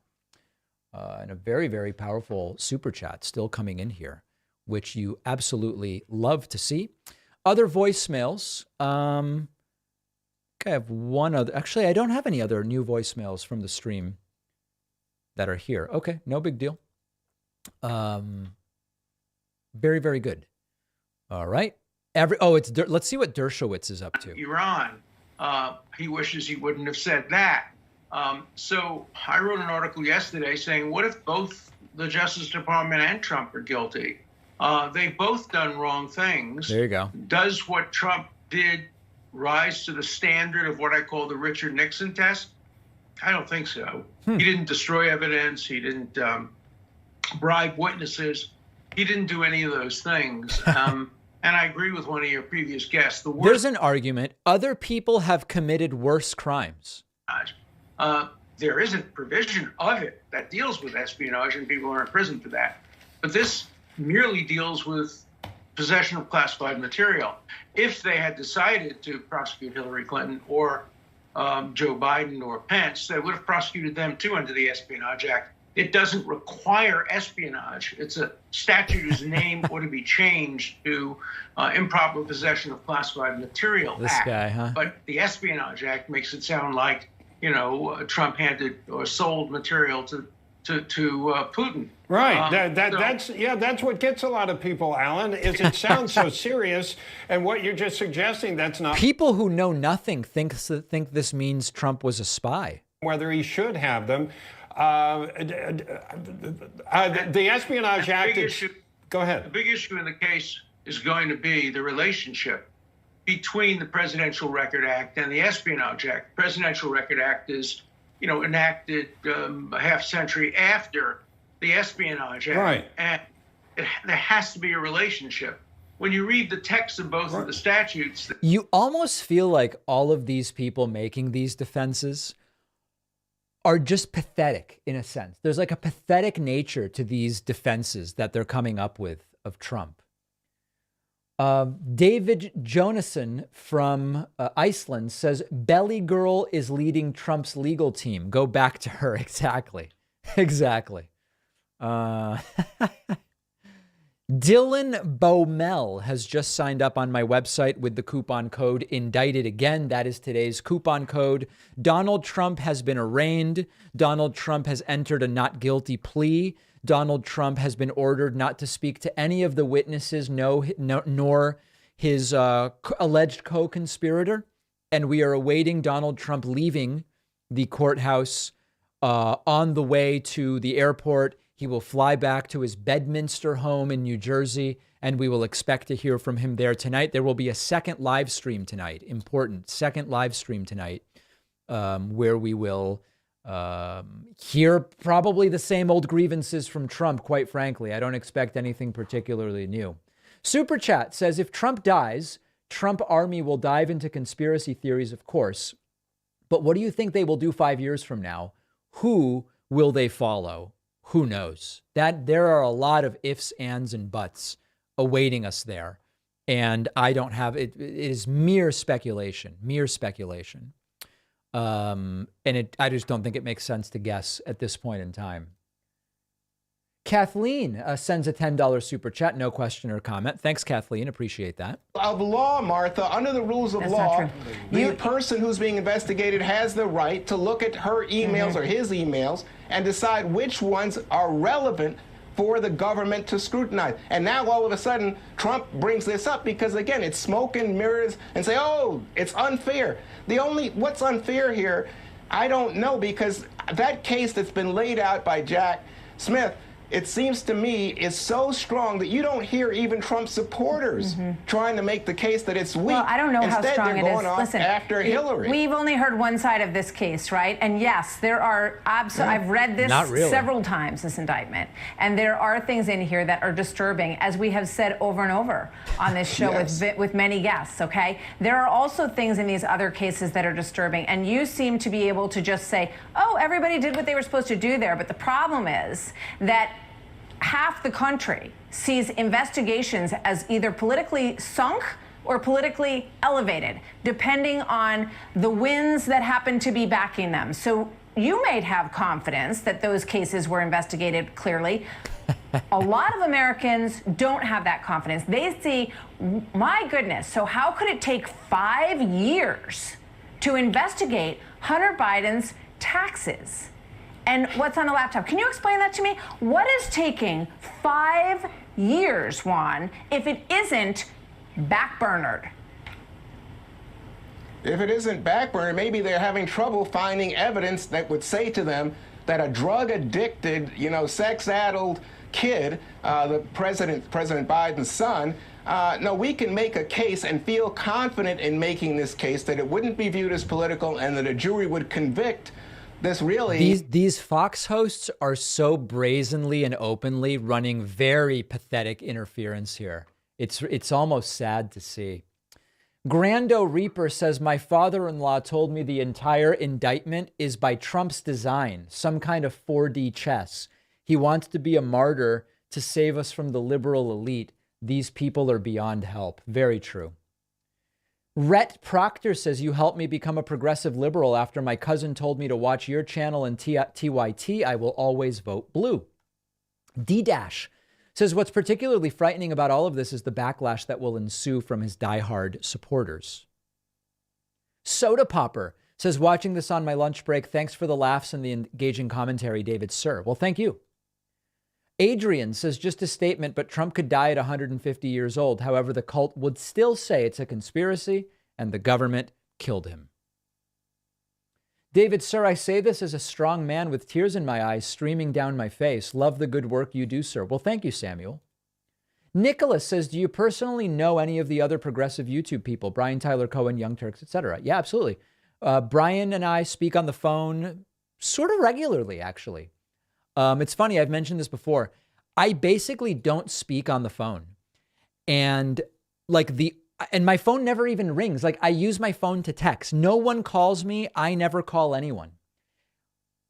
And a very, very powerful super chat still coming in here, which you absolutely love to see. Other voicemails. I have one other. Actually, I don't have any other new voicemails from the stream that are here. Okay, no big deal. Very, very good. All right. Let's see what Dershowitz is up to. Iran. He wishes he wouldn't have said that. So I wrote an article yesterday saying, what if both the Justice Department and Trump are guilty? They've both done wrong things. There you go. Does what Trump did rise to the standard of what I call the Richard Nixon test? I don't think so. He didn't destroy evidence. He didn't bribe witnesses. He didn't do any of those things. And I agree with one of your previous guests. There's an argument. Other people have committed worse crimes. There isn't provision of it that deals with espionage, and people are in prison for that. But this merely deals with possession of classified material. If they had decided to prosecute Hillary Clinton or Joe Biden or Pence, they would have prosecuted them too under the Espionage Act. It doesn't require espionage. It's a statute whose name ought to be changed to Improper Possession of Classified Material Act. Guy, huh? But the Espionage Act makes it sound like, Trump handed or sold material to Putin. Right. That's what gets a lot of people, Alan, is it sounds so serious. And what you're just suggesting, that's not. People who know nothing think this means Trump was a spy. Whether he should have them. The Espionage Act. Go ahead. The big issue in the case is going to be the relationship between the Presidential Record Act and the Espionage Act. The Presidential Record Act is, enacted a half century after the Espionage Act. Right. And there has to be a relationship. When you read the text of both of the statutes. You almost feel like all of these people making these defenses are just pathetic in a sense. There's like a pathetic nature to these defenses that they're coming up with of Trump. David Jonasson from Iceland says, Belly Girl is leading Trump's legal team. Go back to her. Exactly. Dylan Baumel has just signed up on my website with the coupon code indicted again. That is today's coupon code. Donald Trump has been arraigned. Donald Trump has entered a not guilty plea. Donald Trump has been ordered not to speak to any of the witnesses, nor his alleged co-conspirator. And we are awaiting Donald Trump leaving the courthouse on the way to the airport. He will fly back to his Bedminster home in New Jersey, and we will expect to hear from him there tonight. There will be a second live stream tonight, important second live stream tonight, where we will hear probably the same old grievances from Trump, quite frankly. I don't expect anything particularly new. Super Chat says, if Trump dies, Trump army will dive into conspiracy theories, of course. But what do you think they will do 5 years from now? Who will they follow? Who knows? That there are a lot of ifs, ands, and buts awaiting us there. And I don't have it. It is mere speculation. I just don't think it makes sense to guess at this point in time. Kathleen sends a $10 super chat. No question or comment. Thanks, Kathleen. Appreciate that. Of law, Martha, under the rules of law, the person who's being investigated has the right to look at her emails or his emails and decide which ones are relevant for the government to scrutinize. And now all of a sudden, Trump brings this up because, again, it's smoke and mirrors and say, oh, it's unfair. What's unfair here, I don't know, because that case that's been laid out by Jack Smith it seems to me, is so strong that you don't hear even Trump supporters trying to make the case that it's weak. Well, I don't know Instead, how strong they're it is. going on Listen, after Hillary. We've only heard one side of this case, right? And yes, there are I've read this several times, this indictment, and there are things in here that are disturbing, as we have said over and over on this show with many guests. Okay, there are also things in these other cases that are disturbing, and you seem to be able to just say, "Oh, everybody did what they were supposed to do there," but the problem is that half the country sees investigations as either politically sunk or politically elevated, depending on the winds that happen to be backing them. So you may have confidence that those cases were investigated clearly. A lot of Americans don't have that confidence. They see, my goodness, so how could it take 5 years to investigate Hunter Biden's taxes and what's on a laptop? Can you explain that to me? What is taking 5 years, Juan, if it isn't backburnered? If it isn't backburner, maybe they're having trouble finding evidence that would say to them that a drug-addicted, sex-addled kid, President Biden's son, no, we can make a case and feel confident in making this case that it wouldn't be viewed as political and that a jury would convict. This really... These Fox hosts are so brazenly and openly running very pathetic interference here. It's almost sad to see. Grando Reaper says, my father-in-law told me the entire indictment is by Trump's design, some kind of 4D chess. He wants to be a martyr to save us from the liberal elite. These people are beyond help. Very true. Rhett Proctor says, you helped me become a progressive liberal after my cousin told me to watch your channel and TYT. I will always vote blue. D-Dash says, what's particularly frightening about all of this is the backlash that will ensue from his diehard supporters. Soda Popper says, watching this on my lunch break, thanks for the laughs and the engaging commentary, David Sir. Well, thank you. Adrian says, just a statement, but Trump could die at 150 years old. However, the cult would still say it's a conspiracy and the government killed him. David Sir, I say this as a strong man with tears in my eyes streaming down my face. Love the good work you do, sir. Well, thank you, Samuel. Nicholas says, do you personally know any of the other progressive YouTube people? Brian Tyler Cohen, Young Turks, etc. Yeah, absolutely. Brian and I speak on the phone sort of regularly, actually. It's funny, I've mentioned this before. I basically don't speak on the phone. And my phone never even rings. Like, I use my phone to text. No one calls me. I never call anyone.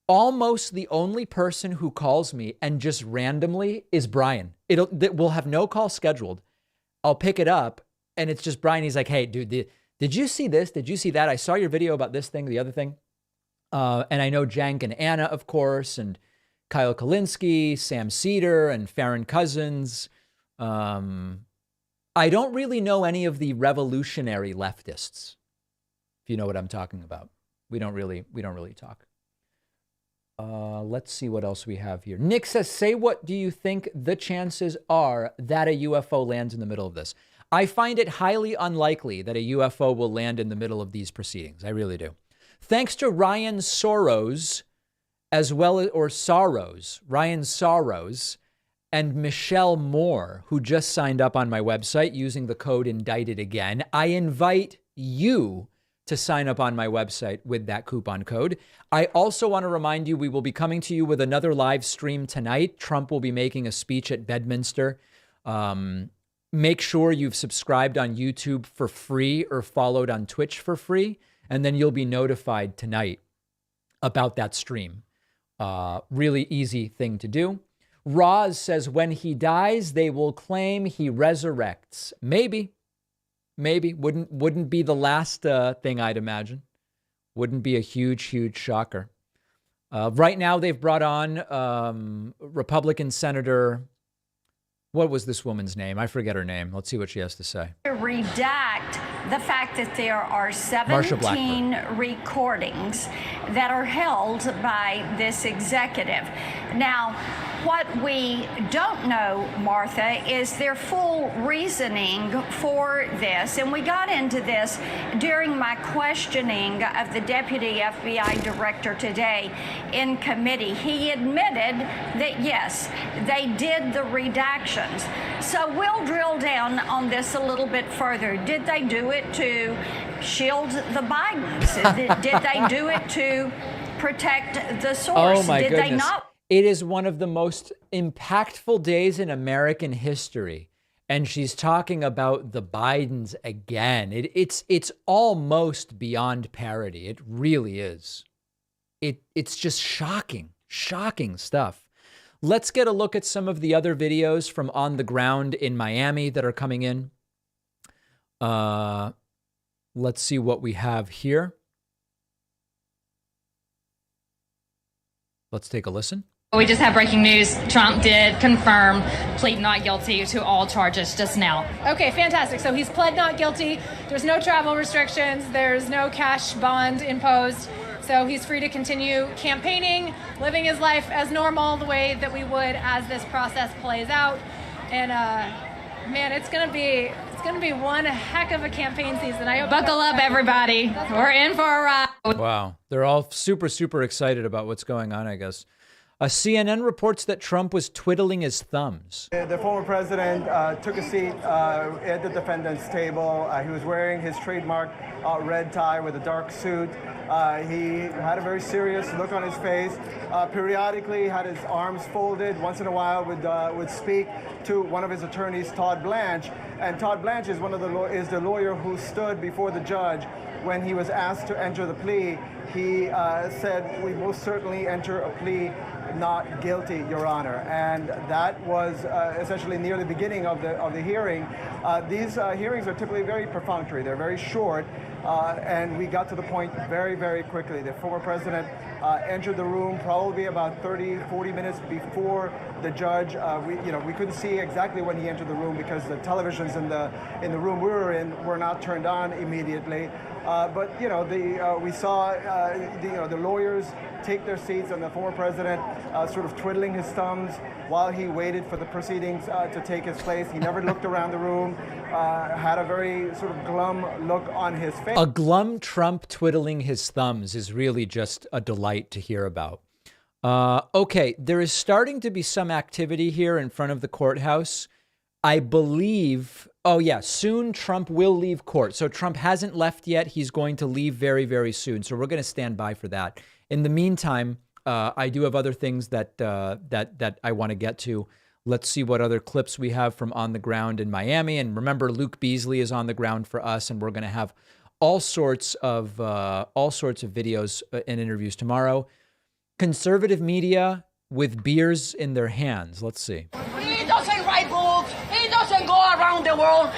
Almost the only person who calls me and just randomly is Brian. We'll have no call scheduled. I'll pick it up and it's just Brian. He's like, hey, dude, did you see this? Did you see that? I saw your video about this thing, the other thing. And I know Jank and Anna, of course, and Kyle Kulinski, Sam Cedar, and Farron Cousins. I don't really know any of the revolutionary leftists, if you know what I'm talking about. We don't really talk. Let's see what else we have here. Nick says, say what do you think the chances are that a UFO lands in the middle of this? I find it highly unlikely that a UFO will land in the middle of these proceedings. I really do. Thanks to Ryan Soros, Ryan Soros, and Michelle Moore, who just signed up on my website using the code indicted again. I invite you to sign up on my website with that coupon code. I also want to remind you, we will be coming to you with another live stream tonight. Trump will be making a speech at Bedminster. Make sure you've subscribed on YouTube for free or followed on Twitch for free, and then you'll be notified tonight about that stream. Really easy thing to do. Roz says, when he dies, they will claim he resurrects. Maybe. Wouldn't be the last thing, I'd imagine. Wouldn't be a huge shocker. Right now, they've brought on Republican Senator, what was this woman's name? I forget her name. Let's see what she has to say. Redact the fact that there are 17 recordings that are held by this executive. Now, What we don't know, Martha, is their full reasoning for this. And we got into this during my questioning of the Deputy FBI Director today in committee. He admitted that, yes, they did the redactions. So we'll drill down on this a little bit further. Did they do it to shield the Bidens? Did they do it to protect the source? Oh, my Did goodness. they not? It is one of the most impactful days in American history. And she's talking about the Bidens again. It's almost beyond parody. It really is. It's just shocking stuff. Let's get a look at some of the other videos from on the ground in Miami that are coming in. Let's see what we have here. Let's take a listen. We just have breaking news. Trump did confirm plead not guilty to all charges just now. Okay, fantastic. So he's pled not guilty. There's no travel restrictions. There's no cash bond imposed. So he's free to continue campaigning, living his life as normal, the way that we would as this process plays out. And man, it's gonna be one heck of a campaign season. I hope. Buckle up, everybody. We're in for a ride. Wow, they're all super excited about what's going on, I guess. CNN reports that Trump was twiddling his thumbs. The former president took a seat at the defendant's table. He was wearing his trademark red tie with a dark suit. He had a very serious look on his face. Periodically had his arms folded. Once in a while would speak to one of his attorneys, Todd Blanche. And Todd Blanche is is the lawyer who stood before the judge when he was asked to enter the plea. He said, "We most certainly enter a plea not guilty, Your Honor." And that was essentially near the beginning of the hearing. These hearings are typically very perfunctory. They're very short. And we got to the point very quickly. The former president entered the room probably about 30-40 minutes before the judge. We couldn't see exactly when he entered the room because the televisions in the room we were in were not turned on immediately. But we saw the lawyers take their seats and the former president sort of twiddling his thumbs while he waited for the proceedings to take his place. He never looked around the room, had a very sort of glum look on his face. A glum Trump twiddling his thumbs is really just a delight to hear about. Okay, there is starting to be some activity here in front of the courthouse. I believe, soon Trump will leave court. So Trump hasn't left yet. He's going to leave very soon. So we're going to stand by for that. In the meantime, I do have other things that I want to get to. Let's see what other clips we have from on the ground in Miami. And remember, Luke Beasley is on the ground for us, and we're going to have all sorts of videos and interviews tomorrow. Conservative media with beers in their hands. Let's see. He doesn't write books. He doesn't go around the world,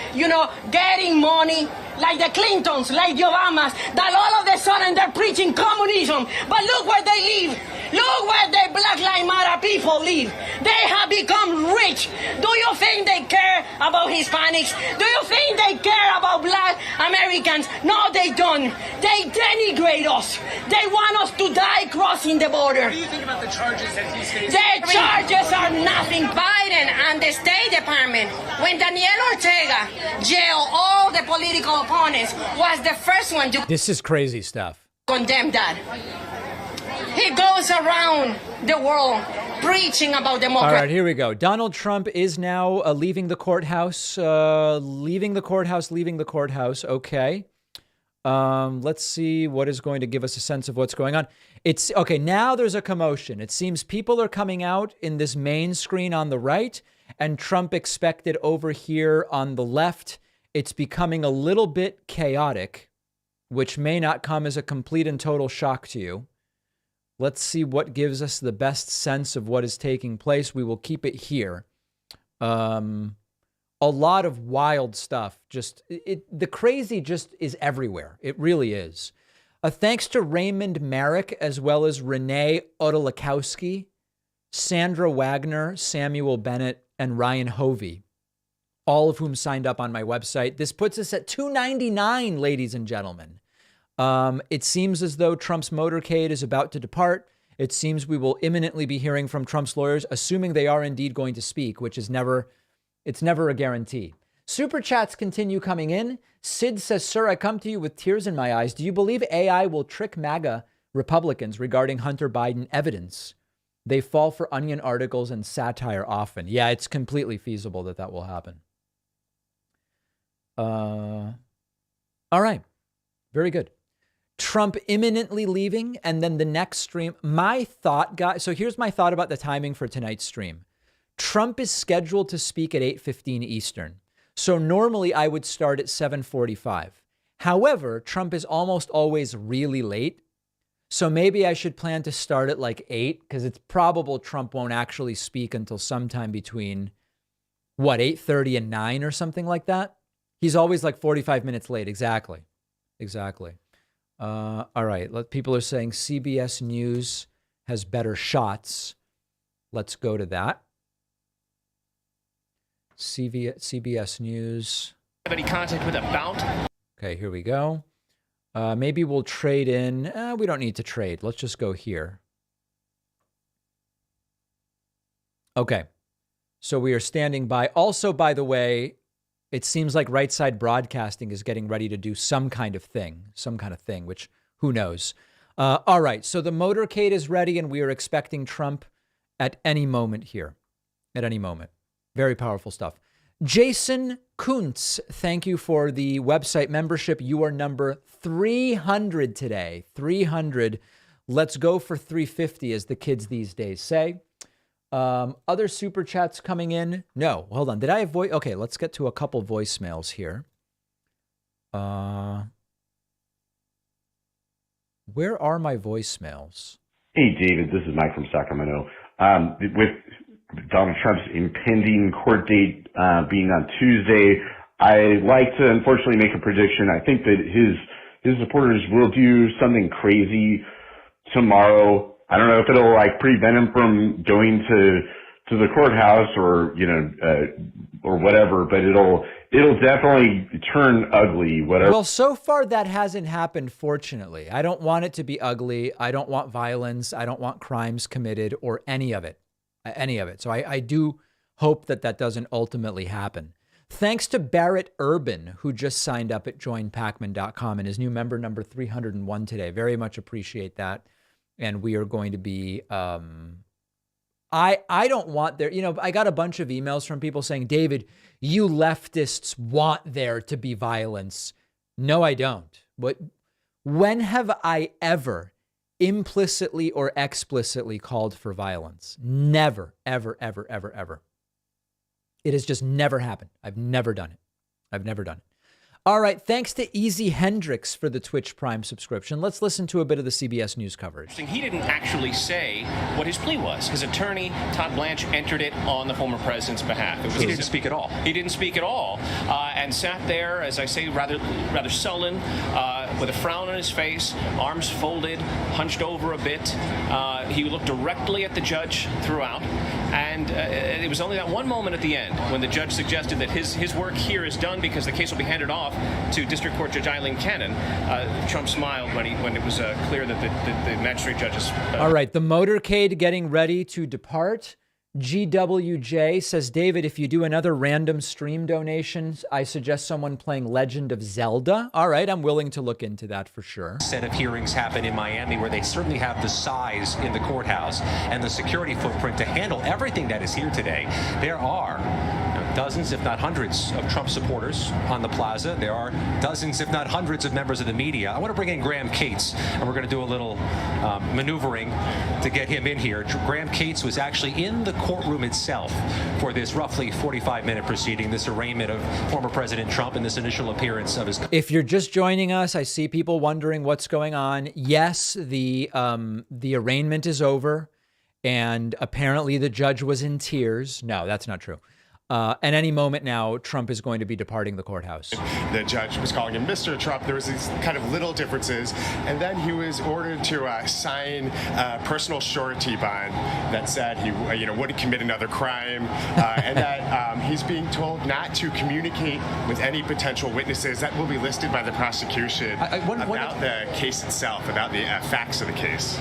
getting money like the Clintons, like the Obamas, that all of a sudden they're preaching communism. But look where they live. Look where the Black Lives Matter people live. They have become rich. Do you think they care about Hispanics? Do you think they care about Black Americans? No, they don't. They denigrate us. They want us to die crossing the border. What do you think about the charges that he's facing? The charges are nothing. Biden and the State Department, when Daniel Ortega jailed all the political opponents, was the first one to This is crazy stuff. condemn that. He goes around the world preaching about democracy. All right, here we go. Donald Trump is now leaving the courthouse. Leaving the courthouse. Okay. Let's see what is going to give us a sense of what's going on. It's okay. Now there's a commotion. It seems people are coming out in this main screen on the right, and Trump expected over here on the left. It's becoming a little bit chaotic, which may not come as a complete and total shock to you. Let's see what gives us the best sense of what is taking place. We will keep it here. A lot of wild stuff. The crazy just is everywhere. It really is. Thanks to Raymond Merrick, as well as Renee Odolakowski, Sandra Wagner, Samuel Bennett, and Ryan Hovey, all of whom signed up on my website. This puts us at $2.99, ladies and gentlemen. It seems as though Trump's motorcade is about to depart. It seems we will imminently be hearing from Trump's lawyers, assuming they are indeed going to speak, which is never a guarantee. Super chats continue coming in. Sid says, sir, I come to you with tears in my eyes. Do you believe AI will trick MAGA Republicans regarding Hunter Biden evidence? They fall for onion articles and satire often. Yeah, it's completely feasible that will happen. All right. Very good. Trump imminently leaving, and then the next stream. My thought, guys, so here's my thought about the timing for tonight's stream. Trump is scheduled to speak at 8:15 Eastern. So normally I would start at 7:45. However, Trump is almost always really late. So maybe I should plan to start at like 8, because it's probable Trump won't actually speak until sometime between, 8:30 and 9 or something like that. He's always like 45 minutes late. Exactly. All right. People are saying CBS News has better shots. Let's go to that. CBS News. Have any contact with about? Okay, here we go. Maybe we'll trade in. We don't need to trade. Let's just go here. Okay. So we are standing by. Also, by the way, it seems like Right Side Broadcasting is getting ready to do some kind of thing, which who knows? All right. So the motorcade is ready, and we are expecting Trump at any moment here. At any moment. Very powerful stuff. Jason Kuntz, thank you for the website membership. You are number 300 today. 300. Let's go for 350, as the kids these days say. Other super chats coming in. No, hold on. Did I have voice? Okay, let's get to a couple voicemails here. Where are my voicemails? Hey, David, this is Mike from Sacramento. With Donald Trump's impending court date being on Tuesday, I like to unfortunately make a prediction. I think that his supporters will do something crazy tomorrow. I don't know if it'll prevent him from going to the courthouse or whatever, but it'll definitely turn ugly. Whatever. Well, so far that hasn't happened, fortunately. I don't want it to be ugly. I don't want violence. I don't want crimes committed or any of it. So I do hope that doesn't ultimately happen. Thanks to Barrett Urban, who just signed up at joinpacman.com and is new member number 301 today. Very much appreciate that. And we are going to be, I don't want there, I got a bunch of emails from people saying, David, you leftists want there to be violence. No, I don't. When have I ever implicitly or explicitly called for violence? Never, ever, ever, ever, ever. It has just never happened. I've never done it. All right. Thanks to Easy Hendricks for the Twitch Prime subscription. Let's listen to a bit of the CBS News coverage. He didn't actually say what his plea was. His attorney, Todd Blanche, entered it on the former president's behalf. He didn't speak at all. He didn't speak at all, and sat there, as I say, rather sullen, with a frown on his face, arms folded, hunched over a bit. He looked directly at the judge throughout, and it was only that one moment at the end when the judge suggested that his work here is done because the case will be handed off to District Court Judge Eileen Cannon. Trump smiled when it was clear that the magistrate judges... All right, the motorcade getting ready to depart. GWJ says, David, if you do another random stream donation, I suggest someone playing Legend of Zelda. All right, I'm willing to look into that for sure. Set of hearings happen in Miami where they certainly have the size in the courthouse and the security footprint to handle everything that is here today. There are dozens, if not hundreds, of Trump supporters on the plaza. There are dozens, if not hundreds, of members of the media. I want to bring in Graham Cates, and we're going to do a little maneuvering to get him in here. Graham Cates was actually in the courtroom itself for this roughly 45-minute proceeding, this arraignment of former President Trump and this initial appearance of his... If you're just joining us, I see people wondering what's going on. Yes, the arraignment is over, and apparently the judge was in tears. No, that's not true. At any moment now, Trump is going to be departing the courthouse. The judge was calling him Mr. Trump. There was these kind of little differences. And then he was ordered to sign a personal surety bond that said he wouldn't commit another crime and that he's being told not to communicate with any potential witnesses that will be listed by the prosecution about the case itself, about the facts of the case.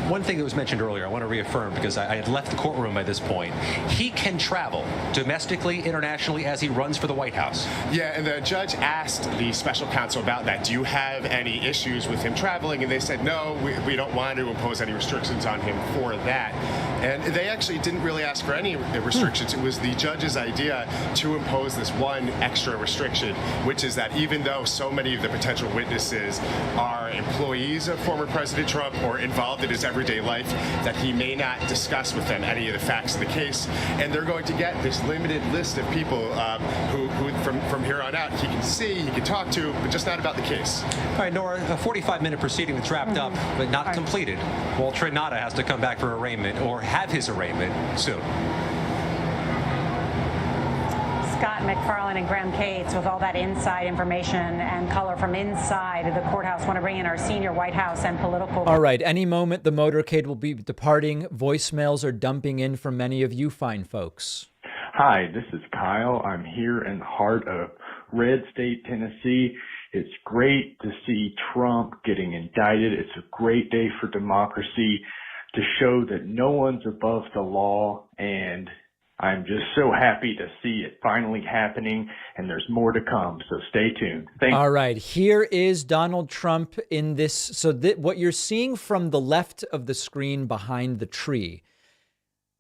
one thing that was mentioned earlier, I want to reaffirm because I had left the courtroom by this point. He can travel domestically, internationally as he runs for the White House. Yeah, and the judge asked the special counsel about that. Do you have any issues with him traveling? And they said, no, we don't want to impose any restrictions on him for that. And they actually didn't really ask for any restrictions. It was the judge's idea to impose this one extra restriction, which is that even though so many of the potential witnesses are employees of former President Trump or involved in his everyday life, that he may not discuss with them any of the facts of the case. And they're going to get this limited list of people who from here on out, he can see, he can talk to, but just not about the case. All right, Nora, a 45-minute proceeding that's wrapped up, but not completed. Walt Trinata has to come back for arraignment or have his arraignment soon. Scott McFarland and Graham Cates with all that inside information and color from inside the courthouse. Want to bring in our senior White House and political. All right. Any moment the motorcade will be departing. Voicemails are dumping in from many of you fine folks. Hi, this is Kyle. I'm here in the heart of Red State, Tennessee. It's great to see Trump getting indicted. It's a great day for democracy to show that no one's above the law, and I'm just so happy to see it finally happening, and there's more to come, so stay tuned. Thank you. All right, here is Donald Trump in this. So what you're seeing from the left of the screen behind the tree,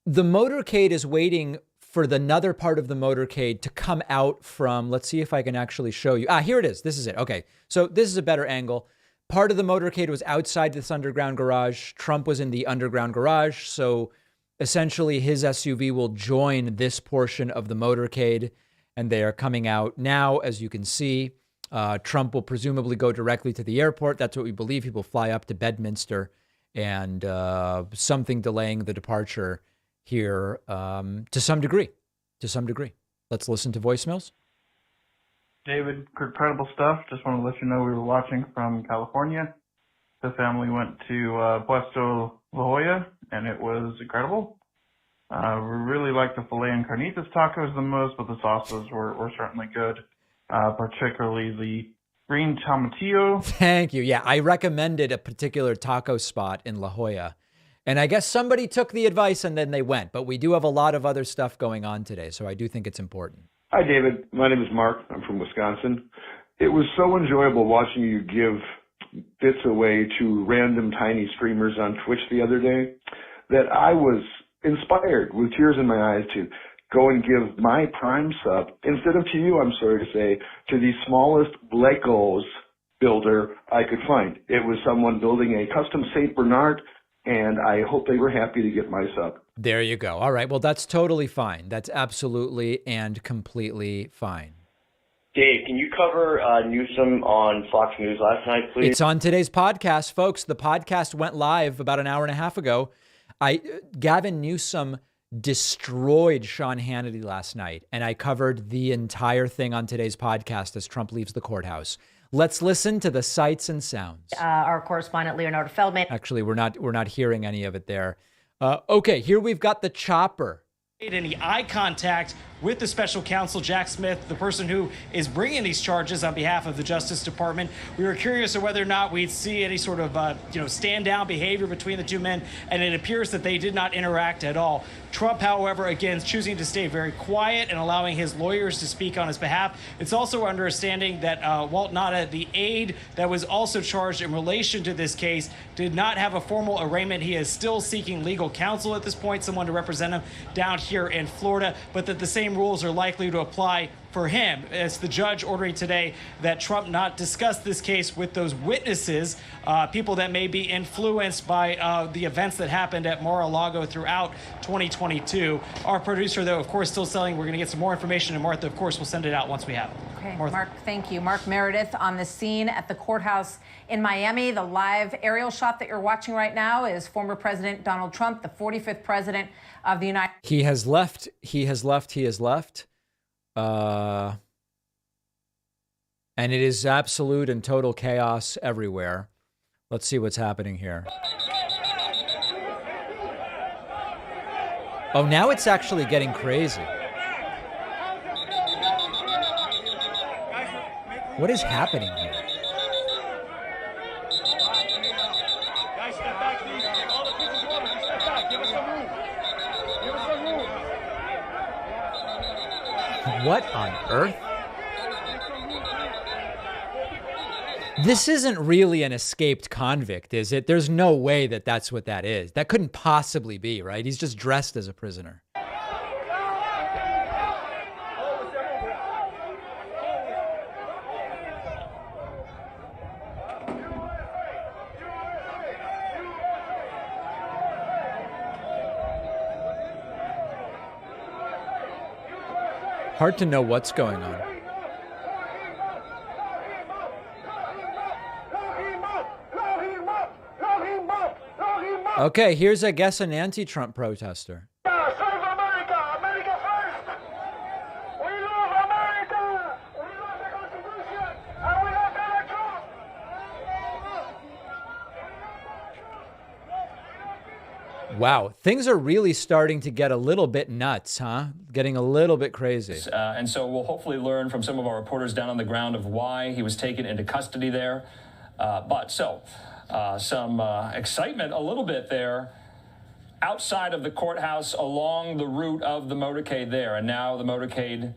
the motorcade is waiting for another part of the motorcade to come out from, let's see if I can actually show you. Here it is. This is it. Okay, so this is a better angle. Part of the motorcade was outside this underground garage. Trump was in the underground garage, so essentially his SUV will join this portion of the motorcade, and they are coming out now. As you can see, Trump will presumably go directly to the airport. That's what we believe. He will fly up to Bedminster, and something delaying the departure here to some degree. Let's listen to voicemails. David, incredible stuff. Just want to let you know we were watching from California. The family went to Puesto La Jolla, and it was incredible. We really like the filet and carnitas tacos the most, but the sauces were certainly good, particularly the green tomatillo. Thank you. Yeah, I recommended a particular taco spot in La Jolla, and I guess somebody took the advice and then they went. But we do have a lot of other stuff going on today, so I do think it's important. Hi, David. My name is Mark. I'm from Wisconsin. It was so enjoyable watching you give bits away to random tiny streamers on Twitch the other day that I was inspired with tears in my eyes to go and give my Prime sub, instead of to you, I'm sorry to say, to the smallest Legos builder I could find. It was someone building a custom St. Bernard, and I hope they were happy to get my sub. There you go. All right. Well, that's totally fine. That's absolutely and completely fine. Dave, can you cover Newsom on Fox News last night, please? It's on today's podcast, folks. The podcast went live about an hour and a half ago. Gavin Newsom destroyed Sean Hannity last night, and I covered the entire thing on today's podcast as Trump leaves the courthouse. Let's listen to the sights and sounds. Our correspondent Leonardo Feldman. Actually, we're not hearing any of it there. Okay, here we've got the chopper. Any eye contact with the special counsel, Jack Smith, the person who is bringing these charges on behalf of the Justice Department. We were curious of whether or not we'd see any sort of, stand down behavior between the two men, and it appears that they did not interact at all. Trump, however, again, choosing to stay very quiet and allowing his lawyers to speak on his behalf. It's also our understanding that Walt Nauta, the aide that was also charged in relation to this case, did not have a formal arraignment. He is still seeking legal counsel at this point, someone to represent him down here in Florida, but that the same rules are likely to apply for him. It's the judge ordering today that Trump not discuss this case with those witnesses, people that may be influenced by the events that happened at Mar-a-Lago throughout 2022. Our producer, though, of course, still saying we're going to get some more information, and Martha, of course, will send it out once we have it. Okay, Martha. Mark, thank you. Mark Meredith on the scene at the courthouse in Miami. The live aerial shot that you're watching right now is former President Donald Trump, the 45th president of the United States. He has left. And it is absolute and total chaos everywhere. Let's see what's happening here. Oh, now it's actually getting crazy. What is happening here? What on earth? This isn't really an escaped convict, is it? There's no way that that's what that is. That couldn't possibly be, right? He's just dressed as a prisoner. Hard to know what's going on. Okay, here's, I guess, an anti-Trump protester. Wow, things are really starting to get a little bit nuts, huh? Getting a little bit crazy. And so we'll hopefully learn from some of our reporters down on the ground of why he was taken into custody there. Some excitement a little bit there outside of the courthouse along the route of the motorcade there. And now the motorcade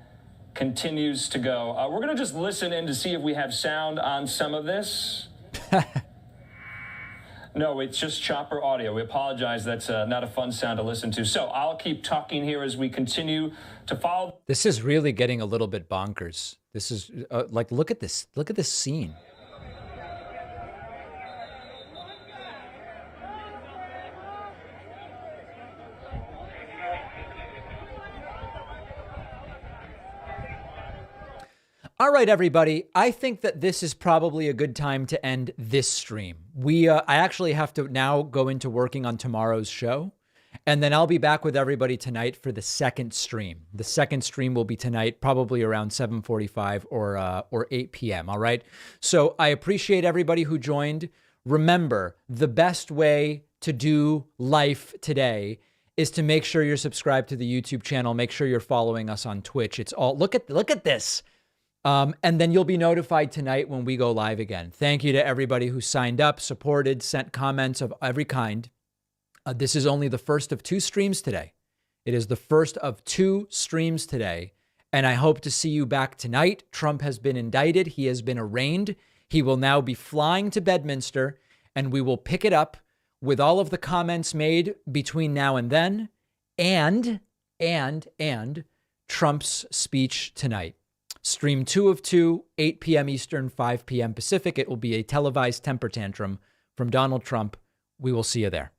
continues to go. We're going to just listen in to see if we have sound on some of this. No, it's just chopper audio. We apologize. That's not a fun sound to listen to. So I'll keep talking here as we continue to follow. This is really getting a little bit bonkers. This is look at this. Look at this scene. All right, everybody. I think that this is probably a good time to end this stream. I actually have to now go into working on tomorrow's show, and then I'll be back with everybody tonight for the second stream. The second stream will be tonight, probably around 7:45 or 8 p.m. All right. So I appreciate everybody who joined. Remember, the best way to do life today is to make sure you're subscribed to the YouTube channel. Make sure you're following us on Twitch. It's all look at this. And then you'll be notified tonight when we go live again. Thank you to everybody who signed up, supported, sent comments of every kind. This is only the first of 2 streams today. It is the first of 2 streams today. And I hope to see you back tonight. Trump has been indicted. He has been arraigned. He will now be flying to Bedminster, and we will pick it up with all of the comments made between now and then and Trump's speech tonight. Stream 2 of 2, 8 p.m. Eastern, 5 p.m. Pacific. It will be a televised temper tantrum from Donald Trump. We will see you there.